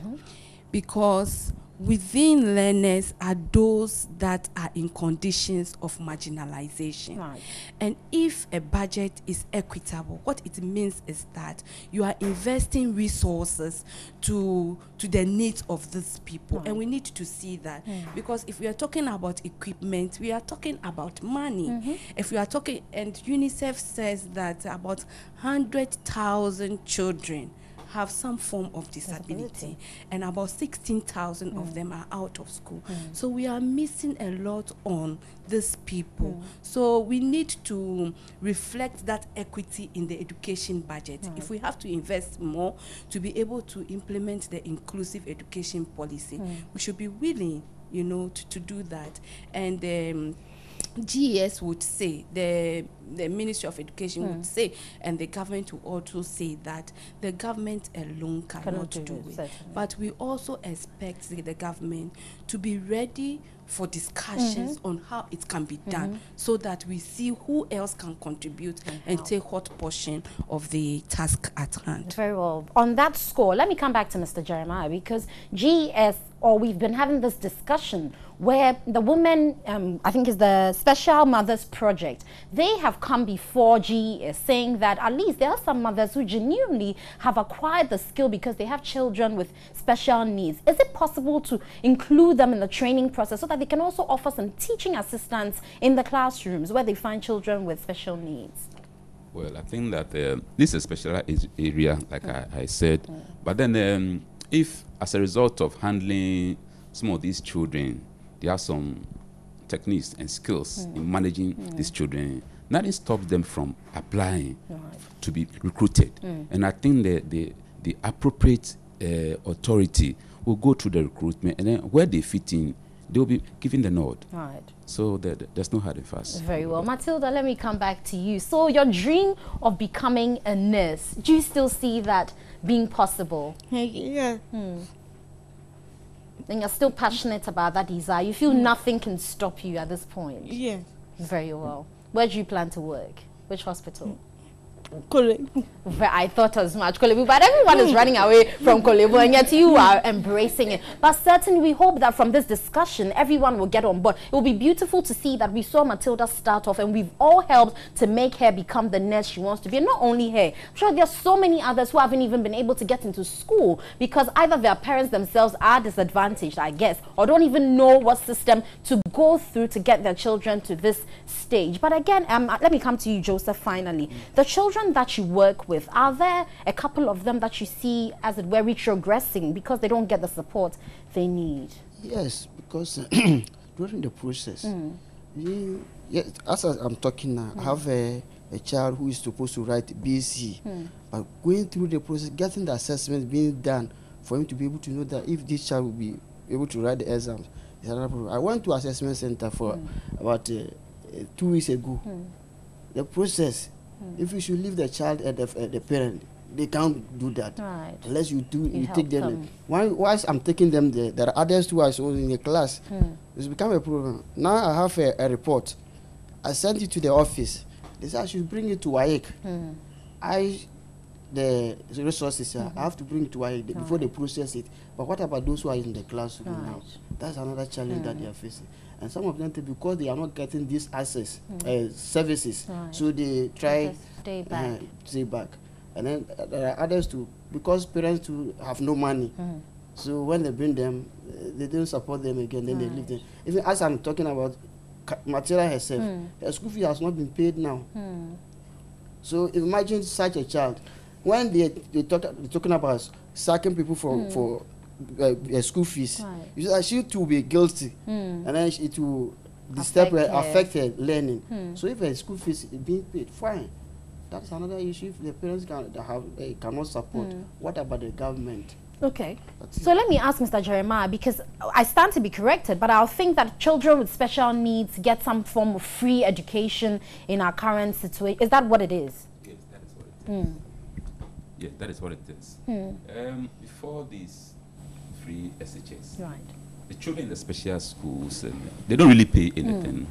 because within learners are those that are in conditions of marginalization. And if a budget is equitable, what it means is that you are investing resources to the needs of these people. And we need to see that, because if we are talking about equipment, we are talking about money. If we are talking, and UNICEF says that about 100,000 children have some form of disability, and about 16,000 of them are out of school. So we are missing a lot on these people. So we need to reflect that equity in the education budget. If we have to invest more to be able to implement the inclusive education policy, we should be willing, you know, to do that. And GES would say, the Ministry of Education would say, and the government will also say that the government alone cannot do it. But we also expect the government to be ready for discussions on how it can be done, so that we see who else can contribute and take what portion of the task at hand. Very well. On that score, let me come back to Mr. Jeremiah, because GES, or we've been having this discussion where the women, I think is the Special Mothers Project, they have come before GES saying that at least there are some mothers who genuinely have acquired the skill because they have children with special needs. Is it possible to include them in the training process so that they can also offer some teaching assistance in the classrooms where they find children with special needs? Well, I think that this is a specialized area, like I said. But then if, as a result of handling some of these children, there are some techniques and skills in managing these children, nothing stops them from applying to be recruited. And I think that the appropriate authority will go through the recruitment, and then where they fit in, they will be given the nod. Right. So there's no hard and fast. Very well. Matilda, let me come back to you. So your dream of becoming a nurse, do you still see that being possible? Yeah. And you're still passionate about that desire. You feel nothing can stop you at this point? Yeah. Very well. Where do you plan to work? Which hospital? Kolebu. I thought as much, Kolebu, but everyone is running away from Kolebu, and yet you are embracing it. But certainly we hope that from this discussion, everyone will get on board. It will be beautiful to see that we saw Matilda start off, and we've all helped to make her become the nurse she wants to be. And not only her, I'm sure there are so many others who haven't even been able to get into school because either their parents themselves are disadvantaged, I guess, or don't even know what system to go through to get their children to this stage. But again, let me come to you, Joseph, finally. The children that you work with, are there a couple of them that you see, as it were, retrogressing because they don't get the support they need? Yes, because during the process, as I'm talking now, I have a child who is supposed to write BC, but going through the process, getting the assessment being done for him to be able to know that if this child will be able to write the exams is another problem. I went to assessment center for about 2 weeks ago. The process, if you should leave the child at the parent, they can't do that unless you take them. Whilst I'm taking them there are others who are in the class. It's become a problem. Now I have a report. I sent it to the office. They said I should bring it to WAEC. The resources, I have to bring it to WAEC before they process it. But what about those who are in the classroom now? That's another challenge that they are facing. And some of them, because they are not getting these access services, so they try to stay back. And then there are others too, because parents too have no money. So when they bring them, they don't support them again, then they leave them. Even as I'm talking about Matilda herself, her school fee has not been paid now. So imagine such a child. When they're talking about sacking people for school fees, you say she too will be guilty, and then it will affect her learning. So if her school fees is being paid, fine. That's another issue. If the parents cannot support, what about the government? Okay. So let me ask Mr. Jeremiah, because I stand to be corrected, but I'll think that children with special needs get some form of free education in our current situation. Is that what it is? Yes, that is what it is. Yes, that is what it is. Before these free SHS, the children in the special schools, they don't really pay anything.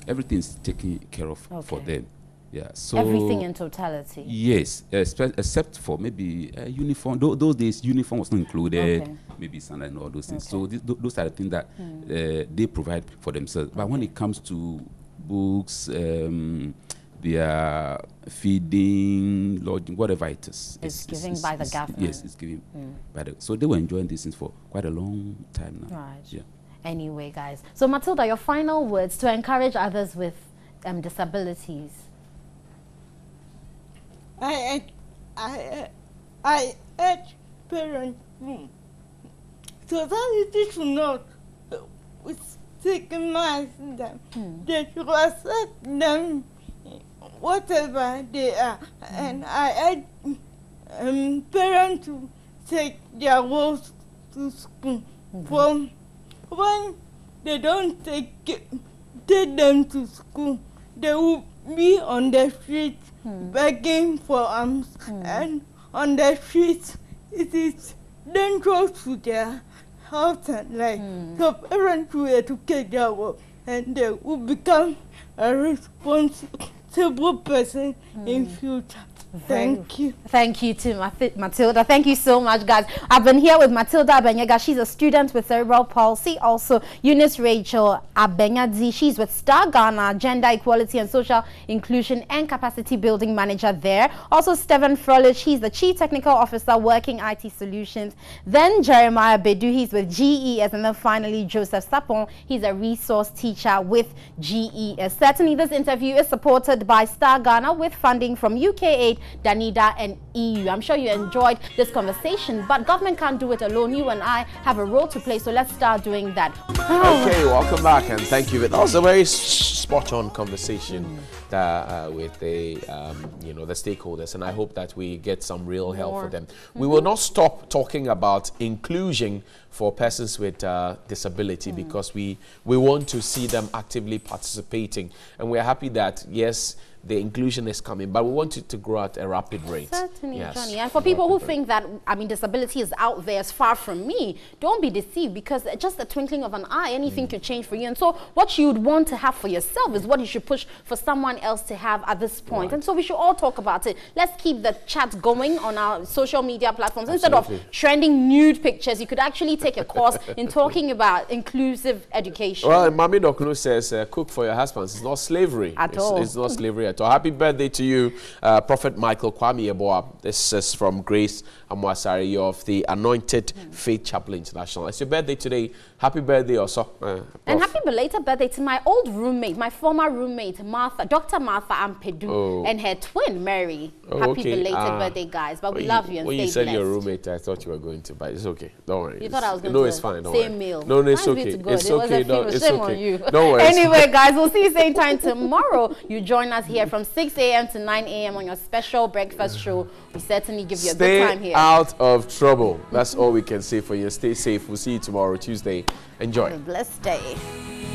Everything is taken care of for them. Yeah, so everything in totality. Yes, except for maybe uniform. Those days, uniform was not included. Maybe sandal and all those things. So those are the things that they provide for themselves. But when it comes to books, their feeding, lodging, whatever it is, it's given by the government. Yes, it's given by the. So they were enjoying these things for quite a long time now. Right. Yeah. Anyway, guys. So Matilda, your final words to encourage others with disabilities. I urge parents, society should not stigmatize them. They should accept them, whatever they are. And I urge parents to take their roles to school. From when they don't take them to school, they will be on the street begging for alms, and on the streets it is dangerous to their health and life. So parents will educate their work, and they will become a responsible person in future. Thank you. Thank you to Matilda. Thank you so much, guys. I've been here with Matilda Abanyega. She's a student with cerebral palsy. Also, Eunice Rachel Abenyadzi. She's with Star Ghana, Gender Equality and Social Inclusion and Capacity Building Manager there. Also, Stephen Frolich. He's the Chief Technical Officer, Working IT Solutions. Then Jeremiah Bedu. He's with GES. And then finally, Joseph Sapon. He's a resource teacher with GES. Certainly, this interview is supported by Star Ghana with funding from UK Aid, Danida and EU. I'm sure you enjoyed this conversation, but government can't do it alone. You and I have a role to play, so let's start doing that. Okay, welcome back and thank you. That was a very spot-on conversation with the the stakeholders, and I hope that we get some real help for them. We will not stop talking about inclusion for persons with disability because we want to see them actively participating, and we're happy that yes, the inclusion is coming, but we want it to grow at a rapid rate. Certainly, yes. Johnny. And for people who think that, disability is out there, as far from me, don't be deceived, because just a twinkling of an eye, anything could change for you. And so what you would want to have for yourself is what you should push for someone else to have at this point. Right. And so we should all talk about it. Let's keep the chat going on our social media platforms. Instead of trending nude pictures, you could actually take a course in talking about inclusive education. Well, Mami Dokunu says, cook for your husbands. It's not slavery. At all. It's not slavery at all. Happy birthday to you, Prophet Michael Kwame Eboa. This is from Grace Amwasari of the Anointed Faith Chapel International. It's your birthday today. Happy birthday also. And happy belated birthday to my old roommate, my former roommate, Martha, Dr. Martha Ampedu, and her twin, Mary. Happy belated birthday, guys. But we love you and stay blessed. When you said your roommate, I thought you were going to, but it's okay. Don't worry. You thought I was going to it's fine. Don't same worry. meal. No, it's okay. It's okay. No, it's okay. Don't worry. Anyway, guys, we'll see you same time tomorrow. You join us here from 6 a.m. to 9 a.m. on your special breakfast show. We certainly give you a good time here. Stay out of trouble. That's all we can say for you. Stay safe. We'll see you tomorrow, Tuesday. Enjoy. Have a blessed day.